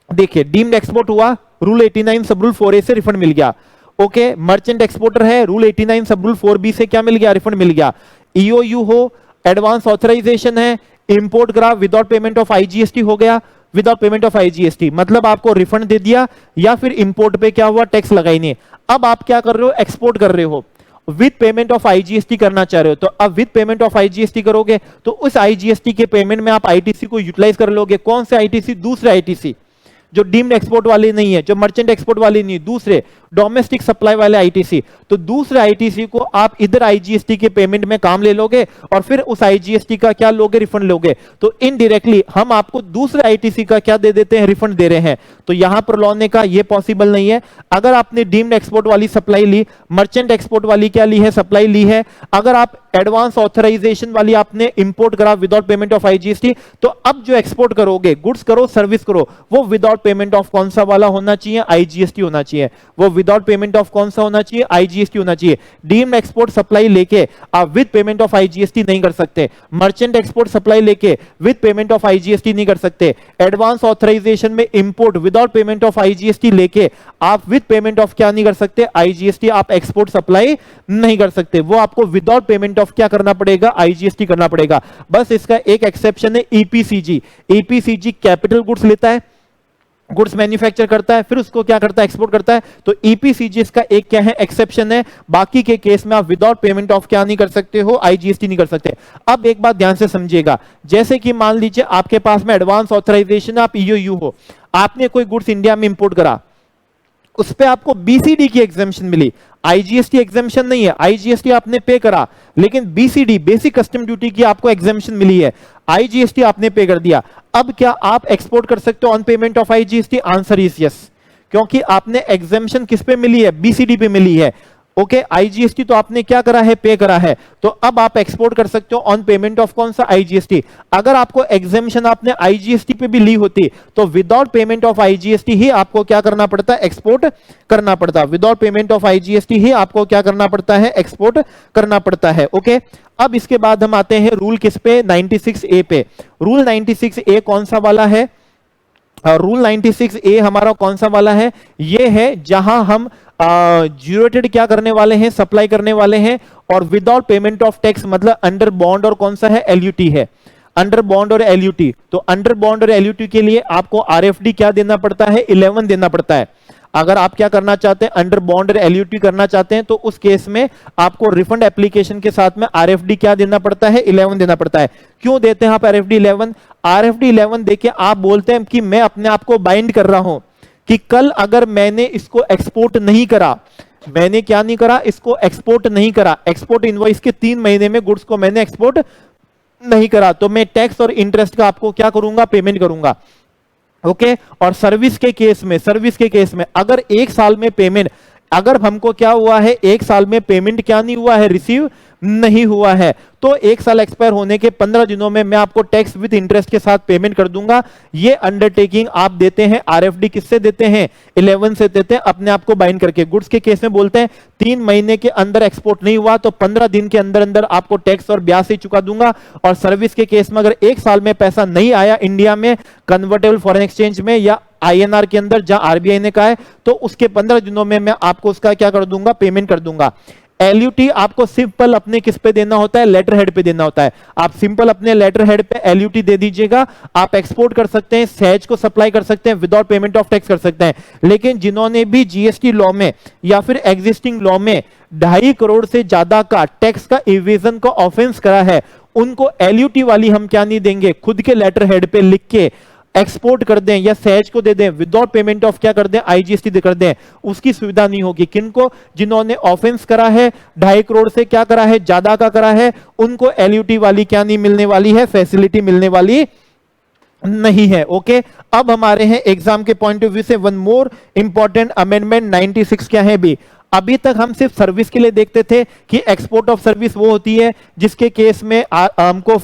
देखिए, डीम्ड एक्सपोर्ट हुआ, रूल 89 सब रूल 4A से रिफंड मिल गया, ओके, मर्चेंट एक्सपोर्टर है, रूल 89 सब रूल 4B से क्या मिल गया, रिफंड मिल गया। EOU हो, एडवांस ऑथराइजेशन है, इंपोर्ट करा विदाउट पेमेंट ऑफ आईजीएसटी हो गया, विदाउट पेमेंट ऑफ आईजीएसटी मतलब आपको रिफंड दे दिया, या फिर इंपोर्ट पे क्या हुआ, टैक्स लगाई नहीं। अब आप क्या कर रहे हो, एक्सपोर्ट कर रहे हो, विद पेमेंट ऑफ आईजीएसटी करना चाह रहे हो, तो अब विद पेमेंट ऑफ आईजीएसटी करोगे तो उस आईजीएसटी के पेमेंट में आप आईटीसी को यूटिलाइज कर लोगे। कौन से आईटीसी, दूसरे आईटीसी, जो डीम्ड एक्सपोर्ट वाले नहीं है, जो मर्चेंट एक्सपोर्ट वाले नहीं, दूसरे डोमेस्टिक सप्लाई वाले आईटीसी, तो दूसरे आईटीसी को आप इधर आईजीएसटी के पेमेंट में काम ले लोगे और फिर उस आईजीएसटी का क्या लोगे, रिफंड लोगे। तो इनडायरेक्टली हम आपको दूसरे आईटीसी का क्या दे देते हैं, रिफंड दे रहे हैं। तो यहां पर लौने का ये पॉसिबल नहीं है। अगर आपने डीम्ड एक्सपोर्ट वाली सप्लाई ली, मर्चेंट एक्सपोर्ट वाली क्या ली है, सप्लाई ली है, अगर आप एडवांस ऑथराइजेशन वाली आपने इंपोर्ट करा विदाउट पेमेंट ऑफ आईजीएसटी, तो अब जो एक्सपोर्ट करोगे, गुड्स करो, सर्विस करो, वो विदाउट पेमेंट ऑफ कौन सा वाला होना चाहिए, आईजीएसटी होना चाहिए। वो विदाउट पेमेंट ऑफ कौन सा होना चाहिए, आईजीएसटी होना चाहिए। डीम्ड एक्सपोर्ट सप्लाई लेके आप विद पेमेंट ऑफ आईजीएसटी नहीं कर सकते। मर्चेंट एक्सपोर्ट सप्लाई लेके विद पेमेंट ऑफ आईजीएसटी नहीं कर सकते। एडवांस ऑथराइजेशन में import without payment of IGST लेके आप विद पेमेंट ऑफ क्या नहीं कर सकते, आईजीएसटी आप एक्सपोर्ट सप्लाई नहीं कर सकते। वो आपको विदाउट पेमेंट ऑफ क्या करना पड़ेगा, आईजीएसटी करना पड़ेगा। बस इसका एक एक्सेप्शन है, ईपीसीजी। ईपीसीजी कैपिटल गुड्स लेता है, गुड्स मैन्युफैक्चर करता है, फिर उसको क्या करता है, एक्सपोर्ट करता है। तो ईपीसीजी इसका एक क्या है, एक्सेप्शन है। बाकी के केस में आप विदाउट पेमेंट ऑफ क्या नहीं कर सकते हो, आईजीएसटी नहीं कर सकते। अब एक बात ध्यान से समझिएगा, जैसे कि मान लीजिए आपके पास में एडवांस ऑथराइजेशन, आप ईओयू हो, आपने कोई गुड्स इंडिया में इंपोर्ट करा, उस पे आपको बीसीडी की एग्जामिशन मिली, आईजीएसटी एग्जामिशन नहीं है, आईजीएसटी आपने पे करा, लेकिन बीसीडी बेसिक कस्टम ड्यूटी की आपको एग्जामिशन मिली है, आईजीएसटी आपने पे कर दिया। अब क्या आप एक्सपोर्ट कर सकते हो on payment of IGST? Answer is yes, क्योंकि आपने एग्जामिशन किस पे मिली है? बीसीडी पे मिली है। ओके, आईजीएसटी तो आपने क्या करा है? पे करा है। तो अब आप एक्सपोर्ट कर सकते हो ऑन पेमेंट ऑफ कौन सा? आईजीएसटी। अगर आपको एग्जामिशन आपने आईजीएसटी पे भी ली होती तो विदाउट पेमेंट ऑफ आईजीएसटी ही आपको क्या करना पड़ता है? एक्सपोर्ट करना पड़ता। विदाउट पेमेंट ऑफ आईजीएसटी ही आपको क्या करना पड़ता है? एक्सपोर्ट करना पड़ता है। ओके, अब इसके बाद हम आते हैं रूल किस पे? 96A पे। रूल 96A कौन सा वाला है? रूल 96A हमारा कौन सा वाला है? ये है जहां हम जीरो रेटेड क्या करने वाले हैं? सप्लाई करने वाले हैं, और विदाउट पेमेंट ऑफ टैक्स, मतलब अंडर बॉन्ड और कौन सा है? एलयूटी है, अंडर बॉन्ड और एलयूटी। तो अंडर बॉन्ड और एलयूटी के लिए आपको आरएफडी क्या देना पड़ता है? 11 देना पड़ता है। अगर आप क्या करना चाहते हैं? अंडर बॉन्ड और एलयूटी करना चाहते हैं, तो उस केस में आपको रिफंड एप्लीकेशन के साथ में आरएफडी क्या देना पड़ता है? 11 देना पड़ता है। क्यों देते हैं आप आरएफडी 11? आरएफडी 11 देके आप बोलते हैं कि मैं अपने आप को बाइंड कर रहा हूं कि कल अगर मैंने इसको एक्सपोर्ट नहीं करा, मैंने क्या नहीं करा? इसको एक्सपोर्ट नहीं करा, एक्सपोर्ट इनवॉइस के 3 महीने में गुड्स को मैंने एक्सपोर्ट नहीं करा, तो मैं टैक्स और इंटरेस्ट का आपको क्या करूंगा? पेमेंट करूंगा। ओके, और सर्विस के केस में अगर 1 साल में पेमेंट, अगर हमको क्या हुआ है? 1 साल में पेमेंट क्या नहीं हुआ है? रिसीव नहीं हुआ है, तो 1 साल एक्सपायर होने के 15 दिनों में मैं आपको टैक्स विद इंटरेस्ट के साथ पेमेंट कर दूंगा। ये अंडरटेकिंग आप देते हैं। आरएफडी किससे देते हैं? 11 से देते हैं, अपने आप को बाइंड करके। गुड्स के केस में बोलते हैं 3 महीने के अंदर एक्सपोर्ट नहीं हुआ तो 15 दिन के अंदर अंदर आपको टैक्स और ब्याज से चुका दूंगा। और सर्विस के केस में अगर 1 साल में पैसा नहीं आया इंडिया में कन्वर्टेबल फॉरेन एक्सचेंज में या आईएनआर के अंदर, जहां आरबीआई ने कहा है, तो उसके 15 दिनों में मैं आपको उसका क्या कर दूंगा? पेमेंट कर दूंगा। एलयूटी आपको सिंपल अपने किस पे देना होता है? लेटर हेड पे देना होता है। आप सिंपल अपने लेटर हेड पे एलयूटी दे दीजिएगा। आप एक्सपोर्ट कर सकते हैं, सहज को सप्लाई कर सकते हैं, विदाउट पेमेंट ऑफ टैक्स कर सकते हैं। लेकिन जिन्होंने भी जीएसटी लॉ में या फिर एग्जिस्टिंग लॉ में 2.5 करोड़ से ज्यादा का टैक्स का इवेजन का ऑफेंस करा है, उनको एलयूटी वाली हम क्या नहीं देंगे? खुद के लेटर हेड पे लिख के एक्सपोर्ट कर दें या सहज को दे दें, विदाउट पेमेंट ऑफ क्या कर दें? आईजीएसटी कर दें, उसकी सुविधा नहीं होगी। किनको? जिन्होंने ऑफेंस करा है, 2.5 करोड़ से क्या करा है? ज्यादा का करा है, उनको एलयूटी वाली क्या नहीं मिलने वाली है? फैसिलिटी मिलने वाली नहीं है। ओके, अब हमारे हैं एग्जाम के पॉइंट ऑफ व्यू से वन मोर इंपॉर्टेंट अमेंडमेंट 96 क्या है भी। अभी तक हम सिर्फ सर्विस के लिए देखते थे कि एक्सपोर्ट ऑफ सर्विस वो होती है जिसके केस में हमको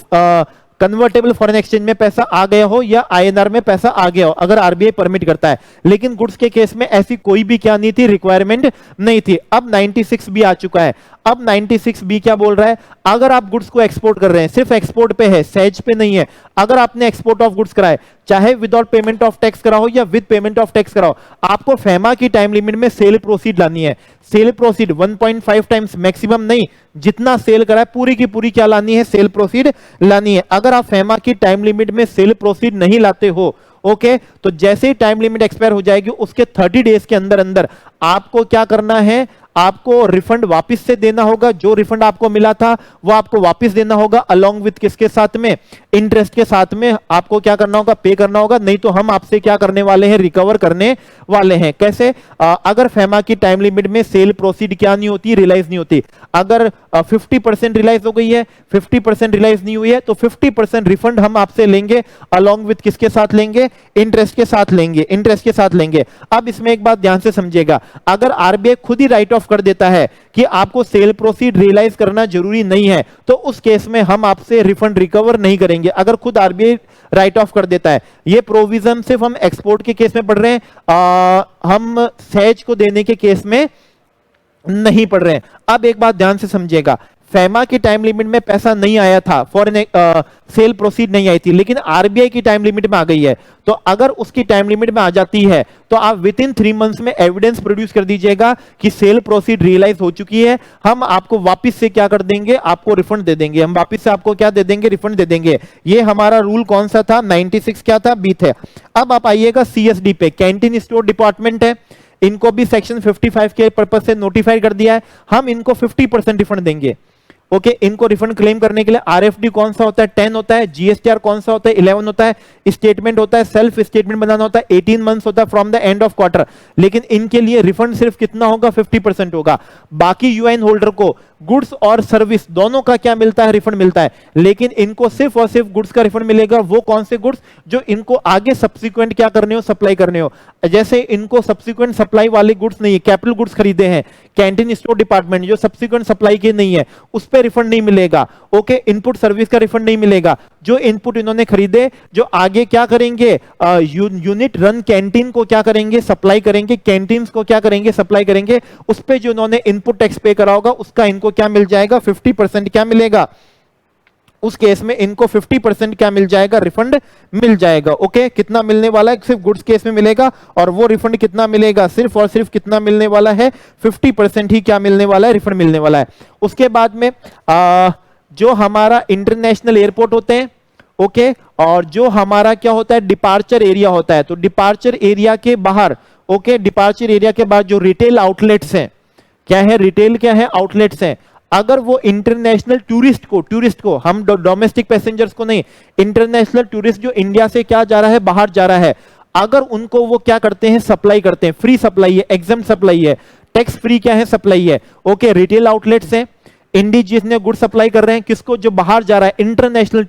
कन्वर्टेबल फॉरेन एक्सचेंज में पैसा आ गया हो या आईएनआर में पैसा आ गया हो, अगर आरबीआई परमिट करता है। लेकिन गुड्स के केस में ऐसी कोई भी क्या नहीं थी? रिक्वायरमेंट नहीं थी। अब 96 भी आ चुका है। अब 96 बी क्या बोल रहा है? अगर आप गुड्स को एक्सपोर्ट कर रहे हैं, सिर्फ एक्सपोर्ट पे है, सहज पे नहीं है, अगर आपने एक्सपोर्ट ऑफ गुड्स कराए, चाहे विदाउट पेमेंट ऑफ टैक्स कराओ या विद पेमेंट ऑफ टैक्स कराओ, आपको फेमा की टाइम लिमिट में सेल प्रोसीड लानी है। सेल प्रोसीड 1.5 टाइम्स मैक्सिमम नहीं, जितना सेल करा है पूरी की पूरी क्या लानी है? सेल प्रोसीड लानी है। अगर आप फेमा की टाइम लिमिट में सेल प्रोसीड नहीं लाते हो, ओके, तो जैसे ही टाइम लिमिट एक्सपायर हो जाएगी उसके 30 डेज के अंदर अंदर आपको क्या करना है? आपको रिफंड वापस से देना होगा। जो रिफंड आपको मिला था वो आपको वापस देना होगा, अलोंग विद किसके साथ में? इंटरेस्ट के साथ में आपको क्या करना होगा? पे करना होगा। नहीं तो हम आपसे क्या करने वाले हैं? रिकवर करने वाले हैं। कैसे? अगर फेमा की टाइम लिमिट में सेल प्रोसीड क्या नहीं होती? रियलाइज नहीं होती। अगर 50% रियलाइज हो गई है, 50% रियलाइज नहीं हुई है, तो 50% रिफंड हम आपसे लेंगे, अलोंग विद किसके साथ लेंगे? इंटरेस्ट के साथ लेंगे, इंटरेस्ट के साथ लेंगे। अब इसमें एक बात ध्यान से समझिएगा, अगर आरबीआई खुद ही राइट ऑफ कर देता है कि आपको सेल प्रोसीड रियलाइज करना जरूरी नहीं है, तो उस केस में हम आपसे रिफंड रिकवर नहीं करेंगे। अगर खुद आरबीआई राइट ऑफ कर देता है, ये प्रोविजन सिर्फ हम एक्सपोर्ट के केस में पढ़ रहे हैं, हम सहज को देने के केस में नहीं पढ़ रहे हैं। अब एक बात ध्यान से समझिएगा, फेमा की टाइम लिमिट में पैसा नहीं आया था, फॉरेन सेल प्रोसीड नहीं आई थी, लेकिन आरबीआई की टाइम लिमिट में आ गई है, तो अगर उसकी टाइम लिमिट में आ जाती है तो आप विद इन 3 मंथ्स में एविडेंस प्रोड्यूस कर दीजिएगा कि सेल प्रोसीड रियलाइज हो चुकी है। हम आपको वापस से क्या कर देंगे? आपको रिफंड दे देंगे। हम वापस से आपको क्या दे देंगे? रिफंड दे देंगे। ये हमारा रूल कौन सा था? 96 क्या था? बी थे। अब आप आइएगा सीएसडी पे, कैंटीन स्टोर डिपार्टमेंट है, इनको भी सेक्शन 55 के पर्पज से नोटिफाई कर दिया है। हम इनको 50% रिफंड देंगे। ओके, इनको रिफंड क्लेम करने के लिए आरएफडी कौन सा होता है, 10 होता है, जीएसटीआर कौन सा होता है, 11 होता है, स्टेटमेंट होता है, सेल्फ स्टेटमेंट बनाना होता है, 18 मंथ्स होता है from the end of quarter. लेकिन इनके लिए रिफंड सिर्फ कितना होगा, 50% होगा। बाकी यूआईन होल्डर को गुड्स और सर्विस दोनों का क्या मिलता है, रिफंड मिलता है। लेकिन इनको सिर्फ और सिर्फ गुड्स का रिफंड मिलेगा। वो कौन से गुड्स जो इनको आगे सब्सिक्वेंट क्या करने हो, सप्लाई करने हो। जैसे इनको सब्सिक्वेंट सप्लाई वाले गुड्स नहीं है, कैपिटल गुड्स खरीदे हैं कैंटीन स्टोर डिपार्टमेंट, जो सब्सिक्वेंट सप्लाई के नहीं है, उस पर रिफंड नहीं मिलेगा। ओके, इनपुट सर्विस का रिफंड नहीं मिलेगा। जो इनपुट इन्होंने खरीदे, जो आगे क्या करेंगे, यूनिट रन कैंटीन को क्या करेंगे, सप्लाई करेंगे, कैंटीन को क्या करेंगे, सप्लाई करेंगे, उस पर जो इन्होंने इनपुट टैक्स पे करा होगा उसका इनको क्या मिल जाएगा, 50% क्या मिलेगा। उस केस में इनको 50% क्या मिल जाएगा, रिफंड मिल जाएगा। ओके, कितना मिलने वाला है, सिर्फ गुड्स केस में मिलेगा। और वो रिफंड कितना मिलेगा, सिर्फ और सिर्फ कितना मिलने वाला है, 50% ही क्या मिलने वाला है, रिफंड मिलने वाला है। उसके बाद में जो हमारा इंटरनेशनल एयरपोर्ट होते हैं, ओके, और जो हमारा क्या होता है, डिपार्चर एरिया होता है। तो डिपार्चर एरिया के बाहर, ओके, डिपार्चर एरिया के बाद जो रिटेल आउटलेट्स हैं, क्या है, रिटेल क्या है, आउटलेट्स हैं। अगर वो इंटरनेशनल टूरिस्ट को हम डोमेस्टिक पैसेंजर्स को नहीं, इंटरनेशनल टूरिस्ट जो इंडिया से क्या जा रहा है, बाहर जा रहा है, अगर उनको वो क्या करते हैं, सप्लाई करते हैं, फ्री सप्लाई है, एग्जाम सप्लाई है, टैक्स फ्री क्या है, सप्लाई है। ओके, रिटेल आउटलेट्स हैं, इंडिजीज ने गुड सप्लाई कर रहे हैं, किसको, जो बाहर जा रहा है, इंटरनेशनल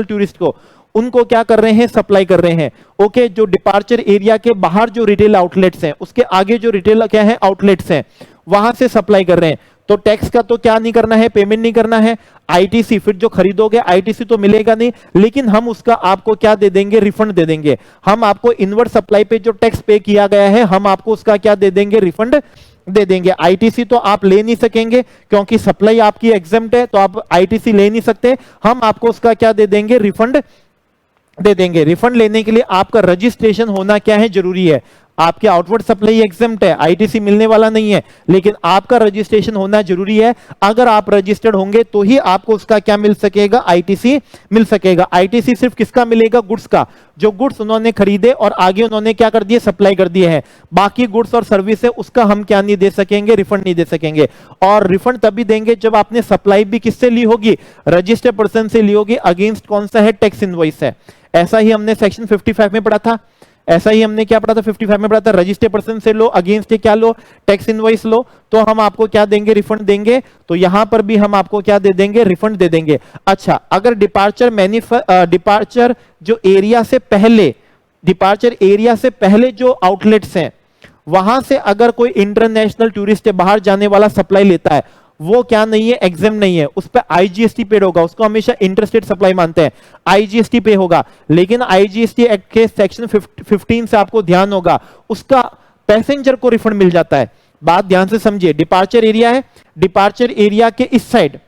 टूरिस्ट को, उनको क्या कर रहे हैं, सप्लाई कर रहे हैं। ओके, जो डिपार्चर एरिया के बाहर जो रिटेल आउटलेट्स हैं, उसके आगे जो रिटेल क्या है, आउटलेट्स हैं, वहां से सप्लाई कर रहे हैं। तो टैक्स का तो क्या नहीं करना है, पेमेंट नहीं करना है। आईटीसी फिर जो खरीदोगे, आईटीसी तो मिलेगा नहीं, लेकिन हम उसका आपको क्या दे देंगे, रिफंड दे देंगे। हम आपको इनवर्ट सप्लाई पे जो टैक्स पे किया गया है, हम आपको उसका क्या दे देंगे, रिफंड दे देंगे। आईटीसी तो आप ले नहीं सकेंगे क्योंकि सप्लाई आपकी एग्जेम्प्ट है, तो आप आईटीसी ले नहीं सकते। हम आपको उसका क्या दे देंगे, रिफंड दे देंगे। रिफंड लेने के लिए आपका रजिस्ट्रेशन होना क्या है, जरूरी है। आपके आउटवर्ड सप्लाई एग्जेम्प्ट है, आईटीसी मिलने वाला नहीं है, लेकिन आपका रजिस्ट्रेशन होना जरूरी है। अगर आप रजिस्टर्ड होंगे तो ही आपको उसका क्या मिल सकेगा, आईटीसी मिल सकेगा। आईटीसी सिर्फ किसका मिलेगा, गुड्स का, जो गुड्स उन्होंने खरीदे और आगे उन्होंने क्या कर दिए, सप्लाई कर दिए हैं। बाकी गुड्स और सर्विस है, उसका हम क्या नहीं दे सकेंगे, रिफंड नहीं दे सकेंगे। और रिफंड तभी देंगे जब आपने सप्लाई भी किससे ली होगी, रजिस्टर्ड पर्सन से ली होगी, अगेंस्ट कौन सा है, टैक्स इनवॉइस है। ऐसा ही हमने सेक्शन 55 में पढ़ा था, ऐसा ही हमने क्या पढ़ा था, 55 में पढ़ा था, रजिस्टर्ड पर्सन से लो, अगेंस्ट क्या लो, टैक्स इनवॉइस लो, तो हम आपको क्या देंगे, रिफंड देंगे। तो यहां पर भी हम आपको क्या दे देंगे, रिफंड दे देंगे। अच्छा, अगर डिपार्चर जो एरिया से पहले, डिपार्चर एरिया से पहले जो आउटलेट्स हैं, वहां से अगर कोई इंटरनेशनल टूरिस्ट बाहर जाने वाला सप्लाई लेता है, वो क्या नहीं है, एग्जाम नहीं है, उस पर आईजीएसटी पेड होगा। उसको हमेशा इंटरस्टेट सप्लाई मानते हैं, आईजीएसटी पे होगा। लेकिन आईजीएसटी एक्ट के सेक्शन 15 से आपको ध्यान होगा, उसका पैसेंजर को रिफंड मिल जाता है। बात ध्यान से समझिए, डिपार्चर एरिया है, डिपार्चर एरिया के इस साइड,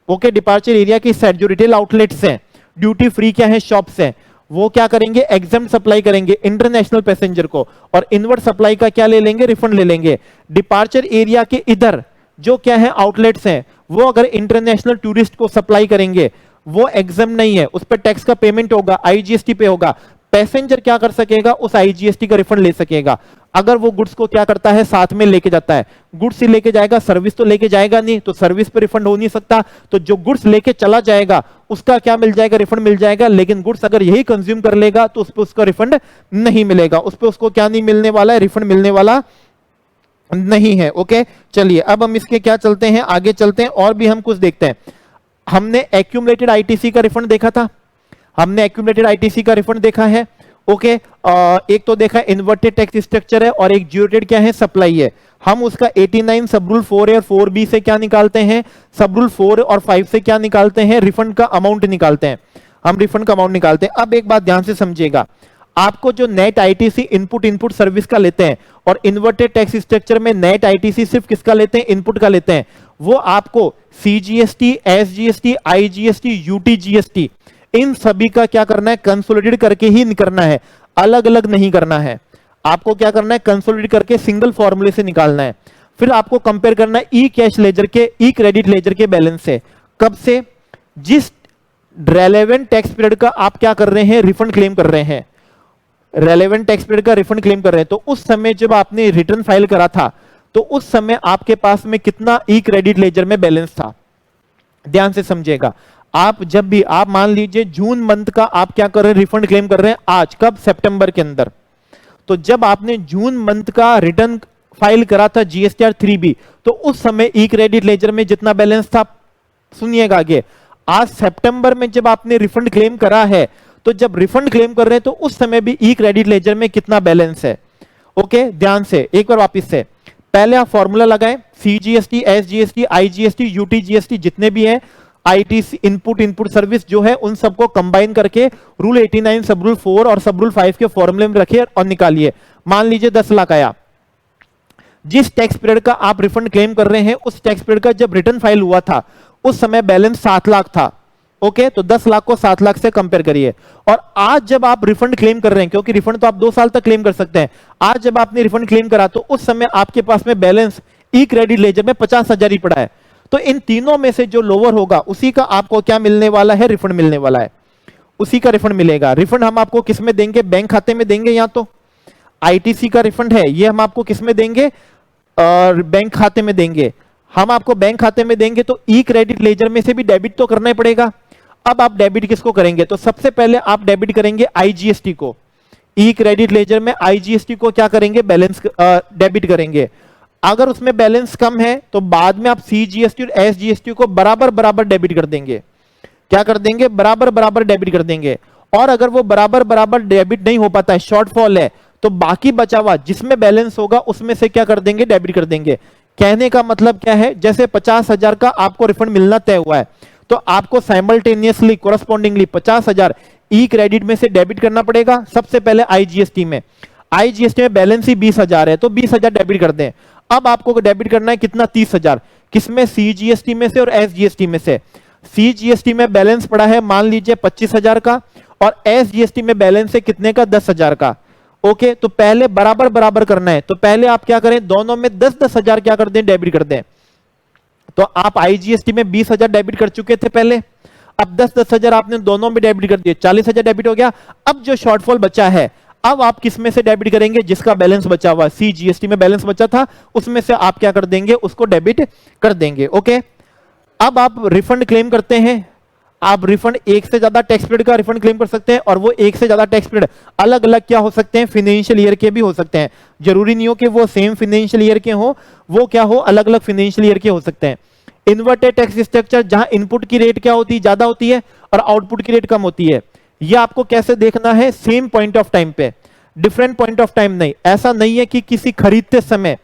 ओके, डिपार्चर एरिया के इस साइड जो रिटेल आउटलेट्स हैं, ड्यूटी फ्री क्या है, शॉप्स हैं, वो क्या करेंगे, एग्जाम सप्लाई करेंगे इंटरनेशनल पैसेंजर को, और इनवर्ड सप्लाई का क्या ले लेंगे, रिफंड ले लेंगे। डिपार्चर एरिया के इधर जो क्या है, आउटलेट्स हैं, वो अगर इंटरनेशनल टूरिस्ट को सप्लाई करेंगे, वो एग्जाम नहीं है, उस पर टैक्स का पेमेंट होगा, आईजीएसटी पे होगा। पैसेंजर क्या कर सकेगा, उस आईजीएसटी का रिफंड ले सकेगा अगर वो गुड्स को क्या करता है, साथ में लेके जाता है। गुड्स ही लेके जाएगा, सर्विस तो लेके जाएगा नहीं, तो सर्विस पे रिफंड हो नहीं सकता। तो जो गुड्स लेके चला जाएगा उसका क्या मिल जाएगा, रिफंड मिल जाएगा। लेकिन गुड्स अगर यही कंज्यूम कर लेगा तो उस पर उसका रिफंड नहीं मिलेगा, उस पर उसको क्या नहीं मिलने वाला है, रिफंड मिलने वाला नहीं है। ओके, चलिए अब हम इसके क्या चलते हैं, आगे चलते हैं और भी हम कुछ देखते हैं। हमने एक्यूमुलेटेड आईटीसी का रिफंड देखा था, हमने एक्यूमुलेटेड आईटीसी का रिफंड देखा है। ओके, एक तो देखा इन्वर्टेड टैक्स स्ट्रक्चर है और एक जीरोटेड क्या है, सप्लाई है। हम उसका 89 सब रूल 4 और 4B से क्या निकालते हैं, सब रूल 4 और 5 से क्या निकालते हैं, रिफंड का अमाउंट निकालते हैं। हम रिफंड का अमाउंट निकालते हैं। अब एक बात ध्यान से समझिएगा, आपको जो नेट आईटीसी इनपुट सर्विस का लेते हैं, और इन्वर्टेड टैक्स स्ट्रक्चर में नेट आईटीसी सिर्फ किसका लेते हैं, इनपुट का लेते हैं, वो आपको सीजीएसटी, एसजीएसटी, आईजीएसटी, यूटीजीएसटी, इन सभी का क्या करना है, कंसोलिडेट करके ही करना है, अलग अलग नहीं करना है। आपको क्या करना है, कंसोलिडेट करके सिंगल फॉर्मूले से निकालना है। फिर आपको कंपेयर करना है ई कैश लेजर के, ई क्रेडिट लेजर के बैलेंस से। कब से, जिस रेलेवेंट टैक्स पीरियड का आप क्या कर रहे हैं, रिफंड क्लेम कर रहे हैं, रेलेवेंट टैक्स पीरियड का रिफंड क्लेम कर रहे हैं। तो उस समय जब आपने रिटर्न फाइल करा था, तो उस समय आपके पास में कितना ई क्रेडिट लेजर में बैलेंस था, ध्यान से समझिएगा। आप जब भी आप मान लीजिए जून मंथ का आप क्या कर रहे हैं, रिफंड क्लेम कर रहे हैं आज, कब, सितंबर के अंदर। तो जब आपने जून मंथ का रिटर्न फाइल करा था जीएसटीआर 3B, तो उस समय ई क्रेडिट लेजर में जितना बैलेंस था, सुनिएगा आगे, आज सितंबर में जब आपने रिफंड क्लेम करा है, तो जब रिफंड क्लेम कर रहे हैं तो उस समय भी ई क्रेडिट लेजर में कितना बैलेंस है। ओके, ध्यान से एक बार वापस से पहले आप फॉर्मूला लगाएं, सीजीएसटी, एसजीएसटी, आईजीएसटी, यूटीजीएसटी जितने भी हैं, आईटीसी इनपुट सर्विस जो है, उन सबको कंबाइन करके रूल 89 सब रूल 4 और सब रूल 5 के फॉर्मूले में रखिए और निकालिए। मान लीजिए 10 लाख आया, जिस टैक्स पीरियड का आप रिफंड क्लेम कर रहे हैं उस टैक्स पीरियड का जब रिटर्न फाइल हुआ था उस समय बैलेंस 7 लाख था। ओके, तो 10 लाख को 7 लाख से कंपेयर करिए। और आज जब आप रिफंड क्लेम कर रहे हैं, क्योंकि रिफंड तो आप 2 साल तक क्लेम कर सकते हैं, आज जब आपने रिफंड क्लेम करा तो उस समय आपके पास में बैलेंस ई क्रेडिट लेजर में 50,000 ही पड़ा है। तो इन तीनों में से जो लोअर होगा उसी का आपको क्या मिलने वाला है, रिफंड मिलने वाला है, उसी का रिफंड मिलेगा। रिफंड हम आपको किस में देंगे, बैंक खाते में देंगे, या तो आईटीसी का रिफंड है ये हम आपको किस में देंगे, बैंक खाते में देंगे। हम आपको बैंक खाते में देंगे तो ई क्रेडिट लेजर में से भी डेबिट तो करना ही पड़ेगा। अब आप डेबिट किसको करेंगे, तो सबसे पहले आप डेबिट करेंगे आईजीएसटी को। ई क्रेडिट लेजर में आईजीएसटी को क्या करेंगे, बैलेंस डेबिट करेंगे। अगर उसमें बैलेंस कम है तो बाद में आप सीजीएसटी और एसजीएसटी को बराबर बराबर डेबिट कर देंगे। क्या कर देंगे, बराबर बराबर डेबिट कर देंगे। और अगर वो बराबर बराबर डेबिट नहीं हो पाता है, शॉर्टफॉल है, तो बाकी बचा हुआ जिसमें बैलेंस होगा उसमें से क्या कर देंगे, डेबिट कर देंगे। कहने का मतलब क्या है, जैसे 50,000 का आपको रिफंड मिलना तय हुआ है तो आपको साइमल्टेनियसली कोरस्पॉन्डिंगली 50,000 ई क्रेडिट में से डेबिट करना पड़ेगा। सबसे पहले आईजीएसटी में, आईजीएसटी में बैलेंस ही 20,000 है तो 20,000 डेबिट कर दें। अब आपको डेबिट करना है कितना, 30,000, किसमें, सीजीएसटी में से और एसजीएसटी में से। सीजीएसटी में बैलेंस पड़ा है मान लीजिए 25,000 का और एसजीएसटी में बैलेंस है कितने का, 10,000 का। ओके, तो पहले बराबर बराबर करना है, तो पहले आप क्या करें, दोनों में 10,000 क्या कर दें, डेबिट कर दें। तो आप आईजीएसटी में 20,000 डेबिट कर चुके थे पहले, अब 10,000 आपने दोनों में डेबिट कर दिए, 40,000 डेबिट हो गया। अब जो शॉर्टफॉल बचा है, अब आप किस में से डेबिट करेंगे, जिसका बैलेंस बचा हुआ, सीजीएसटी में बैलेंस बचा था उसमें से आप क्या कर देंगे, उसको डेबिट कर देंगे। ओके, अब आप रिफंड क्लेम करते हैं, आप रिफंड एक से ज्यादा टैक्स पीरियड का रिफंड क्लेम कर सकते हैं और वो एक से ज्यादा टैक्स पीरियड अलग अलग क्या हो सकते हैं, फाइनेंशियल ईयर के भी हो सकते हैं। जरूरी नहीं हो कि वो सेम फाइनेंशियल ईयर के हो, वो क्या हो, अलग अलग फाइनेंशियल ईयर के हो सकते हैं। इन्वर्टेड टैक्स स्ट्रक्चर, जहां इनपुट की रेट क्या होती है, ज्यादा होती है और आउटपुट की रेट कम होती है। ये आपको कैसे देखना है, सेम पॉइंट ऑफ टाइम पे, डिफरेंट पॉइंट ऑफ टाइम नहीं। ऐसा नहीं है कि किसी खरीदते समय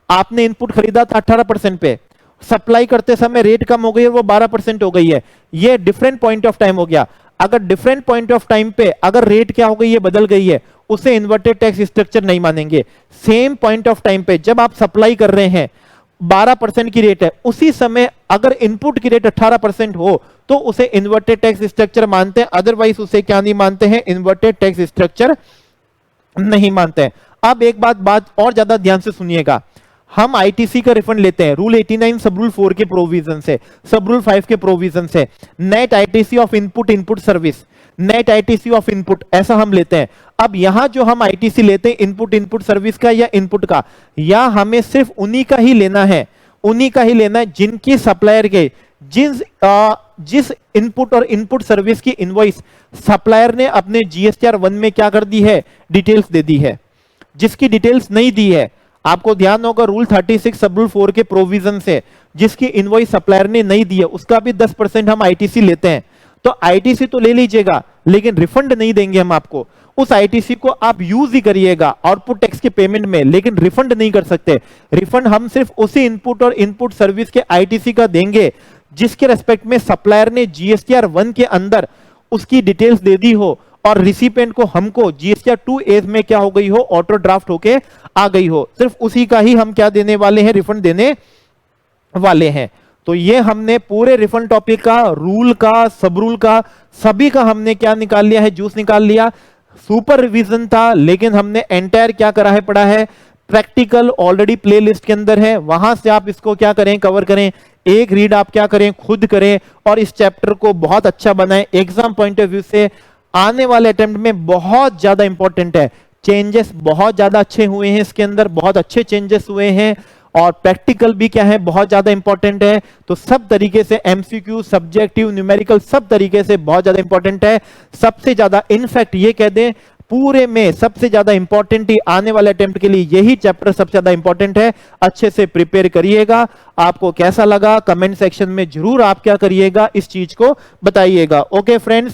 आपने इनपुट खरीदा था 18% पे, सप्लाई करते समय रेट कम हो गई है, वो 12% हो गई है, ये डिफरेंट पॉइंट ऑफ टाइम हो गया। अगर डिफरेंट पॉइंट ऑफ टाइम पे अगर रेट क्या हो गई है, बदल गई है, उसे इन्वर्टेड टैक्स स्ट्रक्चर नहीं मानेंगे। सेम पॉइंट ऑफ टाइम पे जब आप सप्लाई कर रहे हैं 12% की रेट है, उसी समय अगर इनपुट की रेट 18% हो तो उसे इन्वर्टेड टैक्स स्ट्रक्चर मानते हैं, अदरवाइज उसे क्या नहीं मानते हैं, इन्वर्टेड टैक्स स्ट्रक्चर नहीं मानते हैं। अब एक बात और ज्यादा ध्यान से सुनिएगा, हम आईटीसी का रिफंड लेते हैं रूल 89 सब रूल 4 के प्रोविजन से, सब रूल 5 के प्रोविजन से, net ITC of input service, net ITC of input, ऐसा हम लेते हैं। अब यहां जो हम आईटीसी लेते हैं इनपुट सर्विस का या इनपुट का, या हमें सिर्फ उन्हीं का ही लेना है, उन्हीं का ही लेना है जिनकी सप्लायर के जिस इनपुट और इनपुट सर्विस की इनवॉइस सप्लायर ने अपने जीएसटीआर 1 में क्या कर दी है, डिटेल्स दे दी है। जिसकी डिटेल्स नहीं दी है, आपको ध्यान होगा रूल 36 सब रूल 4 के प्रोविजन से, जिसकी इनवॉइस सप्लायर ने नहीं दी है उसका भी 10% हम आईटीसी लेते हैं। तो आईटीसी तो ले लीजिएगा लेकिन रिफंड नहीं देंगे हम आपको, उस आईटीसी को आप यूज ही करिएगा आउटपुट टैक्स के पेमेंट में, लेकिन रिफंड नहीं कर सकते। रिफंड हम सिर्फ उसी इनपुट और इनपुट सर्विस के आईटीसी का देंगे जिसके रेस्पेक्ट में सप्लायर ने जीएसटीआर 1 के अंदर उसकी डिटेल्स दे दी हो और रिसिपेंट को हमको जीएसटीआर 2A में क्या हो गई हो, ऑटो ड्राफ्ट होके आ गई हो, सिर्फ उसी का ही हम क्या देने वाले हैं, रिफंड देने वाले हैं। तो ये हमने पूरे रिफंड टॉपिक का, रूल का, सब रूल का, सभी का हमने क्या निकाल लिया है, जूस निकाल लिया। सुपर रिवीजन था लेकिन हमने एंटायर क्या करा है, पढ़ा है, प्रैक्टिकल ऑलरेडी प्लेलिस्ट के अंदर है, वहां से आप इसको क्या करें, कवर करें। एक रीड आप क्या करें, खुद करें और इस चैप्टर को बहुत अच्छा बनाएं। एग्जाम पॉइंट ऑफ व्यू से आने वाले अटेम्प्ट में बहुत ज्यादा इंपॉर्टेंट है। चेंजेस बहुत ज्यादा अच्छे हुए हैं इसके अंदर, बहुत अच्छे चेंजेस हुए हैं और प्रैक्टिकल भी क्या है, बहुत ज्यादा इंपॉर्टेंट है। तो सब तरीके से एमसीक्यू, सब्जेक्टिव, न्यूमेरिकल सब तरीके से बहुत ज्यादा इंपॉर्टेंट है। सबसे ज्यादा इनफैक्ट ये कह दें पूरे में सबसे ज्यादा इंपॉर्टेंट ही आने वाले अटेम्प्ट के लिए यही चैप्टर सबसे ज्यादा इंपॉर्टेंट है। अच्छे से प्रिपेयर करिएगा। आपको कैसा लगा कमेंट सेक्शन में जरूर आप क्या करिएगा, इस चीज को बताइएगा। Okay friends.